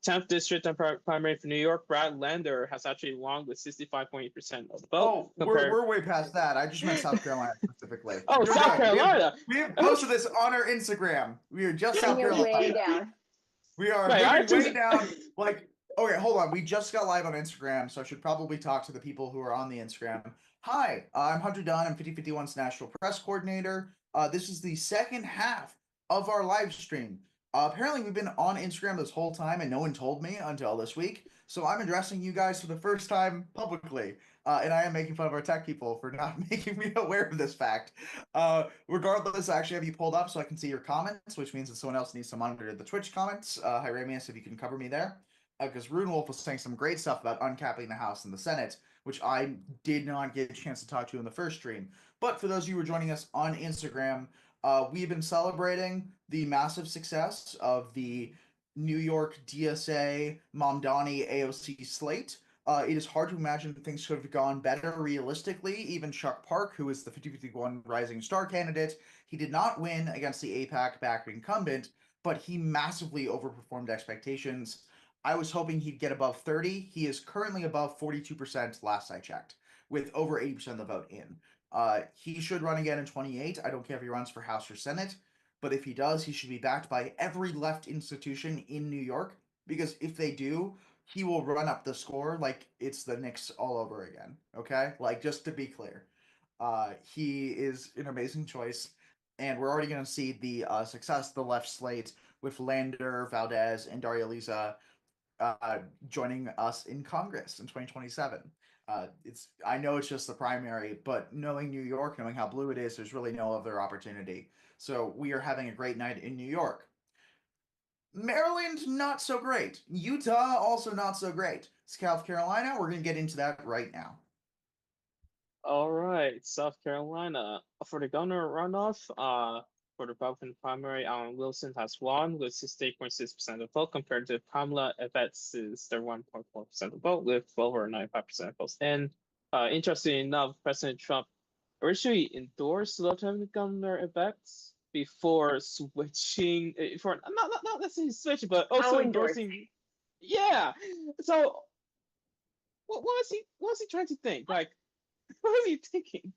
10th District and primary for New York, Brad Lander has actually won with 65.8% of the vote. Oh, we're way past that. I just meant South Carolina specifically. Oh, You're South good. Carolina! We have posted this on our Instagram. We are just South Bring it Carolina. way down. We are Right, moving way down. Like, okay, hold on. We just got live on Instagram, so I should probably talk to the people who are on the Instagram. Hi, I'm Hunter Dunn. I'm 5051's National Press Coordinator. This is the second half of our live stream. Apparently, we've been on Instagram this whole time, and no one told me until this week. So I'm addressing you guys for the first time publicly. And I am making fun of our tech people for not making me aware of this fact. Regardless, I actually have you pulled up so I can see your comments, which means that someone else needs to monitor the Twitch comments. Hieronymus, if you can cover me there. Because Rune Wolf was saying some great stuff about uncapping the House and the Senate, which I did not get a chance to talk to in the first stream. But for those of you who are joining us on Instagram, we've been celebrating the massive success of the New York DSA Mamdani AOC slate. It is hard to imagine things could have gone better realistically. Even Chuck Park, who is the 50-51 Rising Star candidate, he did not win against the AIPAC-backed incumbent, but he massively overperformed expectations. I was hoping he'd get above 30. He is currently above 42% last I checked, with over 80% of the vote in. He should run again in 28. I don't care if he runs for House or Senate, but if he does, he should be backed by every left institution in New York, because if they do, he will run up the score like it's the Knicks all over again. Okay? Like, just to be clear. He is an amazing choice, and we're already going to see the success of the left slate with Lander, Valdez, and Daria Lisa joining us in Congress in 2027. I know it's just the primary, but knowing New York, knowing how blue it is, there's really no other opportunity. So we are having a great night in New York. Maryland, not so great. Utah, also not so great. South Carolina, we're going to get into that right now. All right, South Carolina. For the governor runoff, for the Republican primary, Alan Wilson has won with 68.6% of the vote, compared to Kamala Evans' 31.4% of the vote with over 95% of votes in. Interestingly enough, President Trump originally endorsed Lieutenant Governor Evans before switching, for not necessarily switching, but also endorsing. Yeah. So, what was he trying to think? Like, what was he thinking?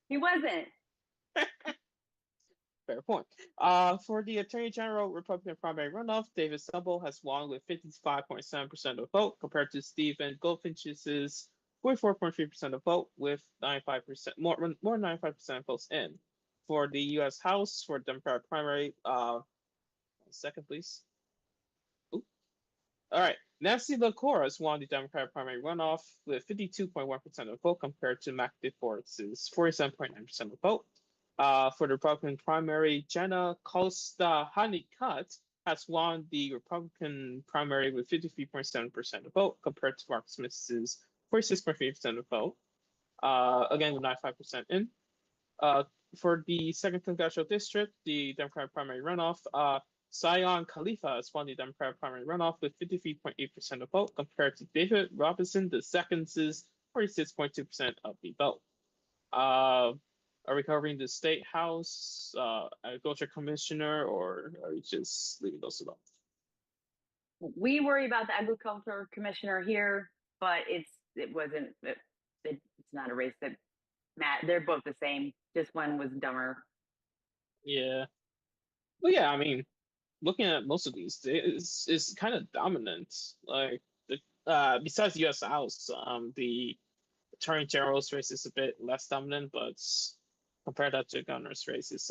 He wasn't. Fair point. For the Attorney General Republican primary runoff, David Stumble has won with 55.7% of the vote, compared to Stephen Goldfinch's 44.3% of the vote with 95% more than 95% of votes in. For the U.S. House for Democratic primary, 1 second, please. Ooh. All right. Nancy LaCour has won the Democratic primary runoff with 52.1% of the vote, compared to Mac DeForest's 47.9% of the vote. For the Republican primary, Jenna Costa Honeycutt has won the Republican primary with 53.7% of the vote, compared to Mark Smith's 46.3% of the vote. Again, with 95% in. For the second congressional district, the Democratic primary runoff, Zion Khalifa has won the Democratic primary runoff with 53.8% of vote, compared to David Robinson II's 46.2% of the vote. Are we covering the state house, agriculture commissioner, or are we just leaving those alone? We worry about the agriculture commissioner here, but it's not a race that they're both the same. Just one was dumber. Yeah. Well, yeah, I mean, looking at most of these, it's kind of dominant. Like, besides the U.S. House, the Attorney General's race is a bit less dominant, but compare that to the governor's race, it's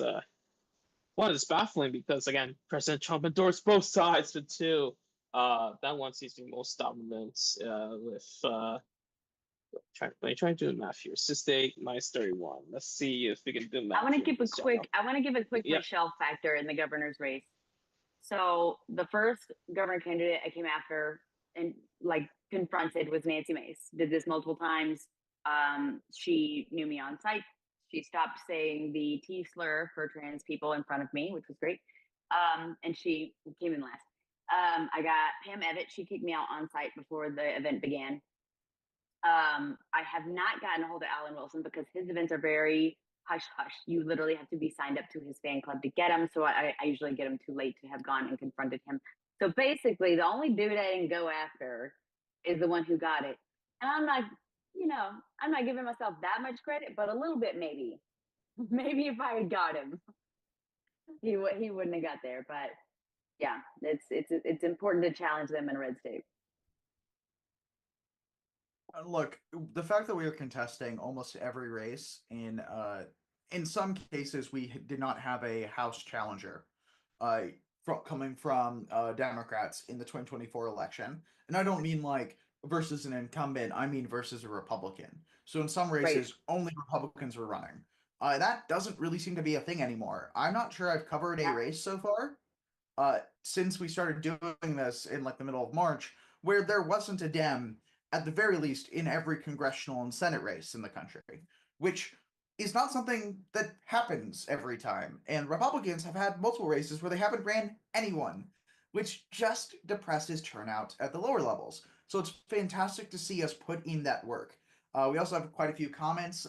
one is baffling because, again, President Trump endorsed both sides, but two, that one seems to be most dominant with trying to do the math here. 68 minus 31. Let's see if we can do math. I want to here. give a quick Yeah. Michelle factor in the governor's race. So the first governor candidate I came after and like confronted was Nancy Mace. Did this multiple times. She knew me on site. She stopped saying the T slur for trans people in front of me, which was great. And she came in last. I got Pam Evett. She kicked me out on site before the event began. I have not gotten a hold of Alan Wilson because his events are very hush hush. You literally have to be signed up to his fan club to get him. So I usually get him too late to have gone and confronted him. So basically, the only dude I didn't go after is the one who got it. And I'm not giving myself that much credit, but a little bit maybe. Maybe if I had got him, he wouldn't have got there. But yeah, it's important to challenge them in a red state. Look, the fact that we are contesting almost every race in some cases we did not have a House challenger coming from Democrats in the 2024 election. And I don't mean like versus an incumbent, I mean versus a Republican. So in some races, only Republicans were running. That doesn't really seem to be a thing anymore. I'm not sure I've covered a race so far since we started doing this in like the middle of March, where there wasn't a Dem, at the very least, in every congressional and Senate race in the country, which is not something that happens every time. And Republicans have had multiple races where they haven't ran anyone, which just depresses turnout at the lower levels. So it's fantastic to see us put in that work. We also have quite a few comments.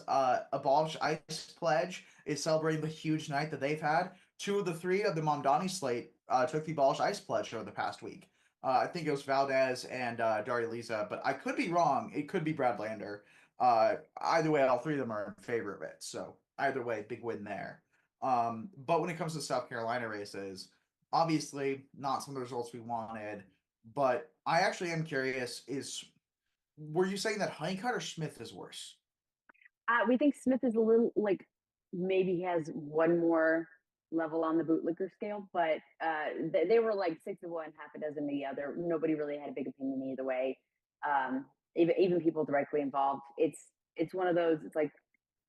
Abolish ICE Pledge is celebrating the huge night that they've had. 2 of the 3 of the Mamdani slate took the Abolish ICE Pledge over the past week. I think it was Valdez and Daria Lisa, but I could be wrong. It could be Brad Lander. Either way, all 3 of them are in favor of it. So either way, big win there. But when it comes to South Carolina races, obviously not some of the results we wanted. But I actually am curious, were you saying that Honeycutt or Smith is worse? We think Smith is a little like maybe he has one more level on the bootlicker scale, but they were like 6 of one, half a dozen the other. Nobody really had a big opinion either way. Even people directly involved. It's one of those. It's like,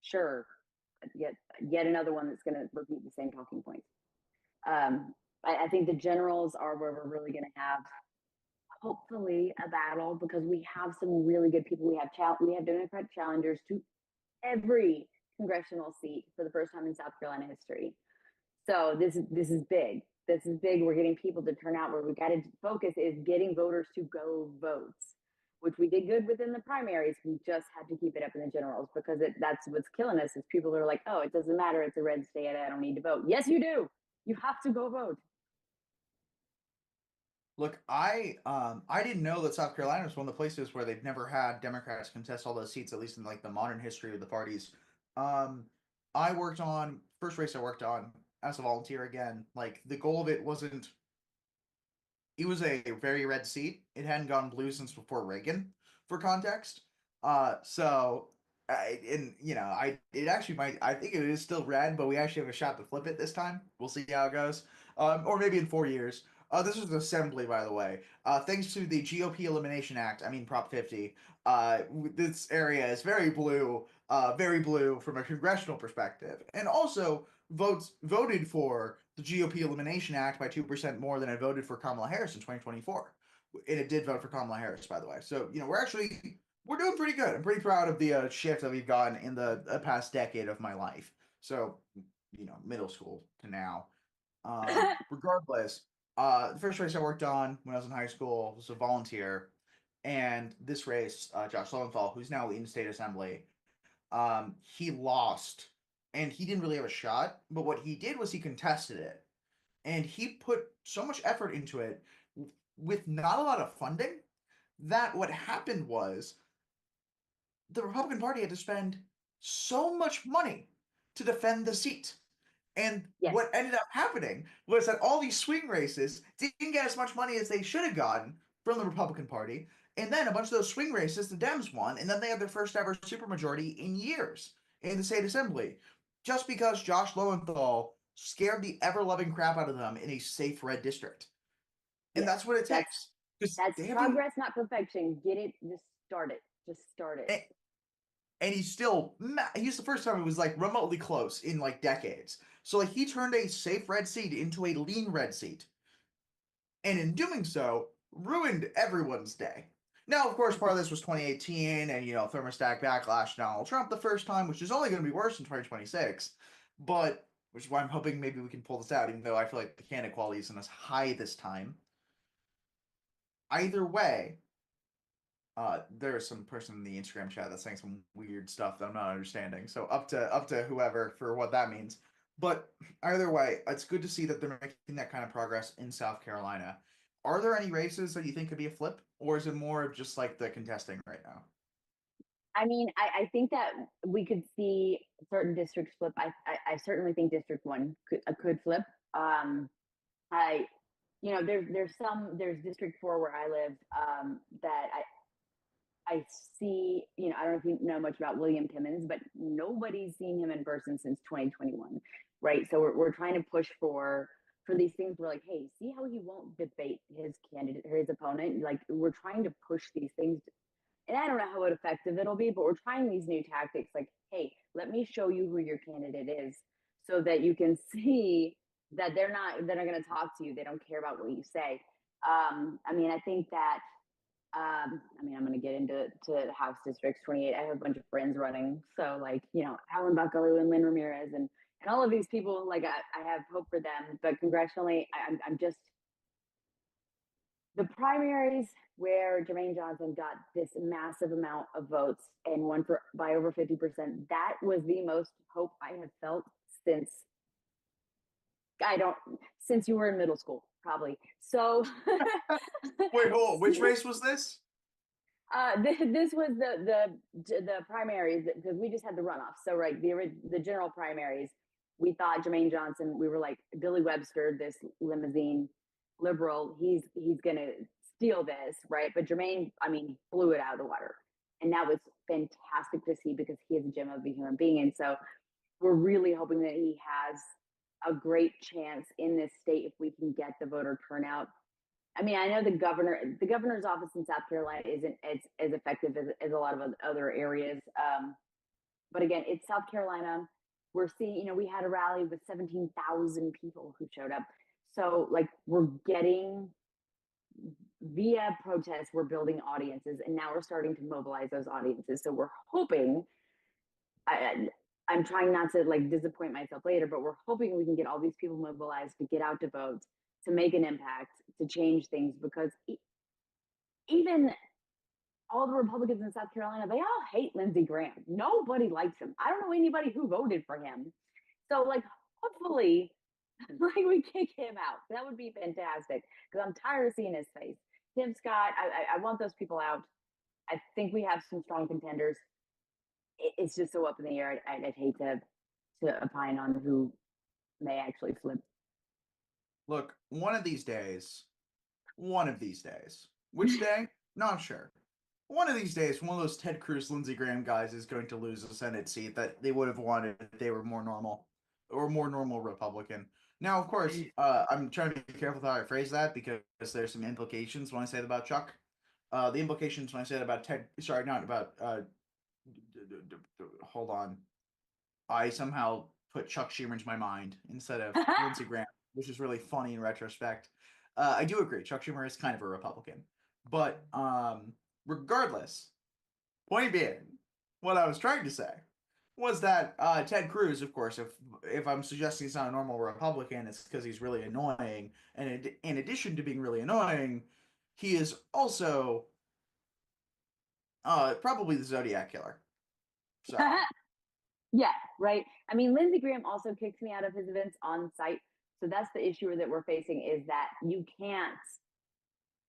sure, yet another one that's going to repeat the same talking points. I think the generals are where we're really going to have hopefully a battle because we have some really good people. We have Democratic challengers to every congressional seat for the first time in South Carolina history. So this is big. This is big. We're getting people to turn out. Where we got to focus is getting voters to go vote, which we did good within the primaries. We just had to keep it up in the generals because that's what's killing us is people are like, oh, it doesn't matter. It's a red state. I don't need to vote. Yes, you do. You have to go vote. Look, I didn't know that South Carolina was one of the places where they've never had Democrats contest all those seats, at least in like the modern history of the parties. I worked on first race I worked on as a volunteer again. Like the goal of it wasn't. It was a very red seat. It hadn't gone blue since before Reagan, for context. It actually might. I think it is still red, but we actually have a shot to flip it this time. We'll see how it goes. Or maybe in 4 years. This was the assembly, by the way. Thanks to the GOP Elimination Act, Prop 50, this area is very blue from a congressional perspective. And also voted for the GOP Elimination Act by 2% more than it voted for Kamala Harris in 2024. And it did vote for Kamala Harris, by the way. So, we're actually we're doing pretty good. I'm pretty proud of the shift that we've gotten in the past decade of my life. So, middle school to now. Regardless, the first race I worked on when I was in high school was a volunteer, and this race, Josh Lowenthal, who's now in state assembly, he lost, and he didn't really have a shot. But what he did was he contested it, and he put so much effort into it with not a lot of funding that what happened was the Republican Party had to spend so much money to defend the seat. And Yes. what ended up happening was that all these swing races didn't get as much money as they should have gotten from the Republican Party. And then a bunch of those swing races, the Dems won, and then they had their first ever supermajority in years in the state assembly. Just because Josh Lowenthal scared the ever-loving crap out of them in a safe red district. And Yeah, that's what it that's- takes. 'Cause That's they have been- progress, not perfection. Get it, just start it. Just start it. and he's still he's the first time it was like remotely close in like decades. So like he turned a safe red seat into a lean red seat, and in doing so ruined everyone's day. Now, of course, part of this was 2018 and thermostat backlash to Donald Trump the first time, which is only going to be worse in 2026. But which is why I'm hoping maybe we can pull this out, even though I feel like the candidate quality isn't as high this time. Either way, there's some person in the Instagram chat that's saying some weird stuff that I'm not understanding. So up to whoever for what that means. But either way, it's good to see that they're making that kind of progress in South Carolina. Are there any races that you think could be a flip, or is it more of just like the contesting right now? I mean, I think that we could see certain districts flip. I certainly think District 1 could flip. There's District 4 where I live that I see, I don't know if you know much about William Timmons, but nobody's seen him in person since 2021, right? So we're trying to push for these things. We're like, hey, see how he won't debate his candidate or his opponent? Like, we're trying to push these things. And I don't know how effective it'll be, but we're trying these new tactics. Like, hey, let me show you who your candidate is, so that you can see that they're not going to talk to you. They don't care about what you say. I think that. I'm going to get into House District 28. I have a bunch of friends running, so like Alan Buckaloo and Lynn Ramirez and all of these people. Like I have hope for them, but congressionally, I'm just the primaries where Jermaine Johnson got this massive amount of votes and won by over 50%. That was the most hope I have felt since you were in middle school, probably. So Wait, hold on. Which race was this? This was the primaries, because we just had the runoff. So right, the general primaries, we thought Jermaine Johnson. We were like, Billy Webster, this limousine liberal, he's gonna steal this, right? But Jermaine, blew it out of the water, and that was fantastic to see, because he is a gem of a human being, and so we're really hoping that he has a great chance in this state if we can get the voter turnout. I know the governor's office in South Carolina isn't as effective as a lot of other areas. But again, it's South Carolina. We're seeing, we had a rally with 17,000 people who showed up. So like, we're getting via protests, we're building audiences, and now we're starting to mobilize those audiences. So we're hoping, I'm trying not to like disappoint myself later, but we're hoping we can get all these people mobilized to get out to vote, to make an impact, to change things, because even all the Republicans in South Carolina, they all hate Lindsey Graham. Nobody likes him. I don't know anybody who voted for him. So like, hopefully, like we kick him out. That would be fantastic, because I'm tired of seeing his face. Tim Scott, I want those people out. I think we have some strong contenders. It's just so up in the air. I'd hate to opine on who may actually flip. Look, one of these days, which day? Not sure. One of these days, one of those Ted Cruz, Lindsey Graham guys is going to lose a Senate seat that they would have wanted if they were more normal Republican. Now, of course, I'm trying to be careful with how I phrase that, because there's some implications when I say that about Chuck. The implications when I say that about hold on. I somehow put Chuck Schumer into my mind instead of Lindsey Graham, which is really funny in retrospect. I do agree. Chuck Schumer is kind of a Republican. But regardless, Point being, what I was trying to say was that Ted Cruz, of course, if I'm suggesting he's not a normal Republican, it's because he's really annoying. And in addition to being really annoying, he is also probably the Zodiac killer. So Yeah, right. I mean, Lindsey Graham also kicks me out of his events on site. So that's the issue that we're facing is that you can't.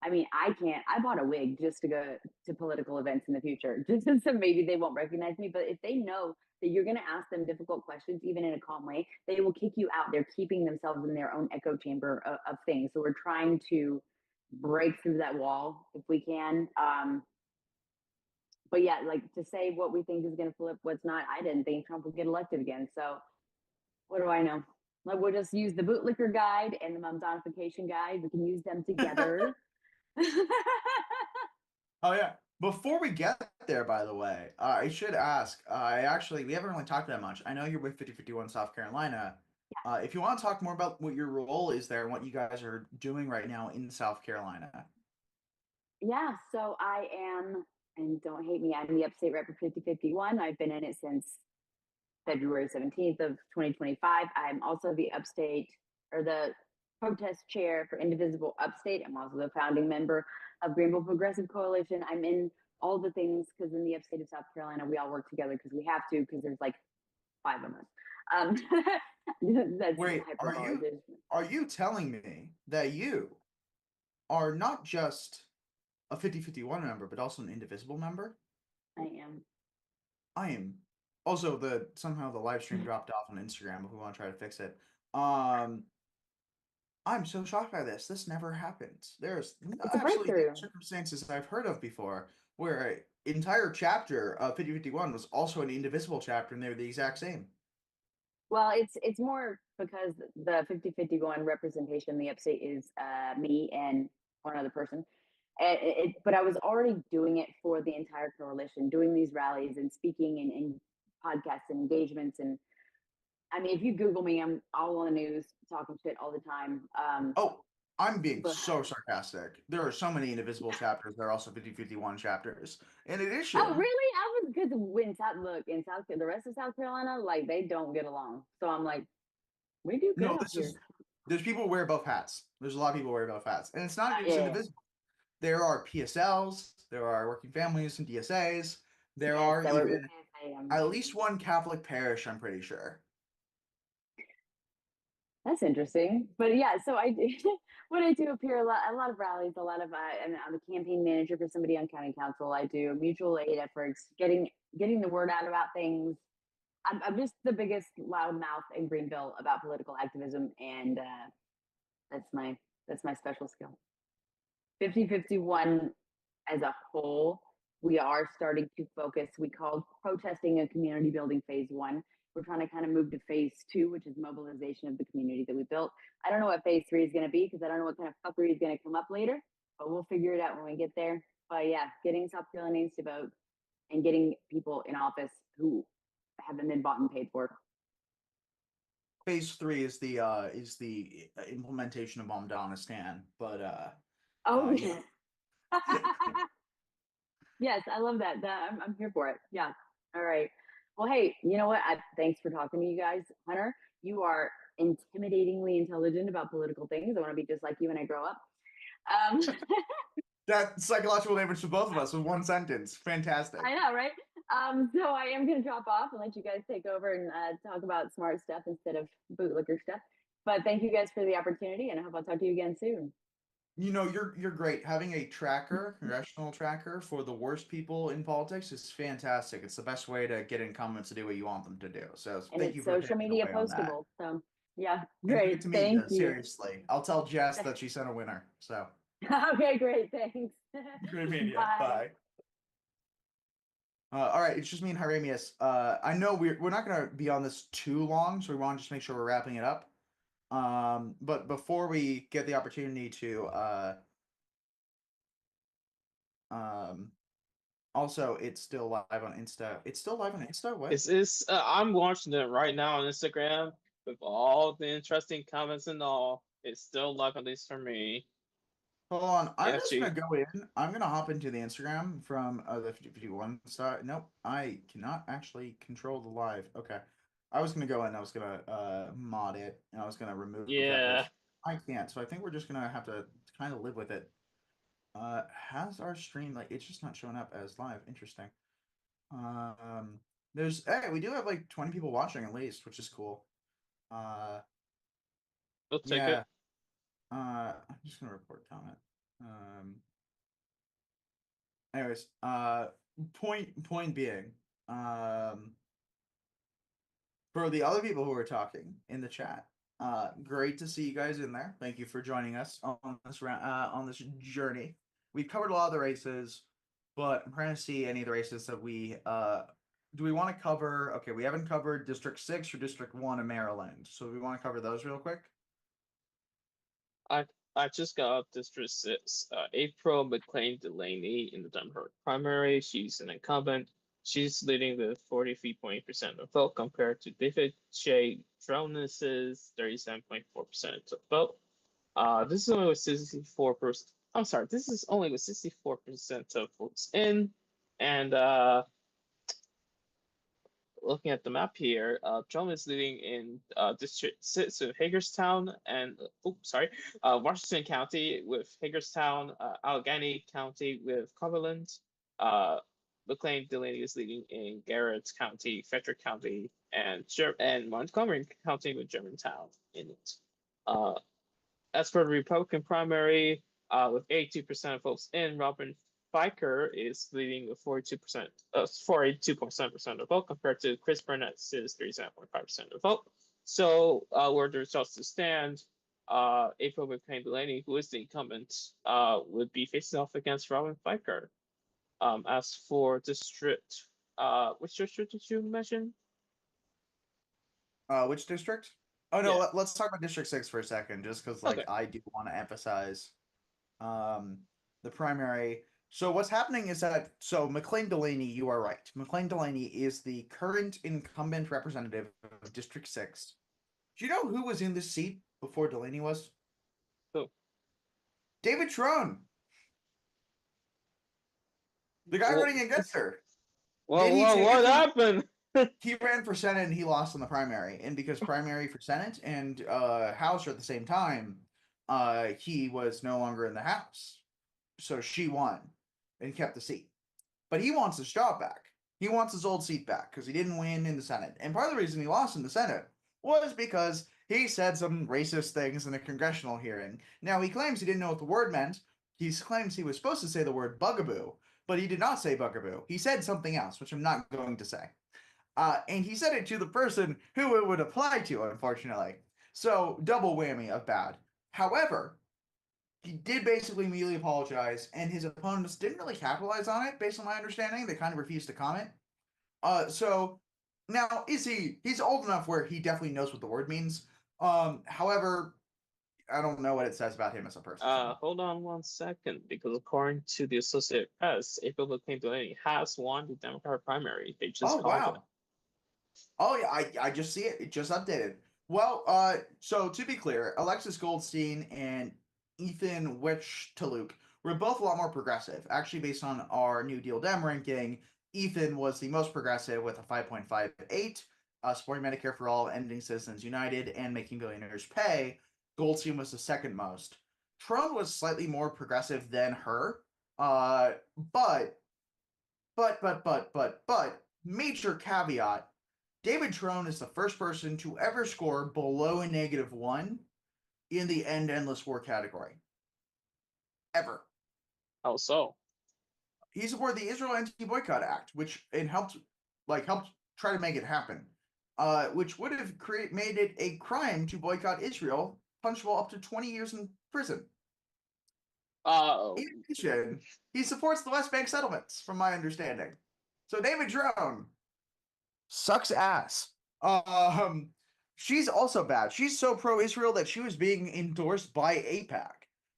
I mean, I can't. I bought a wig just to go to political events in the future, just so maybe they won't recognize me. But if they know that you're going to ask them difficult questions, even in a calm way, they will kick you out. They're keeping themselves in their own echo chamber of things. So we're trying to break through that wall if we can. But yeah, like to say what we think is going to flip, what's not. I didn't think Trump would get elected again. So what do I know? Like we'll just use the bootlicker guide and the Mamdanification guide. We can use them together. Oh yeah. Before we get there, by the way, I should ask. We haven't really talked that much. I know you're with 5051 South Carolina. If you want to talk more about what your role is there and what you guys are doing right now in South Carolina. Yeah, so I am, and don't hate me, I'm the upstate rep for 5051. I've been in it since February 17th of 2025. I'm also the upstate or the protest chair for Indivisible Upstate. I'm also the founding member of Greenville Progressive Coalition. I'm in all the things because in the upstate of South Carolina, we all work together because we have to, because there's like 5 of us. That's Wait, hyperbole. are you telling me that you are not just a 5051 member, but also an Indivisible member? I am. I am. Also, somehow the live stream dropped off on Instagram. If we want to try to fix it, I'm so shocked by this. This never happens. There's It's a absolutely breakthrough. circumstances I've heard of before where an entire chapter of 5051 was also an Indivisible chapter, and they were the exact same. Well, it's more because the 5051 representation in the upstate is me and one other person. But I was already doing it for the entire coalition, doing these rallies and speaking and podcasts and engagements. And I mean, if you Google me, I'm all on the news, talking shit all the time. Oh, I'm being but- so sarcastic. There are so many Indivisible chapters. There are also 5051 chapters. In addition, Oh, really? I was because in the rest of South Carolina, like they don't get along. So I'm like, we do good no, out this here. is there's people who wear both hats. There's a lot of people who wear both hats, and it's not just Yeah. Indivisible. There are PSLs, there are working families and DSAs. There Yes, are that were even PSA, at least one Catholic parish. I'm pretty sure. That's interesting. But yeah, so I do what I do appear a lot of rallies, a lot of and I'm a campaign manager for somebody on county council. I do mutual aid efforts, getting the word out about things. I'm just the biggest loudmouth in Greenville about political activism, and that's my special skill. 5051 as a whole, we are starting to focus. We called protesting a community building phase 1. We're trying to kind of move to phase 2, which is mobilization of the community that we built. I don't know what phase 3 is going to be because I don't know what kind of fuckery is going to come up later, but we'll figure it out when we get there. But yeah, getting South Carolinians to vote and getting people in office who haven't been bought and paid for. Phase 3 is the implementation of Mamdanistan, but Oh yeah. Yes, I love that. I'm here for it. Yeah. All right. Well, hey, you know what? Thanks for talking to you guys, Hunter. You are intimidatingly intelligent about political things. I want to be just like you when I grow up. That psychological damage to both of us with one sentence. Fantastic. I know, right? So I am going to drop off and let you guys take over and talk about smart stuff instead of bootlicker stuff. But thank you guys for the opportunity, and I hope I'll talk to you again soon. You know, you're great. Having a tracker, congressional tracker for the worst people in politics is fantastic. It's the best way to get incumbents to do what you want them to do. So And thank it's you for social paving the media way on that. postable. So yeah, And good great. to meet Thank you. you. Seriously, I'll tell Jess that she sent a winner. So Okay, great. Thanks. good meeting you. Bye. Bye. All right, it's just me and Hieronymus. I know we're not gonna be on this too long, so we want to just make sure we're wrapping it up. But before we get the opportunity to also, it's still live on Insta. It's still live on Insta. What? It's I'm watching it right now on Instagram with all the interesting comments and all. It's still live, at least for me. Hold on, I'm Yeah, just she. gonna go in. I'm gonna hop into the Instagram from the 5051 star. Nope, I cannot actually control the live. Okay, I was gonna go in. I was gonna mod it, and I was gonna remove that Yeah. person. I can't, so I think we're just gonna have to kind of live with it. Has our stream like it's just not showing up as live? Interesting. There's we do have like 20 people watching at least, which is cool. We'll take Yeah. it. I'm just gonna report comment. Anyways, point being, for the other people who are talking in the chat, great to see you guys in there. Thank you for joining us on this round, on this journey. We've covered a lot of the races, but I'm trying to see any of the races that we do we want to cover? Okay, we haven't covered District 6 or District 1 of Maryland, so we want to cover those real quick. I just got up District 6. April McLean Delaney in the Democratic primary. She's an incumbent. She's leading with 43.8% of vote compared to David J. Dronis's 37.4% of vote. This is only with 64%. I'm sorry, this is only with 64% of votes in. And looking at the map here, Trump is leading in District 6 with Hagerstown and, Washington County with Hagerstown, Allegheny County with Cumberland. McLean Delaney is leading in Garrett County, Frederick County, and Montgomery County with Germantown in it. As for the Republican primary, with 82% of votes in, Robin Fiker is leading with 42.7% of vote compared to Chris Burnett's 37.5% of vote. So where the results to stand, April McLean Delaney, who is the incumbent, would be facing off against Robin Fiker. As for district, which district did you mention? Which district? Oh no, Yeah. let's talk about District 6 for a second, just because like Okay. I do want to emphasize the primary. So what's happening is that McLean Delaney, you are right. McLean Delaney is the current incumbent representative of District 6. Do you know who was in this seat before Delaney was? Who? David Trone. The guy Well- running against her. Well, Did he what take it? happened? He ran for Senate and he lost in the primary. And because primary for Senate and House are at the same time, he was no longer in the House. So she won and kept the seat. But he wants his job back. He wants his old seat back because he didn't win in the Senate. And part of the reason he lost in the Senate was because he said some racist things in a congressional hearing. Now, he claims he didn't know what the word meant. He claims he was supposed to say the word bugaboo, but he did not say bugaboo. He said something else, which I'm not going to say. And he said it to the person who it would apply to, unfortunately. So, double whammy of bad. However, he did basically immediately apologize, and his opponents didn't really capitalize on it, based on my understanding. They kind of refused to comment. So now he's old enough where he definitely knows what the word means. However, I don't know what it says about him as a person. Hold on 1 second, because according to the Associated Press, April McLean Delaney has won the Democratic primary. They just Oh called wow. it. Oh yeah, I just see it. It just updated. Well, so to be clear, Alexis Goldstein and Ethan Wechteluk were both a lot more progressive. Actually, based on our New Deal Dem ranking, Ethan was the most progressive with a 5.58, supporting Medicare for all, ending Citizens United, and making billionaires pay. Goldstein was the second most. Trump was slightly more progressive than her, but major caveat. David Trone is the first person to ever score below a -1 in the End Endless War category. Ever. How so? He supported the Israel Anti-Boycott Act, which helped try to make it happen. Which would have made it a crime to boycott Israel, punishable up to 20 years in prison. In addition, he supports the West Bank settlements, from my understanding. So David Trone sucks ass. She's also bad. She's so pro-Israel that she was being endorsed by AIPAC.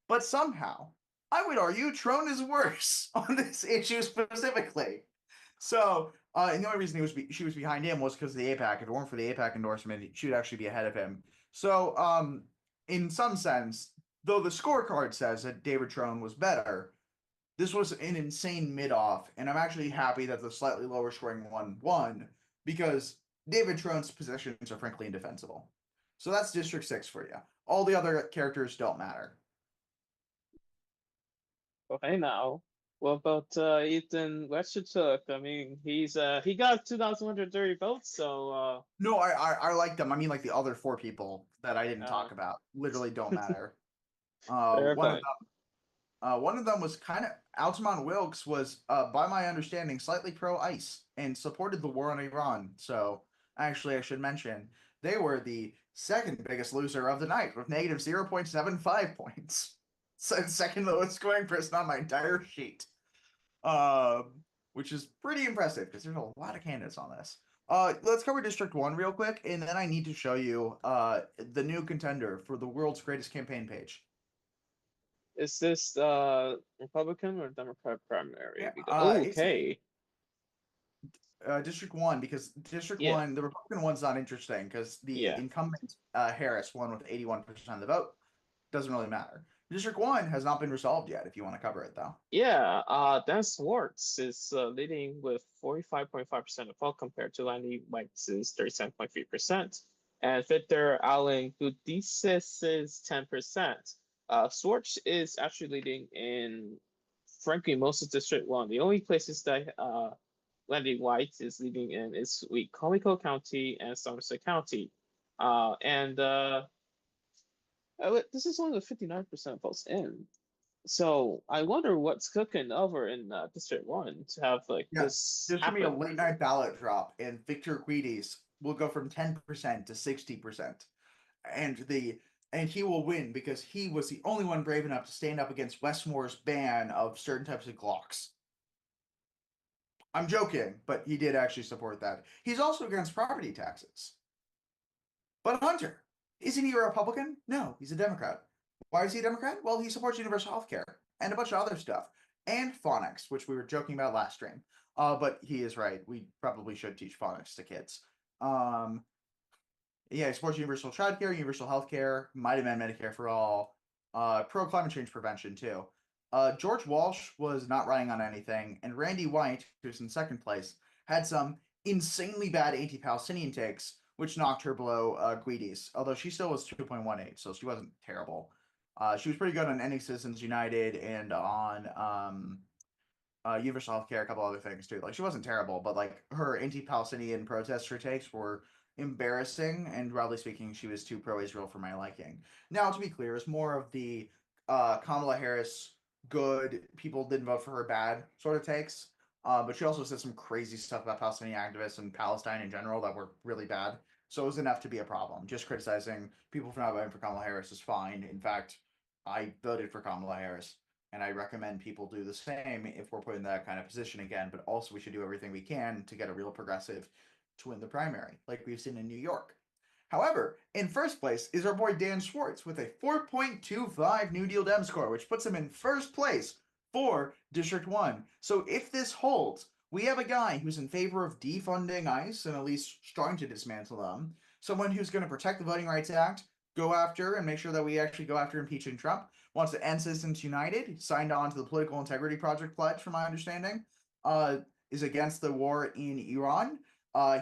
But somehow, I would argue Trone is worse on this issue specifically. So, and the only reason she was behind him was because of the AIPAC. If it weren't for the AIPAC endorsement, she would actually be ahead of him. So, in some sense, Though the scorecard says that David Trone was better, this was an insane mid-off, and I'm actually happy that the slightly lower scoring one won because David Trone's possessions are frankly indefensible. So that's District 6 for you. All the other characters don't matter. Okay, now, what about Ethan Westchuk? I mean, he got 2,130 votes, so No, I like them. I mean, like the other 4 people that I didn't uh, talk about literally don't matter. fair One of point. them, one of them was kind of Altamont Wilkes was, by my understanding, slightly pro-ICE and supported the war on Iran. So actually, I should mention they were the second biggest loser of the night with negative 0.75 points. So second lowest scoring person on my entire sheet. Which is pretty impressive because there's a lot of candidates on this. Let's cover District 1 real quick, and then I need to show you the new contender for the world's greatest campaign page. Is this Republican or Democrat primary? Yeah, Because, it's okay. District 1, because District Yeah. 1, the Republican one's not interesting because the Yeah. incumbent Harris won with 81% of the vote. Doesn't really matter. District 1 has not been resolved yet if you want to cover it, though. Yeah, Dan Swartz is leading with 45.5% of vote compared to Landy White's 37.3%. And Victor Allen Gudices is 10%. Swartz is actually leading in, frankly, most of District 1. The only places that Landy White is leading in is Comico County and Somerset County. This is only 59% votes in. So I wonder what's cooking over in District 1 to have like Yeah, this there's gonna be a happen. late night ballot drop, and Victor Guides will go from 10% to 60%. And he will win because he was the only one brave enough to stand up against Westmore's ban of certain types of Glocks. I'm joking, but he did actually support that. He's also against property taxes. But Hunter, isn't he a Republican? No, he's a Democrat. Why is he a Democrat? Well, he supports universal health care and a bunch of other stuff. And phonics, which we were joking about last stream. But he is right. We probably should teach phonics to kids. Yeah, he supports universal childcare, universal health care, might amend Medicare for all, pro climate change prevention too. George Walsh was not running on anything, and Randy White, who's in second place, had some insanely bad anti-Palestinian takes, which knocked her below Guides, although she still was 2.18, so she wasn't terrible. She was pretty good on Ending Citizens United and on universal healthcare, a couple other things too. Like she wasn't terrible, but like her anti-Palestinian protester takes were embarrassing, and broadly speaking, she was too pro-Israel for my liking. Now, to be clear, it's more of the Kamala Harris good people didn't vote for her bad sort of takes. But she also said some crazy stuff about Palestinian activists and Palestine in general that were really bad. So it was enough to be a problem. Just criticizing people for not voting for Kamala Harris is fine. In fact, I voted for Kamala Harris, and I recommend people do the same if we're put in that kind of position again. But also, we should do everything we can to get a real progressive to win the primary, like we've seen in New York. However, in first place is our boy Dan Swartz with a 4.25 New Deal Dem score, which puts him in first place for District 1. So if this holds, we have a guy who's in favor of defunding ICE and at least trying to dismantle them, someone who's going to protect the Voting Rights Act, go after and make sure that we actually go after impeaching Trump, wants to end Citizens United, signed on to the Political Integrity Project pledge, from my understanding, is against the war in Iran.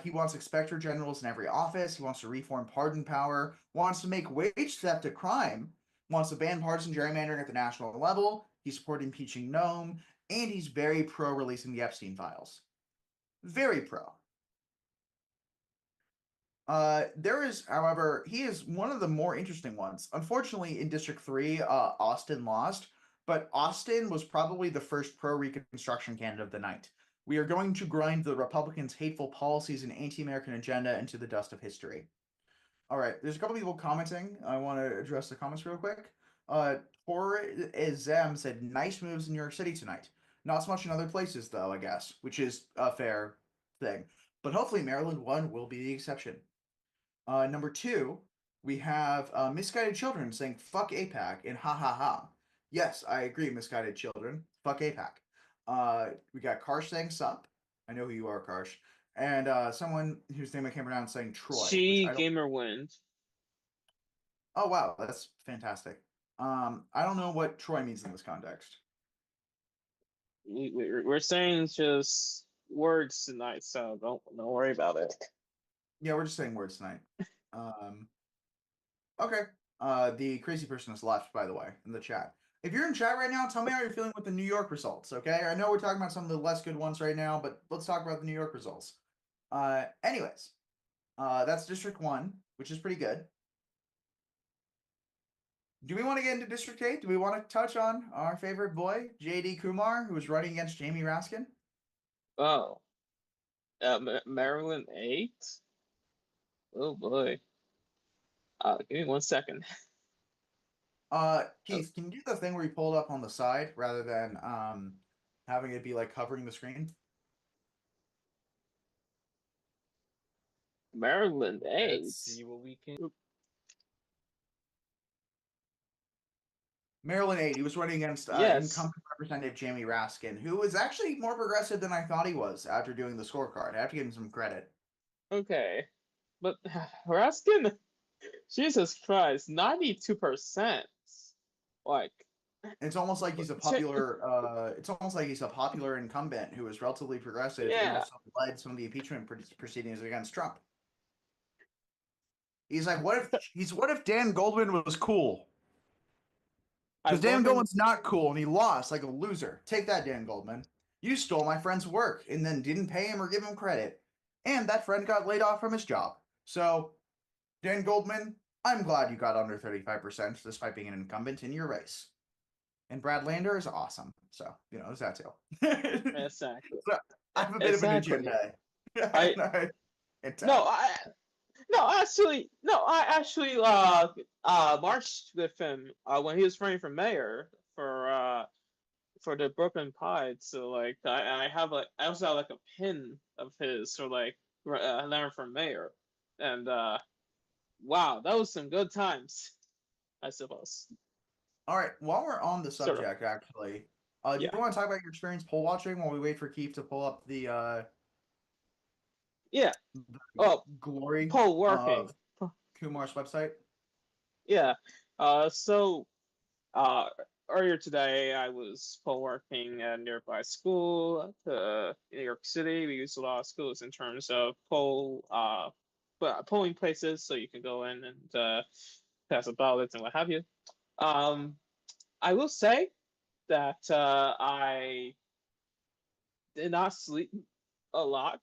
He wants inspector generals in every office. He wants to reform pardon power, wants to make wage theft a crime, wants to ban partisan gerrymandering at the national level. He's supporting impeaching Nome, and he's very pro releasing the Epstein files. Very pro. There is, however, he is one of the more interesting ones. Unfortunately, in District 3, Austin lost, but Austin was probably the first pro-Reconstruction candidate of the night. We are going to grind the Republicans' hateful policies and anti-American agenda into the dust of history. All right, there's a couple people commenting. I want to address the comments real quick. Tor Zem said, nice moves in New York City tonight. Not so much in other places, though, I guess, which is a fair thing. But hopefully Maryland 1 will be the exception. Number 2, we have Misguided Children saying, fuck APAC and ha ha ha. Yes, I agree, Misguided Children. Fuck APAC. We got Karsh saying sup. I know who you are, Karsh. And someone whose name I can't pronounce saying Troy. She Gamer wins. Oh, wow, that's fantastic. I don't know what Troy means in this context. We're saying just words tonight, so don't worry about it. Yeah, we're just saying words tonight. Okay. The crazy person has left, by the way, in the chat. If you're in chat right now, tell me how you're feeling with the New York results, okay? I know we're talking about some of the less good ones right now, but let's talk about the New York results. Anyways, that's District 1, which is pretty good. Do we want to get into District 8? Do we want to touch on our favorite boy, JD Kumar, who was running against Jamie Raskin? Oh. Maryland 8? Oh boy. Give me 1 second. Keith, can you do the thing where you pull it up on the side rather than having it be like covering the screen? Maryland 8. Let's see what we can. Maryland 8. He was running against Yes. incumbent Representative Jamie Raskin, who was actually more progressive than I thought he was after doing the scorecard. I have to give him some credit. Okay. But Raskin, Jesus Christ, 92%. Like, It's almost like he's a popular. It's almost like he's a popular incumbent who is relatively progressive and Yeah. also led some of the impeachment proceedings against Trump. He's like, what if Dan Goldman was cool? Because Dan Goldman's not cool and he lost like a loser. Take that, Dan Goldman. You stole my friend's work and then didn't pay him or give him credit. And that friend got laid off from his job. So, Dan Goldman, I'm glad you got under 35% despite being an incumbent in your race. And Brad Lander is awesome. So, there's that too. Exactly. So, I have a bit of an Exactly. agenda. I actually marched with him when he was running for mayor for the Brooklyn Pride. So like I also have like a pin of his for like Larry for mayor, and wow, that was some good times, I suppose. All right. While we're on the Sort of. subject, actually, do Yeah. you want to talk about your experience poll watching while we wait for Keith to pull up the Yeah. Oh, glory poll working. of Kumar's website? Yeah. So earlier today, I was poll working at a nearby school, New York City. We use a lot of schools in terms of polling places, so you can go in and pass a ballot and what have you. I will say that I did not sleep a lot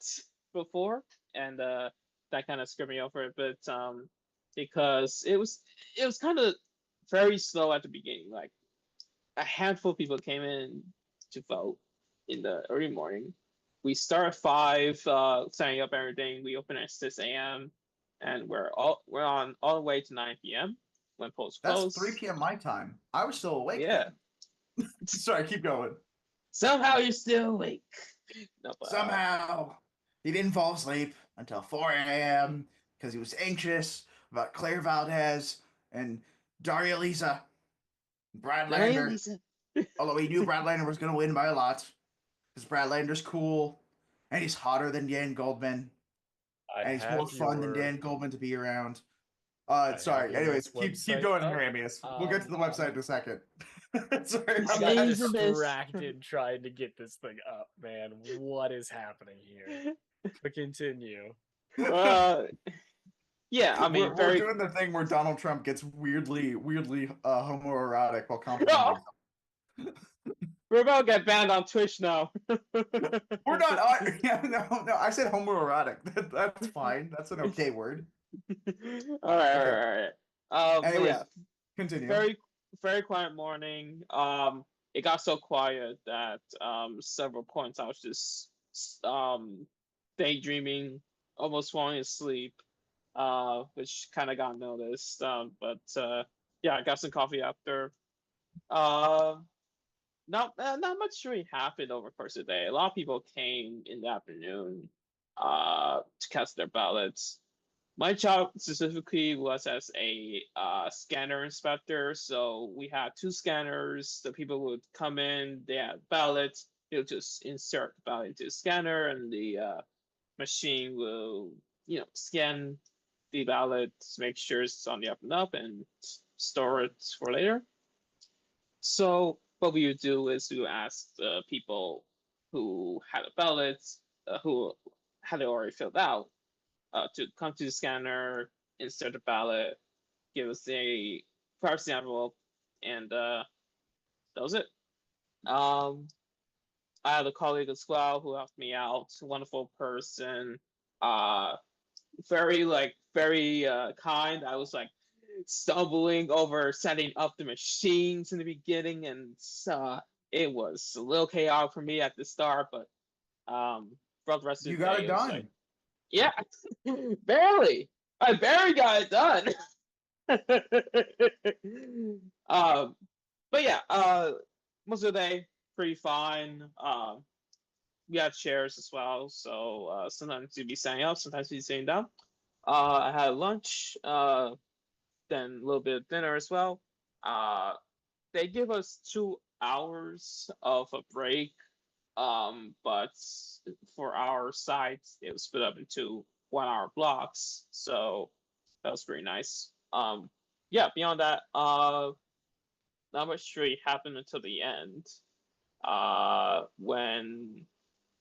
before, and that kind of screwed me over a bit because it was kind of very slow at the beginning. Like a handful of people came in to vote in the early morning. We start at 5, setting up everything. We open at 6 a.m. and we're on all the way to 9 p.m. when polls close. That's 3 p.m. my time. I was still awake. Yeah. Then. Sorry, keep going. Somehow you're still awake. No, but, Somehow he didn't fall asleep until 4 a.m. because he was anxious about Claire Valdez and Daria Lisa, Brad Lander. Although he knew Brad Lander was going to win by a lot because Brad Lander's cool and he's hotter than Dan Goldman and he's more fun than Dan Goldman to be around. Sorry. Anyways, keep going, Ramius. We'll get to the website in a second. Sorry. I got distracted trying to get this thing up, man. What is happening here? But continue. Yeah, I mean, we're doing the thing where Donald Trump gets weirdly homoerotic while complimenting. We're about to get banned on Twitch now. We're not. No. I said homoerotic. That's fine. That's an okay word. All right. Anyways, yeah, continue. Very quiet morning. It got so quiet that several points I was just daydreaming, almost falling asleep, which kind of got noticed. But yeah, I got some coffee after. Not much really happened over the course of the day. A lot of people came in the afternoon to cast their ballots. My job specifically was as a scanner inspector. So we had 2 scanners. The people would come in, they had ballots. They'll just insert the ballot into the scanner, and the machine will, scan the ballot, make sure it's on the up and up, and store it for later. So what we would do is we would ask the people who had a ballot, who had it already filled out, to come to the scanner, insert the ballot, give us a privacy envelope, and that was it. I had a colleague as well who helped me out, wonderful person, very kind. I was like stumbling over setting up the machines in the beginning, and it was a little chaotic for me at the start, but throughout the rest of You the got day, it it was done. like, yeah, barely. I barely got it done. But yeah, most of the day pretty fine. We had chairs as well, so sometimes you'd be standing up, sometimes you'd be sitting down. I had lunch, then a little bit of dinner as well. They give us 2 hours of a break, but for our sites, it was split up into 1 hour blocks, so that was pretty nice. Yeah, beyond that, not much really happened until the end. When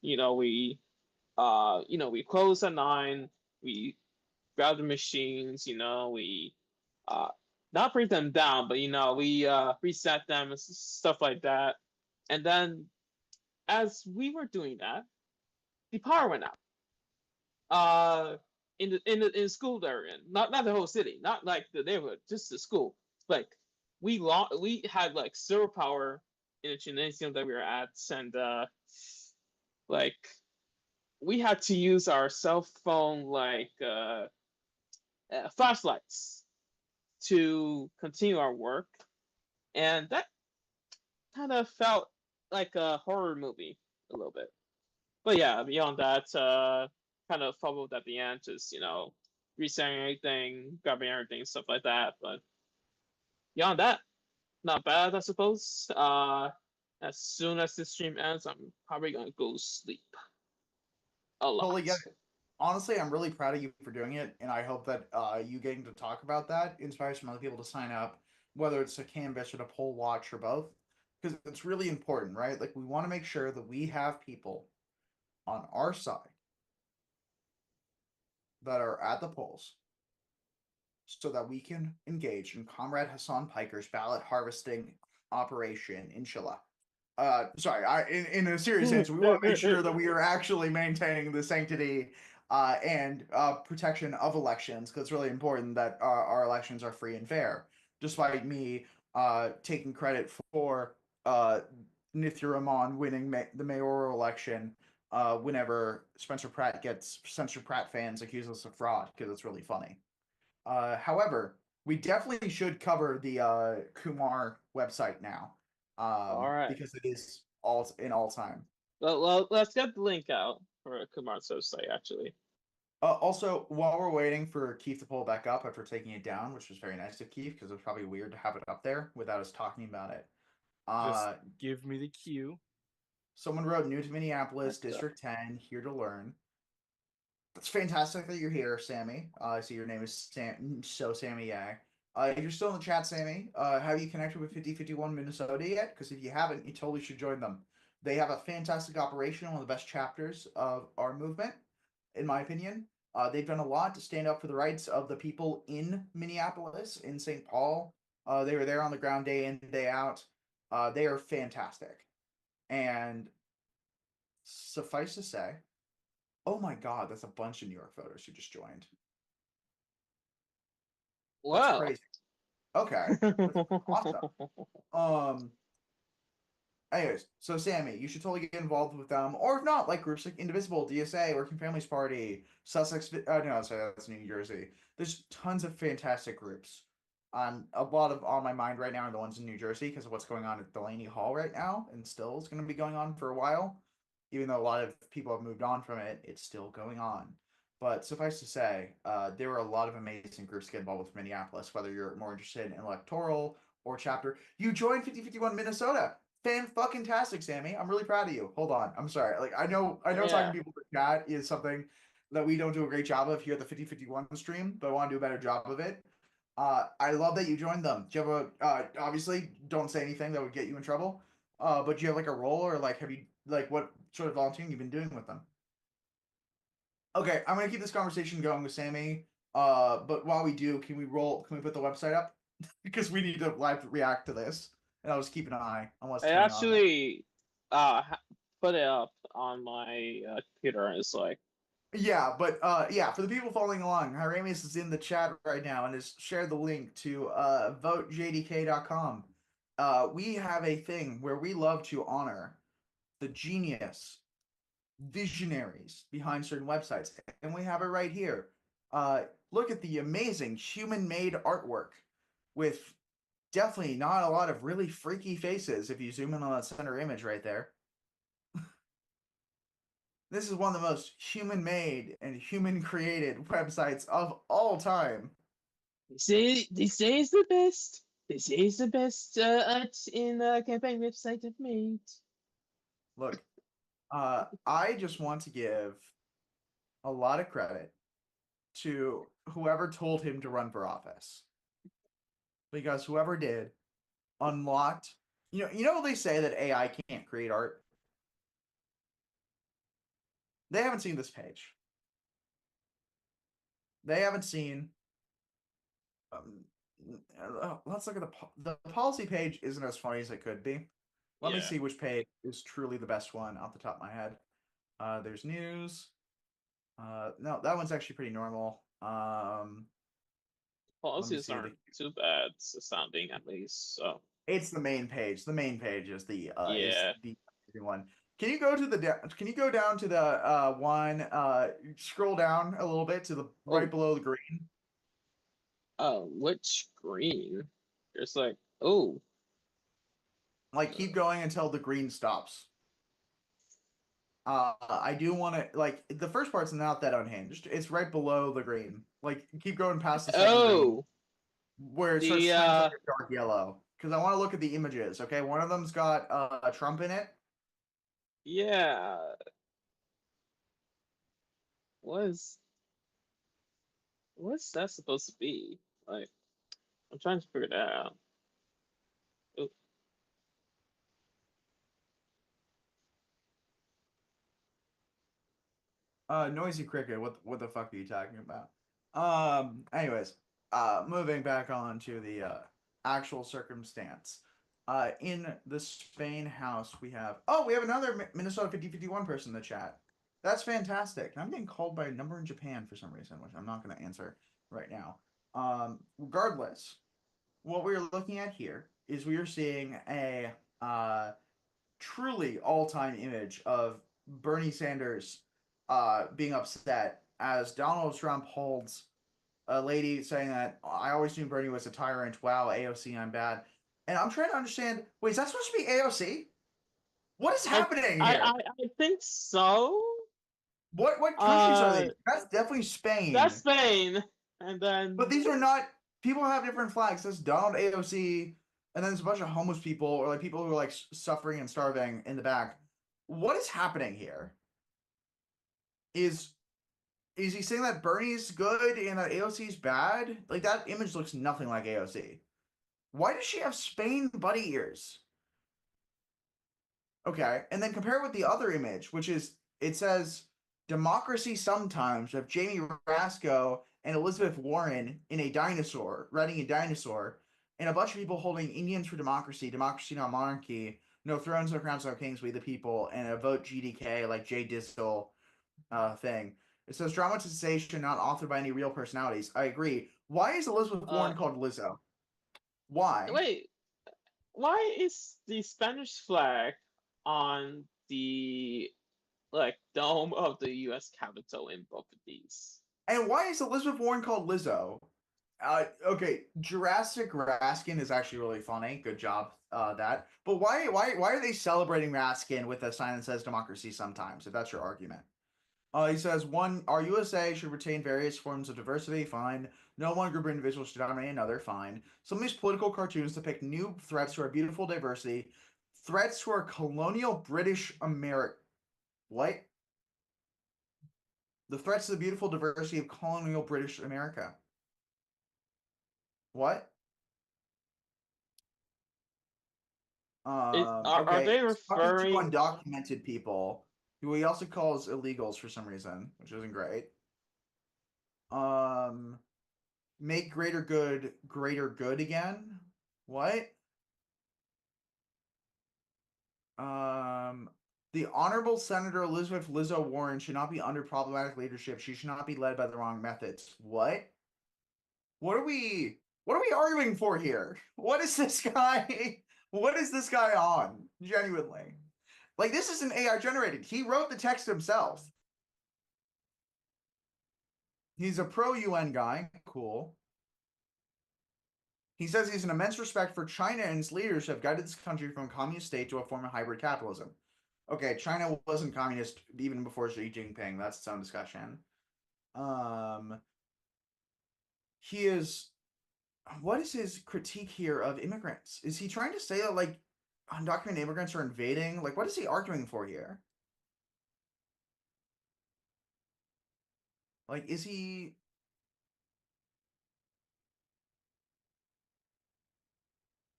we closed at 9, we grabbed the machines, we not break them down, but we reset them and stuff like that. And then as we were doing that, the power went out. In the school they're in, not the whole city, not like the neighborhood, just the school. Like we had like zero power in the gymnasium that we were at, and like we had to use our cell phone flashlights to continue our work, and that kind of felt like a horror movie a little bit. But yeah, beyond that, kind of fumbled at the end, just resetting everything, grabbing everything, stuff like that. But beyond that, not bad, I suppose. As soon as this stream ends, I'm probably gonna go sleep. A lot. Totally get it. Honestly, I'm really proud of you for doing it, and I hope that you getting to talk about that inspires some other people to sign up, whether it's a canvas or a poll watch or both, because it's really important, right? Like we want to make sure that we have people on our side that are at the polls, so that we can engage in Comrade Hassan Piker's ballot harvesting operation, inshallah. Sorry, in a serious sense, we want to make sure that we are actually maintaining the sanctity and protection of elections, because it's really important that our elections are free and fair. Despite me taking credit for Nithya Rahman winning the mayoral election, whenever Spencer Pratt fans accuse us of fraud, because it's really funny. However, we definitely should cover the Kumar website now. All right. Because it is all time. Well, let's get the link out for Kumar's website, actually. Also, while we're waiting for Keith to pull back up after taking it down, which was very nice of Keith, because it was probably weird to have it up there without us talking about it. Just give me the cue. Someone wrote, new to Minneapolis, District 10, here to learn. That's fantastic that you're here, Sammy. I see your name is Sammy Yang. If you're still in the chat, Sammy, have you connected with 5051 Minnesota yet? Because if you haven't, you totally should join them. They have a fantastic operation, one of the best chapters of our movement, in my opinion. They've done a lot to stand up for the rights of the people in Minneapolis, in St. Paul. They were there on the ground day in, day out. They are fantastic. And suffice to say, oh my God, that's a bunch of New York voters who just joined. Wow. That's crazy. Okay. Awesome. Anyways, so Sammy, you should totally get involved with them, or if not, like groups like Indivisible, DSA, Working Families Party, Sussex. No, sorry, that's New Jersey. There's tons of fantastic groups. A lot of on my mind right now are the ones in New Jersey because of what's going on at Delaney Hall right now, and still is going to be going on for a while. Even though a lot of people have moved on from it, it's still going on. But suffice to say, there are a lot of amazing groups to get involved with Minneapolis, whether you're more interested in electoral or chapter. You joined 5051 Minnesota. Fan-fucking-tastic, Sammy. I'm really proud of you. Hold on. I'm sorry. Like I know Yeah. talking to people in chat is something that we don't do a great job of here at the 5051 stream, but I want to do a better job of it. I love that you joined them. Do you have obviously don't say anything that would get you in trouble. But do you have like a role or like have you like what sort of volunteering you've been doing with them? Okay, I'm gonna keep this conversation going with Sammy. But while we do, can we put the website up? Because we need to live react to this. And I'll just keep an eye on what's I going on. actually put it up on my computer, and it's like, Yeah, but yeah, for the people following along, Hieramius is in the chat right now and has shared the link to votejdk.com. We have a thing where we love to honor the genius visionaries behind certain websites, and we have it right here. Look at the amazing human-made artwork with definitely not a lot of really freaky faces if you zoom in on that center image right there. This is one of the most human-made and human-created websites of all time. they say it's the best. They say it's the best art in campaign website I've made. Look, I just want to give a lot of credit to whoever told him to run for office. Because whoever did unlocked, you know they say that AI can't create art. They haven't seen this page. They haven't seen. Let's look at the policy page. Isn't as funny as it could be. Let me Yeah. see which page is truly the best one off the top of my head. There's news. No, that one's actually pretty normal. Policies see aren't too bad sounding, at least. So it's the main page. The main page is the Yeah. is the one. Can you go to can you go down to the one scroll down a little bit to the right below the green? Which green? There's like, Like keep going until the green stops. I do want to like the first part's not that unhinged. It's right below the green. Like keep going past the second green, where it starts the, turning like a dark yellow. Because I want to look at the images. Okay, one of them's got Trump in it. yeah. What's that supposed to be? Like, I'm trying to figure that out. Ooh. Noisy cricket. What the fuck are you talking about? Anyways, moving back on to the actual circumstance. In the Spain house, we have another Minnesota 5051 person in the chat. That's fantastic. I'm getting called by a number in Japan for some reason, which I'm not going to answer right now. Regardless, what we're looking at here is we are seeing a truly all-time image of Bernie Sanders being upset as Donald Trump holds a lady saying that I always knew Bernie was a tyrant. Wow, AOC, I'm bad. And I'm trying to understand, wait, is that supposed to be AOC? What is happening here? I think so. What countries are they? That's definitely Spain. That's Spain. And then But these are not people have different flags. There's Donald AOC, and then there's a bunch of homeless people or like people who are like suffering and starving in the back. What is happening here? Is he saying that Bernie's good and that AOC's bad? Like that image looks nothing like AOC. Why does she have Spain bunny ears? Okay, and then compare it with the other image, which is it says democracy sometimes of Jamie Rasco and Elizabeth Warren in a dinosaur, riding a dinosaur, and a bunch of people holding Indians for democracy, democracy not monarchy, no thrones, no crowns, no kings, we the people, and a vote GDK like Jay Distel thing. It says dramatization not authored by any real personalities. I agree. Why is Elizabeth Warren called Lizzo? Why? Wait, why is the Spanish flag on the like dome of the U.S. Capitol in both of these? And why is Elizabeth Warren called Lizzo? Okay, Jurassic Raskin is actually really funny. Good job, that. But why are they celebrating Raskin with a sign that says democracy sometimes? If that's your argument. He says, our USA should retain various forms of diversity, fine. No one group of individuals should dominate another, fine. Some of these political cartoons depict new threats to our beautiful diversity, threats to our colonial British America. What? The threats to the beautiful diversity of colonial British America. What? Are Okay. they He's talking to referring? undocumented people, who he also calls illegals for some reason, which isn't great. Make greater good again. What? The Honorable Senator Elizabeth Lizzo Warren should not be under problematic leadership. She should not be led by the wrong methods. What? What are we arguing for here? What is this guy? What is this guy on? Genuinely. Like, this isn't AI generated. He wrote the text himself. He's a pro UN guy. Cool. He says he's an immense respect for China and its leaders who have guided this country from a communist state to a form of hybrid capitalism. Okay, China wasn't communist even before Xi Jinping. That's its own discussion. He is. What is his critique here of immigrants? Is he trying to say that, like, undocumented immigrants are invading? Like, what is he arguing for here? Like, is he?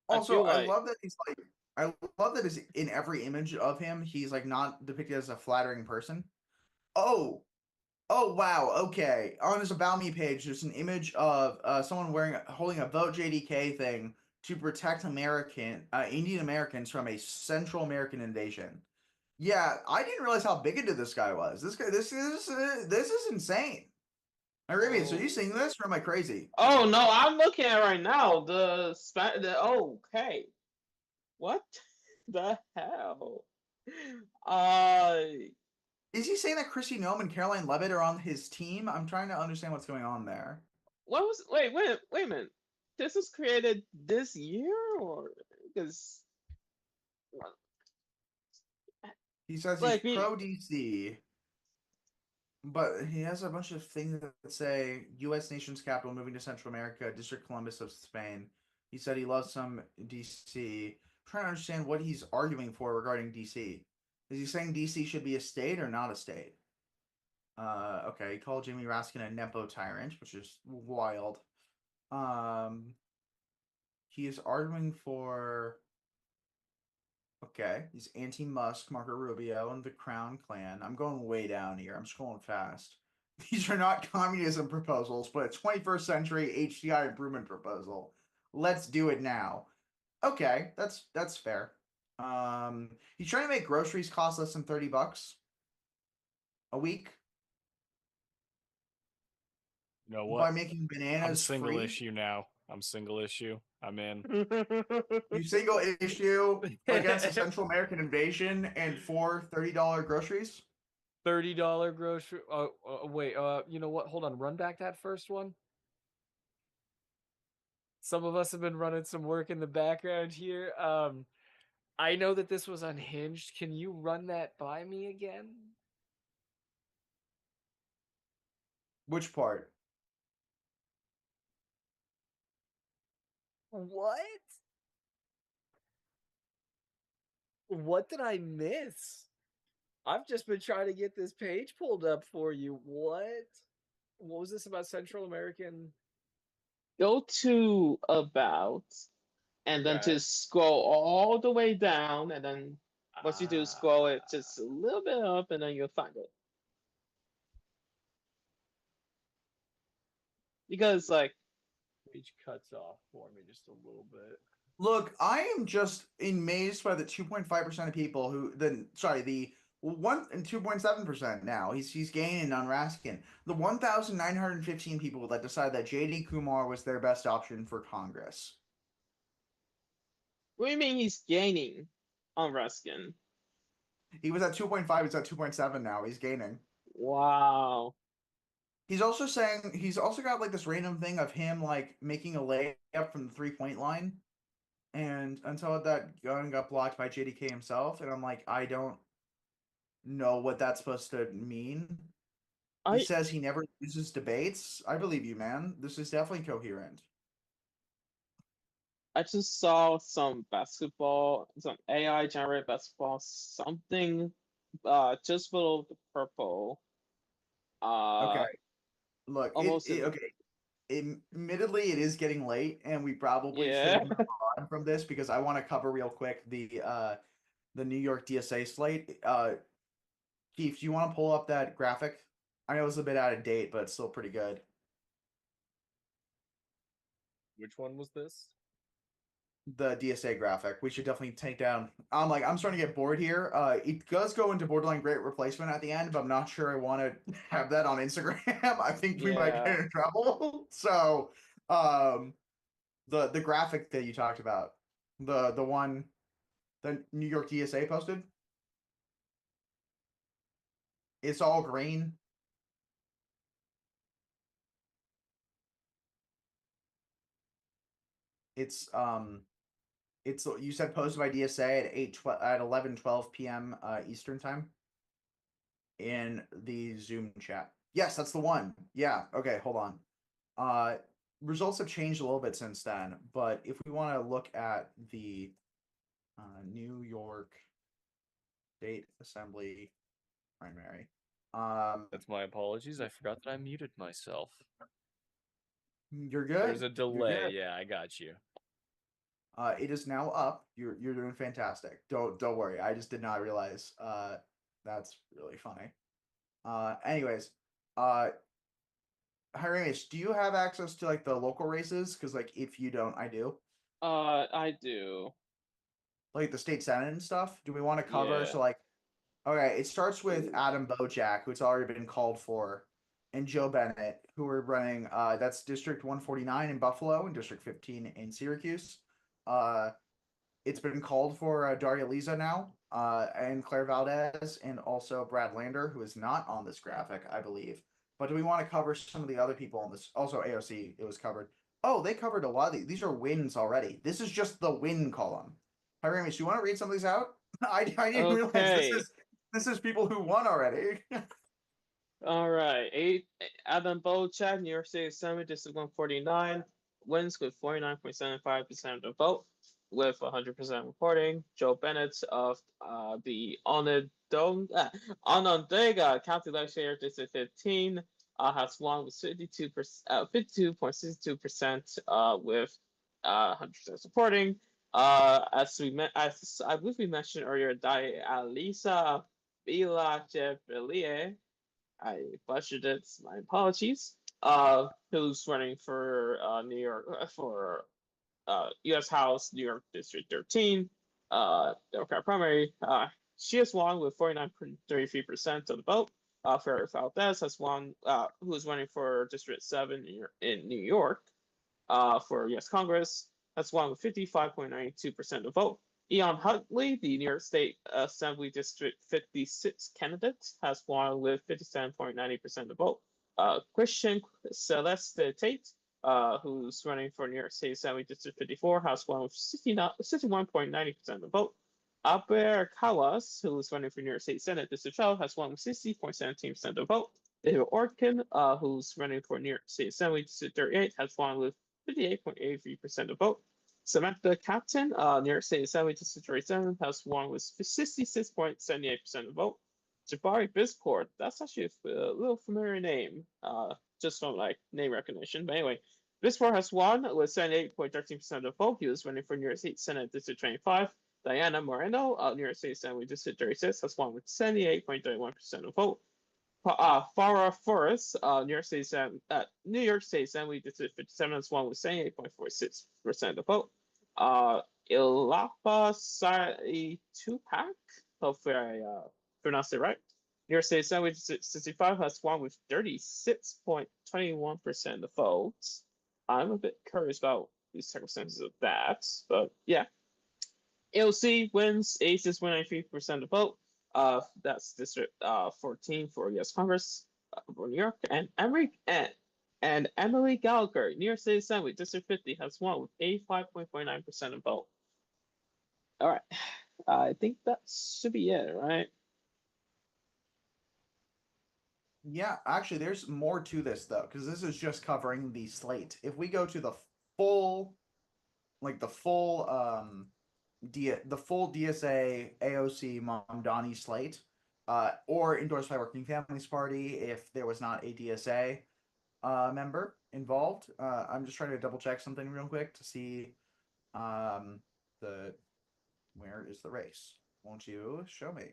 Also, feel I like love that he's like, I love that is in every image of him, he's like not depicted as a flattering person. Oh, wow, okay. On his About Me page, there's an image of someone holding a Vote JDK thing to protect Indian Americans from a Central American invasion. Yeah, I didn't realize how bigoted this guy was. This is insane. Arabian, so are you seeing this or am I crazy? Oh no, I'm looking at it right now. Okay. What the hell? Is he saying that Chrissy Nome and Caroline Levitt are on his team? I'm trying to understand what's going on there. wait a minute. This was created this year or because He says like he's pro DC, but he has a bunch of things that say U.S. nation's capital moving to Central America, District Columbus of Spain. He said he loves some DC. I'm trying to understand what he's arguing for regarding DC. Is he saying DC should be a state or not a state? Okay, he called Jamie Raskin a Nepo tyrant, which is wild. He is arguing for. Okay, he's anti-Musk, Marco Rubio, and the Crown Clan. I'm going way down here. I'm scrolling fast. These are not communism proposals, but a 21st century HDI improvement proposal. Let's do it now. Okay, that's fair. He's trying to make groceries cost less than $30 a week You know by what? making I'm bananas single free. issue now. I'm single issue. I'm in. You single issue against a Central American invasion and for $30 groceries? $30 grocery. Wait. You know what? Hold on. Run back that first one. Some of us have been running some work in the background here. I know that this was unhinged. Can you run that by me again? Which part? What? What did I miss? I've just been trying to get this page pulled up for you. What? What was this about Central American? Go to about and then Okay. just scroll all the way down and then once you do scroll it just a little bit up and then you'll find it. Because like Page cuts off for me just a little bit. Look, I am just amazed by the 2.5% of people who the 1 and 2.7% now. He's gaining on Raskin. The 1,915 people that decided that JD Kumar was their best option for Congress. what do you mean he's gaining on Ruskin? He was at 2.5, he's at 2.7 now. He's gaining. Wow. He's also got like this random thing of him like making a layup from the 3-point line. And until that gun got blocked by JDK himself, and I'm like, I don't know what that's supposed to mean. He says he never loses debates. I believe you, man. This is definitely coherent. I just saw some AI generated basketball, something just below the purple. Okay. Look, almost okay. Admittedly, it is getting late, and we probably Yeah. should move on from this because I want to cover real quick the New York DSA slate. Keith, do you want to pull up that graphic? I know it's a bit out of date, but it's still pretty good. Which one was this? The DSA graphic. We should definitely take down. I'm starting to get bored here. It does go into borderline great replacement at the end, but I'm not sure I want to have that on Instagram. I think we might get Yeah. in trouble. So, the graphic that you talked about, the one the New York DSA posted, it's all green. It's you said posted by DSA at 11:12 p.m. Eastern time in the Zoom chat. Yes, that's the one. Yeah. Okay, hold on. Results have changed a little bit since then, but if we want to look at the New York State Assembly primary, That's my apologies. I forgot that I muted myself. you're good. There's a You're delay. good. Yeah, I got you. It is now up. You're doing fantastic. Don't worry. I just did not realize. That's really funny. Anyways, Hieronymus, do you have access to like the local races? Because like if you don't, I do. I do. Like the state senate and stuff. Do we want to cover? Yeah. So like, okay, it starts with Adam Bojack, who's already been called for, and Joe Bennett, who are running. That's District 149 in Buffalo and District 15 in Syracuse. It's been called for Daria Liza now, and Claire Valdez, and also Brad Lander, who is not on this graphic, I believe. But do we want to cover some of the other people on this? Also, AOC, it was covered. Oh, they covered a lot of these. These are wins already. This is just the win column. Hieronymus, you want to read some of these out? I didn't realize Okay. this is people who won already. All right. Adam Bojack, New York State Assembly, District 149, wins with 49.75% of the vote, with 100% reporting. Joe Bennett of the Onondaga County Legislature, District 15, has won with 52.62% with 100% supporting. As I believe we mentioned earlier, Alisa Bilachevelie, I butchered it. My apologies. Who's running for New York for U.S. House, New York District 13, Democrat primary. She has won with 49.33% of the vote. Ferrer Valdez has won, who is running for District 7 in New York for U.S. Congress, has won with 55.92% of the vote. Eon Huntley, the New York State Assembly District 56 candidate, has won with 57.90% of the vote. Christian Celeste Tate, who's running for New York State Assembly District 54, has won with 61.90% of the vote. Aber Kawas, who is running for New York State Senate District 12, has won with 60.17% of the vote. David Orkin, who's running for New York State Assembly District 38, has won with 58.83% of the vote. Samantha Captain, New York State Assembly District 37, has won with 66.78% of the vote. Jabari Bisport, that's actually a little familiar name, just from like name recognition. But anyway, Bisport has won with 78.13% of the vote. He was running for New York State Senate District 25. Diana Moreno, New York State Assembly District 36, has won with 78.31% of the vote. Farah Forrest, New York State Assembly District 57, has won with 78.46% of the vote. Ilapa Sai Tupac, hopefully I pronounced it right. New York State Assembly District 65 has won with 36.21% of the votes. I'm a bit curious about the circumstances of that, but yeah. AOC wins, Aces win 93% of the vote. That's District 14 for U.S. Congress for New York, and Emily Gallagher, New York State Assembly District 50, has won with 85.49% of the vote. All right, I think that should be it, right? Yeah, actually, there's more to this though, because this is just covering the slate. If we go to the full DSA AOC Mamdani slate, or endorsed by Working Families Party if there was not a DSA, member involved. I'm just trying to double check something real quick to see the where is the race? Won't you show me?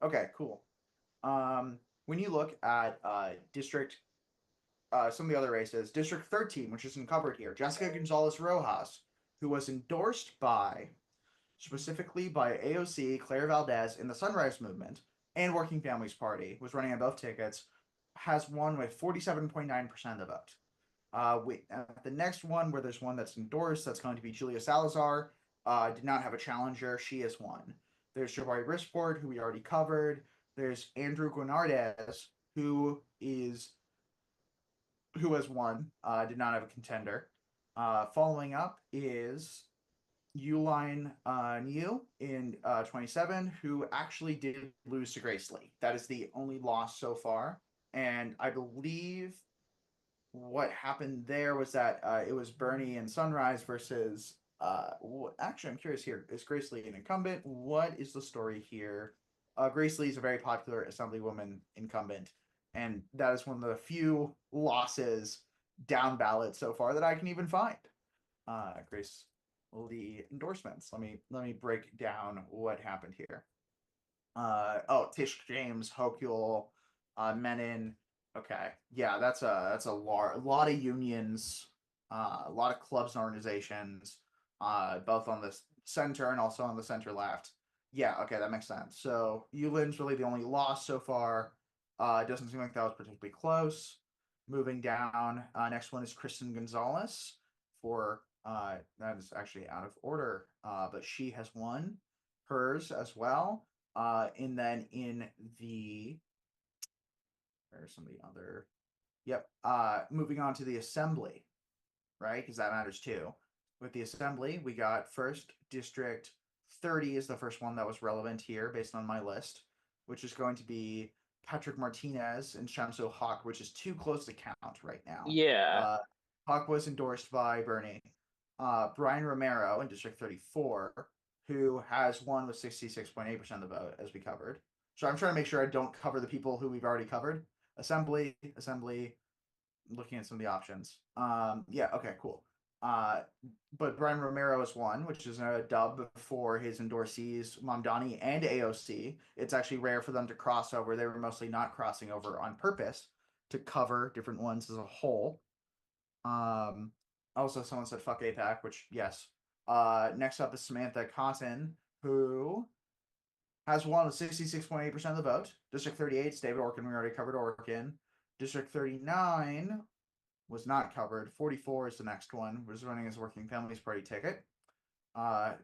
Okay, cool. When you look at district some of the other races, District 13, which isn't covered here, Jessica Gonzalez Rojas, who was endorsed by specifically by AOC, Claire Valdez in the Sunrise Movement and Working Families Party, was running on both tickets, has won with 47.9% of the vote. The next one, where there's one that's endorsed, that's going to be Julia Salazar, did not have a challenger. She has won. There's Jabari Risport, who we already covered. There's Andrew Guinardez, who has won, did not have a contender. Following up is Uline Niu in 27, who actually did lose to Grace Lee. That is the only loss so far. And I believe what happened there was that it was Bernie and Sunrise versus actually, I'm curious here. Is Grace Lee an incumbent? What is the story here? Grace Lee is a very popular Assemblywoman incumbent, and that is one of the few losses down ballot so far that I can even find. Grace Lee endorsements. Let me break down what happened here. Tish James, Hokyul, Menon. Okay, yeah, that's a lot of unions, a lot of clubs and organizations, both on the center and also on the center left. Yeah, okay, that makes sense. So Yulin's really the only loss so far. It doesn't seem like that was particularly close. Moving down, next one is Kristen Gonzalez for that is actually out of order, but she has won hers as well. And then in the where's some of the other? Yep. Moving on to the assembly, right? Because that matters too. With the assembly, we got first District 30 is the first one that was relevant here based on my list, which is going to be Patrick Martinez and Shamso Hawk, which is too close to count right now. Yeah. Hawk was endorsed by Bernie. Brian Romero in District 34, who has won with 66.8% of the vote, as we covered. So I'm trying to make sure I don't cover the people who we've already covered. Assembly, looking at some of the options. Yeah, okay, cool. But Brian Romero has won, which is a dub for his endorsees, Mamdani and AOC. It's actually rare for them to cross over. They were mostly not crossing over on purpose to cover different ones as a whole. Also, someone said fuck APAC, which, yes. Next up is Samantha Cotton, who has won with 66.8% of the vote. District 38 is David Orkin. We already covered Orkin. District 39 was not covered. 44 is the next one. Was running as Working Families Party ticket.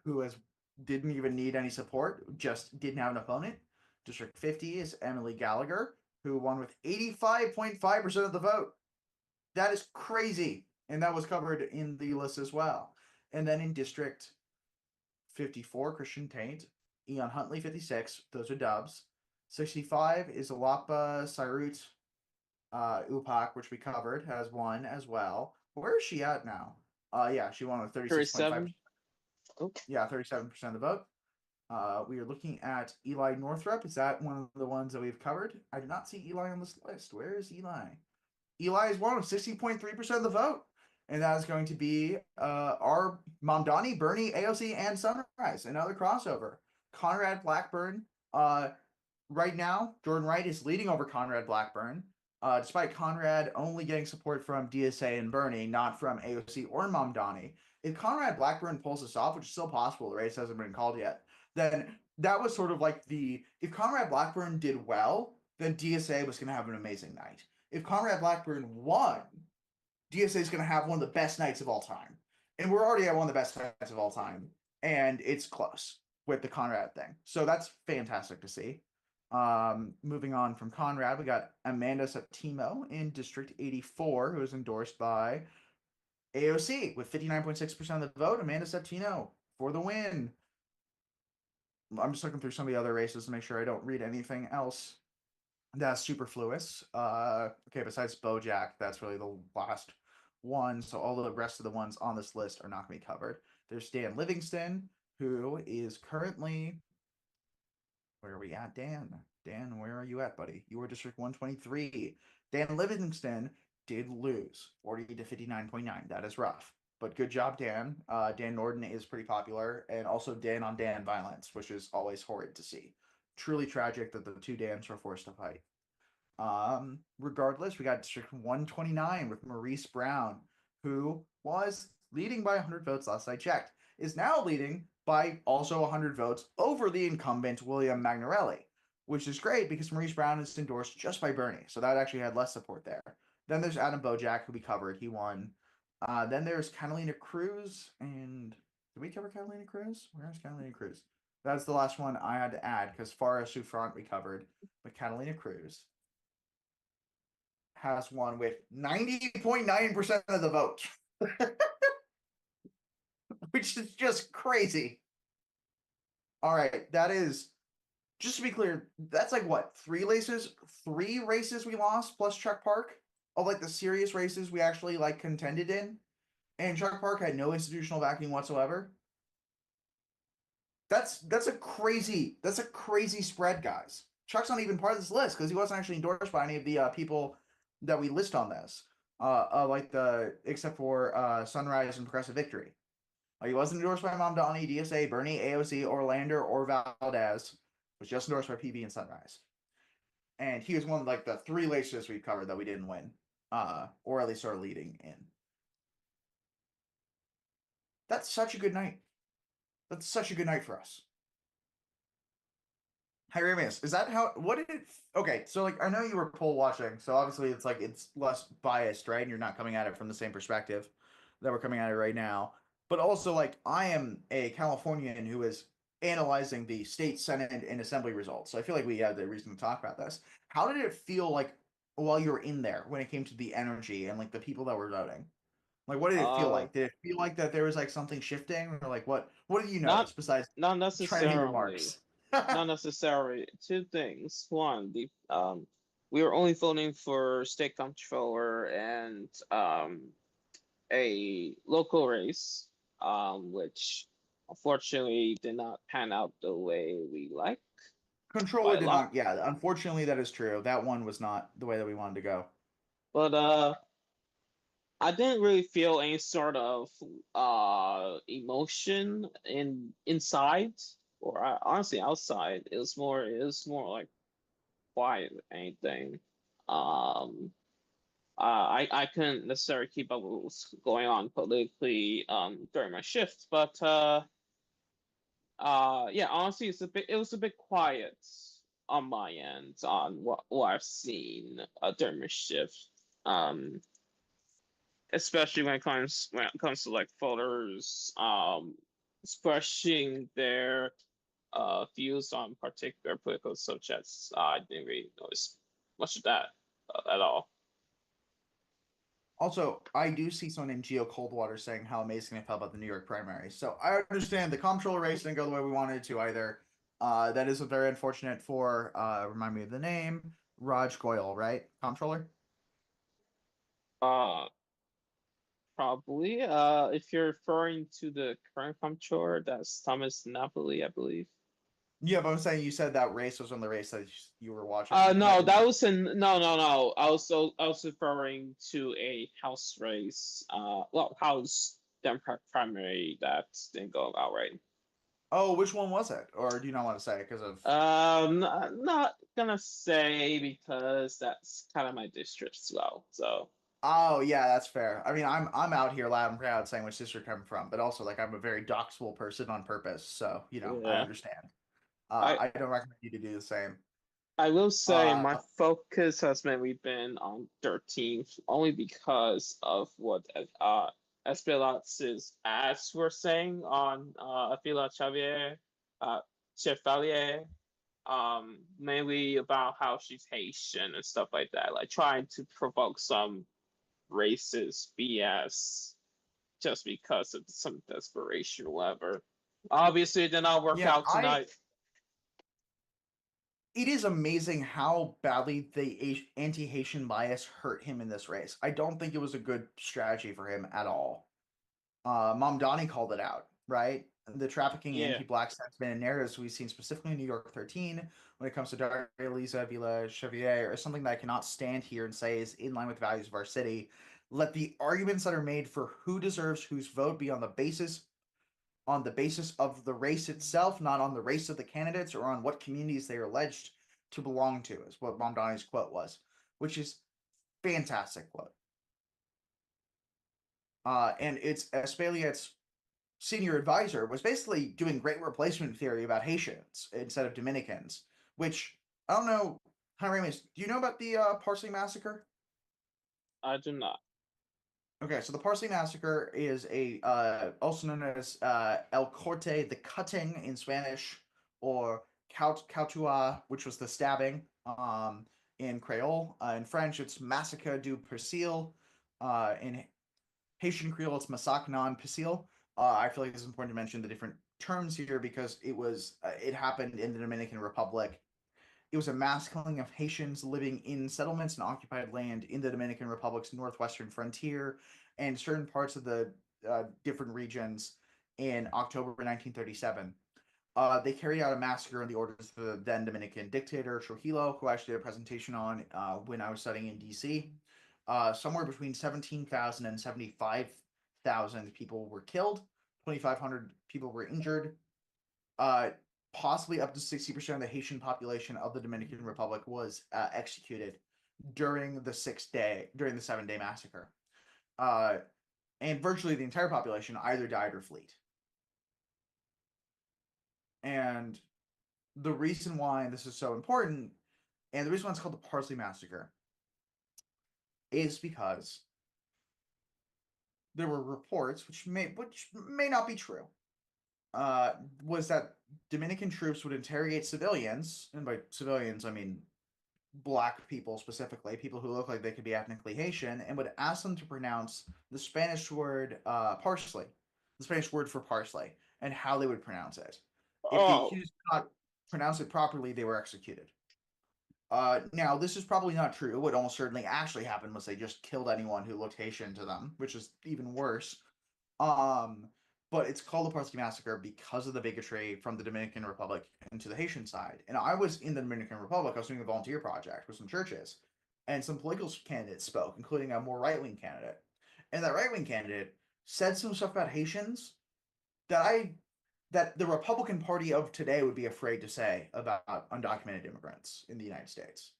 Who didn't even need any support, just didn't have an opponent. District 50 is Emily Gallagher, who won with 85.5% of the vote. That is crazy. And that was covered in the list as well. And then in District 54, Christian Taint, Eon Huntley 56, those are dubs. 65 is Alapa Sairut Upak, which we covered, has won as well. Where is she at now? Yeah, she won with 36.5%. Yeah, 37% of the vote. We are looking at Eli Northrup. Is that one of the ones that we've covered? I did not see Eli on this list. Where is Eli? Eli is won with 60.3% of the vote. And that is going to be our Mamdani, Bernie, AOC, and Sunrise. Another crossover. Conrad Blackburn. Right now, Jordan Wright is leading over Conrad Blackburn. Despite Conrad only getting support from DSA and Bernie, not from AOC or Mamdani. If Conrad Blackburn pulls this off, which is still possible, the race hasn't been called yet, then that was sort of like if Conrad Blackburn did well, then DSA was going to have an amazing night. If Conrad Blackburn won, DSA is going to have one of the best nights of all time. And we're already at one of the best nights of all time. And it's close with the Conrad thing. So that's fantastic to see. Moving on from Conrad, we got Amanda Septimo in District 84, who is endorsed by AOC with 59.6% of the vote. Amanda Septimo for the win. I'm just looking through some of the other races to make sure I don't read anything else that's superfluous. Okay, besides Bojack, that's really the last one. So all the rest of the ones on this list are not going to be covered. There's Dan Livingston, who is currently... Where are we at, Dan? Dan, where are you at, buddy? You are District 123. Dan Livingston did lose 40 to 59.9. That is rough. But good job, Dan. Dan Norden is pretty popular, and also Dan on Dan violence, which is always horrid to see. Truly tragic that the two Dans were forced to fight. Regardless, we got District 129 with Maurice Brown, who was leading by 100 votes last I checked, is now leading by also 100 votes over the incumbent William Magnarelli, which is great because Maurice Brown is endorsed just by Bernie, so that actually had less support there. Then there's Adam Bojack, who we covered. He won. Then there's Catalina Cruz, and did we cover Catalina Cruz? Where's Catalina Cruz? That's the last one I had to add because Farah Souffrant we covered, but Catalina Cruz has won with 90.9% of the vote, which is just crazy. All right, that is, just to be clear, that's like what, 3 races we lost plus Chuck Park of like the serious races we actually like contended in, and Chuck Park had no institutional backing whatsoever. That's a crazy spread, guys. Chuck's not even part of this list because he wasn't actually endorsed by any of the people that we list on this, except for Sunrise and Progressive Victory. He wasn't endorsed by Mamdani, DSA, Bernie, AOC, Orlander, or Valdez. Was just endorsed by PB and Sunrise. And he was one of like the 3 races we covered that we didn't win, or at least are leading in. That's such a good night. That's such a good night for us. Hieronymus, is that how, what did it, okay, so like, I know you were poll watching, so obviously it's like, it's less biased, right? And you're not coming at it from the same perspective that we're coming at it right now. But also, like, I am a Californian who is analyzing the state, Senate, and Assembly results. So I feel like we have the reason to talk about this. How did it feel like while you were in there when it came to the energy and like the people that were voting? Like, what did it feel like? Did it feel like that there was like something shifting, or like what did you notice besides Not trying necessarily. remarks? Not necessarily. 2 things. One, we were only voting for state comptroller and a local race, which unfortunately did not pan out the way we like. Controller did not. Yeah, unfortunately, that is true. That one was not the way that we wanted to go. But I didn't really feel any sort of emotion inside, or honestly outside. It was more like quiet than anything. I couldn't necessarily keep up with what was going on politically during my shift, but yeah, honestly, it was a bit quiet on my end on what I've seen during my shift. Especially when it comes to like voters expressing their views on particular political subjects. I didn't really notice much of that at all. Also, I do see someone named Geo Coldwater saying how amazing they felt about the New York primary. So I understand the comptroller race didn't go the way we wanted it to either. That is very unfortunate for, remind me of the name, Raj Goyal, right? Comptroller? Probably. If you're referring to the current comptroller, that's Thomas Napoli, I believe. Yeah, but I'm saying you said that race was on the race that you were watching. No, that was no. I was referring to a House race. House Democrat primary that didn't go out right. Oh, which one was it? Or do you not want to say because of? Not gonna say because that's kind of my district as well. So. Oh yeah, that's fair. I mean, I'm out here loud and proud saying which district I'm from, but also like I'm a very doxable person on purpose, so I understand. I don't recommend you to do the same. I will say my focus has mainly been on 13th, only because of what Espelatz's ads were saying on Avila Chevalier, mainly about how she's Haitian and stuff like that, like trying to provoke some racist BS just because of some desperation or whatever. Obviously, it did not work out tonight. It is amazing how badly the anti-Haitian bias hurt him in this race. I don't think it was a good strategy for him at all. Mamdani called it out, right? the trafficking Yeah. anti-black sentiment and narratives we've seen specifically in New York 13 when it comes to Daria Lisa Villa Chevier are something that I cannot stand here and say is in line with the values of our city. Let the arguments that are made for who deserves whose vote be on the basis of the race itself, not on the race of the candidates or on what communities they are alleged to belong to, is what Mamdani's quote was, which is fantastic quote. And it's Espaliet's senior advisor was basically doing great replacement theory about Haitians instead of Dominicans, which I don't know. Hi, Ramis, do you know about the Parsley Massacre? I do not. Okay, so the Parsley Massacre is a also known as El Corte, the cutting in Spanish, or Cautua, which was the stabbing in Creole. In French, it's Massacre du Persil. In Haitian Creole, it's Massacre non Persil. I feel like it's important to mention the different terms here because it happened in the Dominican Republic. It was a mass killing of Haitians living in settlements and occupied land in the Dominican Republic's northwestern frontier and certain parts of the different regions in October 1937. They carried out a massacre on the orders of the then Dominican dictator Trujillo, who I actually did a presentation on when I was studying in DC. Somewhere between 17,000 and 75,000 people were killed, 2,500 people were injured. Possibly up to 60% of the Haitian population of the Dominican Republic was executed during the 7-day massacre. And virtually the entire population either died or fled. And the reason why this is so important, and the reason why it's called the Parsley Massacre, is because there were reports, which may not be true, was that Dominican troops would interrogate civilians, and by civilians I mean black people specifically, people who look like they could be ethnically Haitian, and would ask them to pronounce the Spanish word parsley, the Spanish word for parsley, and how they would pronounce it. If the accused did not pronounce it properly, they were executed. Now, this is probably not true. What almost certainly actually happened was they just killed anyone who looked Haitian to them, which is even worse. But it's called the Parsley Massacre because of the bigotry from the Dominican Republic into the Haitian side. And I was in the Dominican Republic. I was doing a volunteer project with some churches, and some political candidates spoke, including a more right-wing candidate. And that right-wing candidate said some stuff about Haitians that the Republican Party of today would be afraid to say about undocumented immigrants in the United States.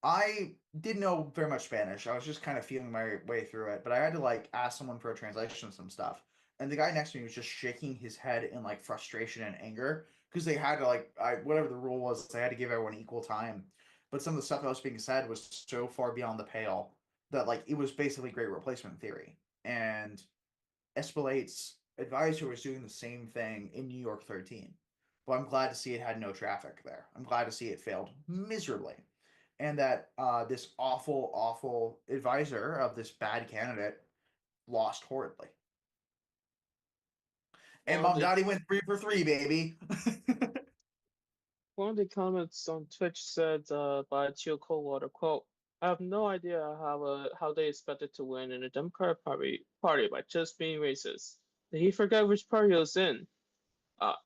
I didn't know very much Spanish. I was just kind of feeling my way through it, but I had to ask someone for a translation of some stuff. And the guy next to me was just shaking his head in frustration and anger because they had to whatever the rule was, they had to give everyone equal time. But some of the stuff that was being said was so far beyond the pale that it was basically great replacement theory. And Espalate's advisor was doing the same thing in New York 13. But I'm glad to see it had no traffic there. I'm glad to see it failed miserably. And that this awful, awful advisor of this bad candidate lost horribly. And Mamdani went 3 for 3, baby. One of the comments on Twitch said by Chill Coldwater, quote, I have no idea how they expected to win in the Democratic Party by just being racist. Did he forget which party he was in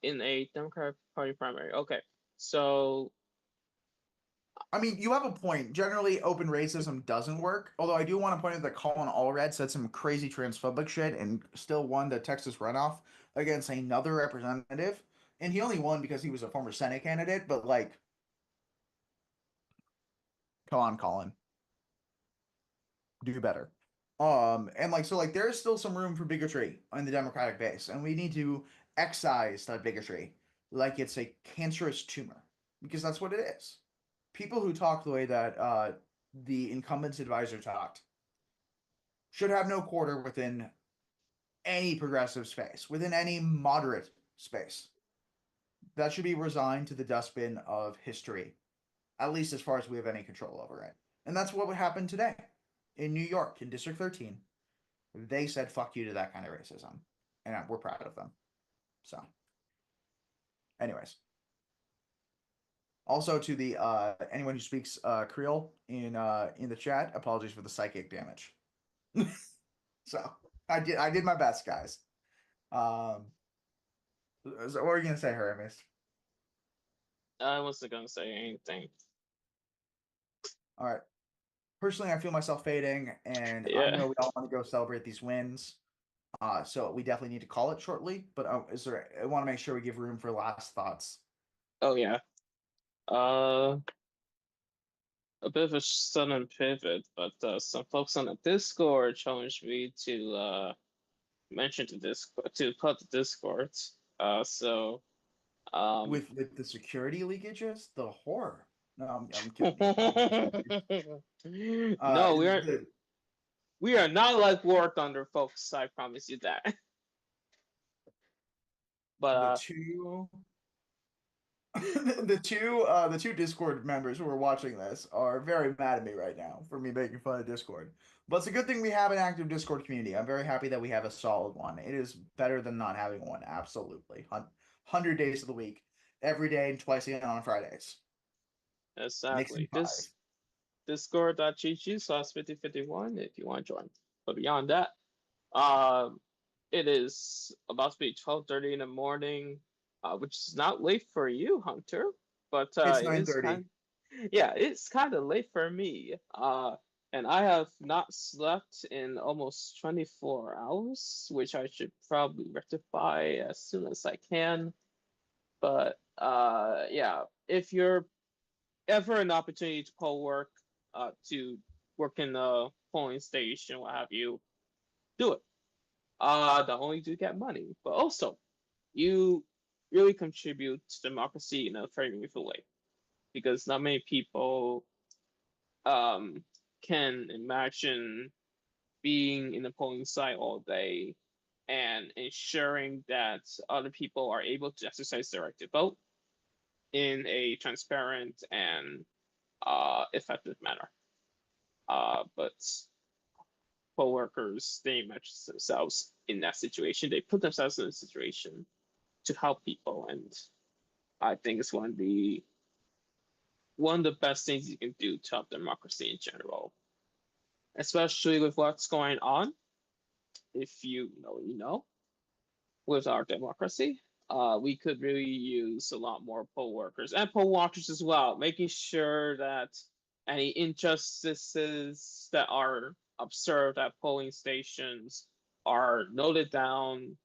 a Democratic Party primary? Okay, so I mean, you have a point. Generally, open racism doesn't work. Although I do want to point out that Colin Allred said some crazy transphobic shit and still won the Texas runoff against another representative. And he only won because he was a former Senate candidate. But come on, Colin, do better. And so there is still some room for bigotry in the Democratic base, and we need to excise that bigotry like it's a cancerous tumor, because that's what it is. People who talk the way that the incumbent's advisor talked should have no quarter within any progressive space, within any moderate space. That should be resigned to the dustbin of history, at least as far as we have any control over it. And that's what would happen today in New York, in District 13. They said fuck you to that kind of racism, and we're proud of them. So, anyways. Also, to the anyone who speaks Creole in the chat, apologies for the psychic damage. So I did my best, guys. What are you gonna say, Hermes? I wasn't gonna say anything. All right. Personally, I feel myself fading, and I Yeah. know we all want to go celebrate these wins. So we definitely need to call it shortly. But I want to make sure we give room for last thoughts. Oh yeah. A bit of a sudden pivot, but some folks on the Discord challenged me to mention to Discord to put the Discord. So With the security leakages, the horror. No, I'm kidding. no, The, we are not like War Thunder, folks. I promise you that. But two the two Discord members who are watching this are very mad at me right now for me making fun of Discord. But it's a good thing we have an active Discord community. I'm very happy that we have a solid one. It is better than not having one, absolutely. 100 days of the week, every day and twice again on Fridays. exactly. Nixon This discord.gg/5051 if you want to join. But beyond that, it is about to be 12:30 in the morning, which is not late for you, Hunter, but It's it is 9:30. it's kind of late for me. And I have not slept in almost 24 hours, which I should probably rectify as soon as I can. But yeah, if you're ever an opportunity to to work in a polling station, what have you, do it. Not only do you get money, but also you really contribute to democracy in a very meaningful way. Because not many people can imagine being in the polling site all day and ensuring that other people are able to exercise their right to vote in a transparent and effective manner. But poll workers, they imagine themselves in that situation. They put themselves in a situation to help people, and I think it's one of the best things you can do to help democracy in general, especially with what's going on. If you know, with our democracy, we could really use a lot more poll workers and poll watchers as well, making sure that any injustices that are observed at polling stations are noted down,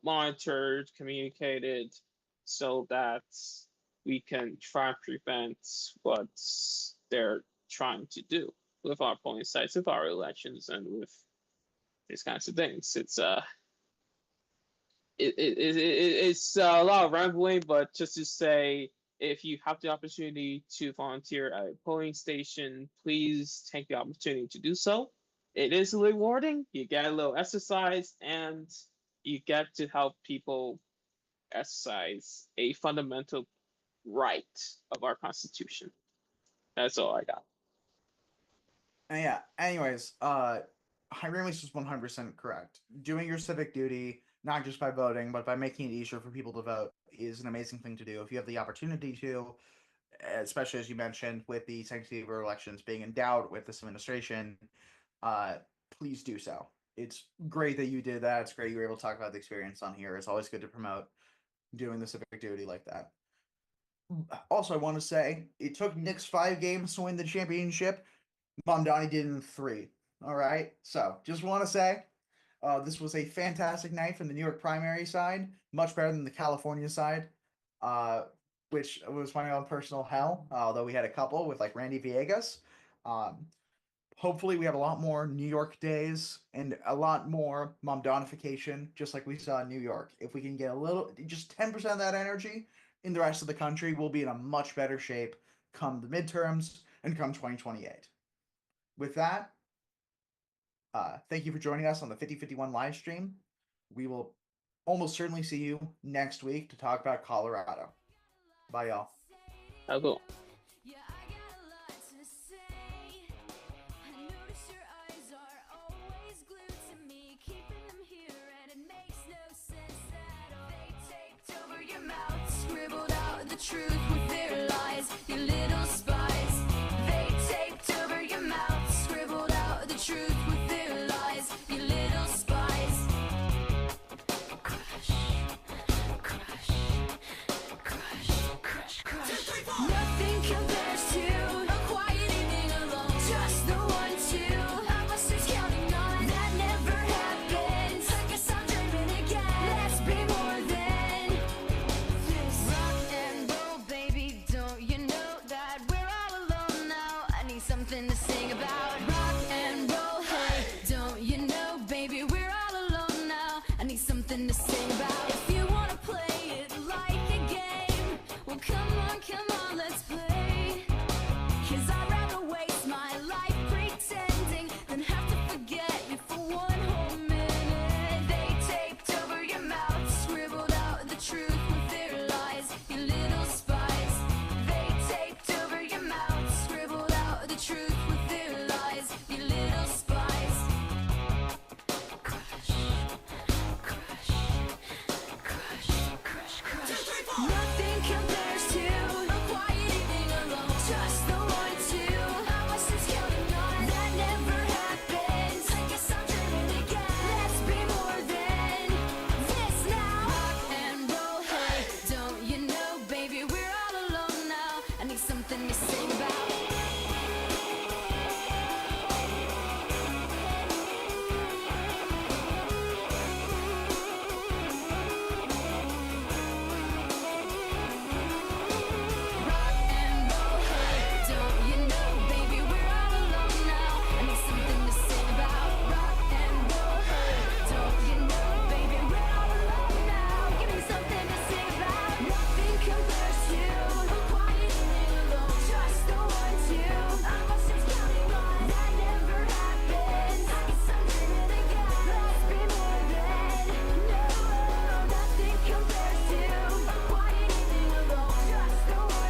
monitored, communicated, so that we can try and prevent what they're trying to do with our polling sites, with our elections, and with these kinds of things. It's a lot of rambling, but just to say, if you have the opportunity to volunteer at a polling station, please take the opportunity to do so. It is rewarding. You get a little exercise, and you get to help people exercise a fundamental right of our Constitution. That's all I got. And yeah, anyways, Hyramius is 100% correct. Doing your civic duty, not just by voting, but by making it easier for people to vote, is an amazing thing to do. If you have the opportunity to, especially as you mentioned, with the sanctity of our elections being endowed with this administration, please do so. It's great that you did that. It's great you were able to talk about the experience on here. It's always good to promote doing the civic duty like that. Also, I want to say it took Knicks 5 games to win the championship. Mamdani did in 3. All right. So just want to say this was a fantastic night from the New York primary side, much better than the California side, which was my own personal hell, although we had a couple with like Randy Villegas. Hopefully we have a lot more New York days and a lot more Mamdanification, just like we saw in New York. If we can get just 10% of that energy in the rest of the country, we'll be in a much better shape come the midterms and come 2028. With that, thank you for joining us on the 5051 live stream. We will almost certainly see you next week to talk about Colorado. Bye, y'all. Hello. Yeah, I got a lot to say. I notice your eyes are always glued to me, keeping them here, and it makes no sense at all. They taped over your mouth, scribbled out the truth with their lies, you little spies. They taped over your mouth, scribbled out the truth with their lies, you little spies. Crush, something to sing about.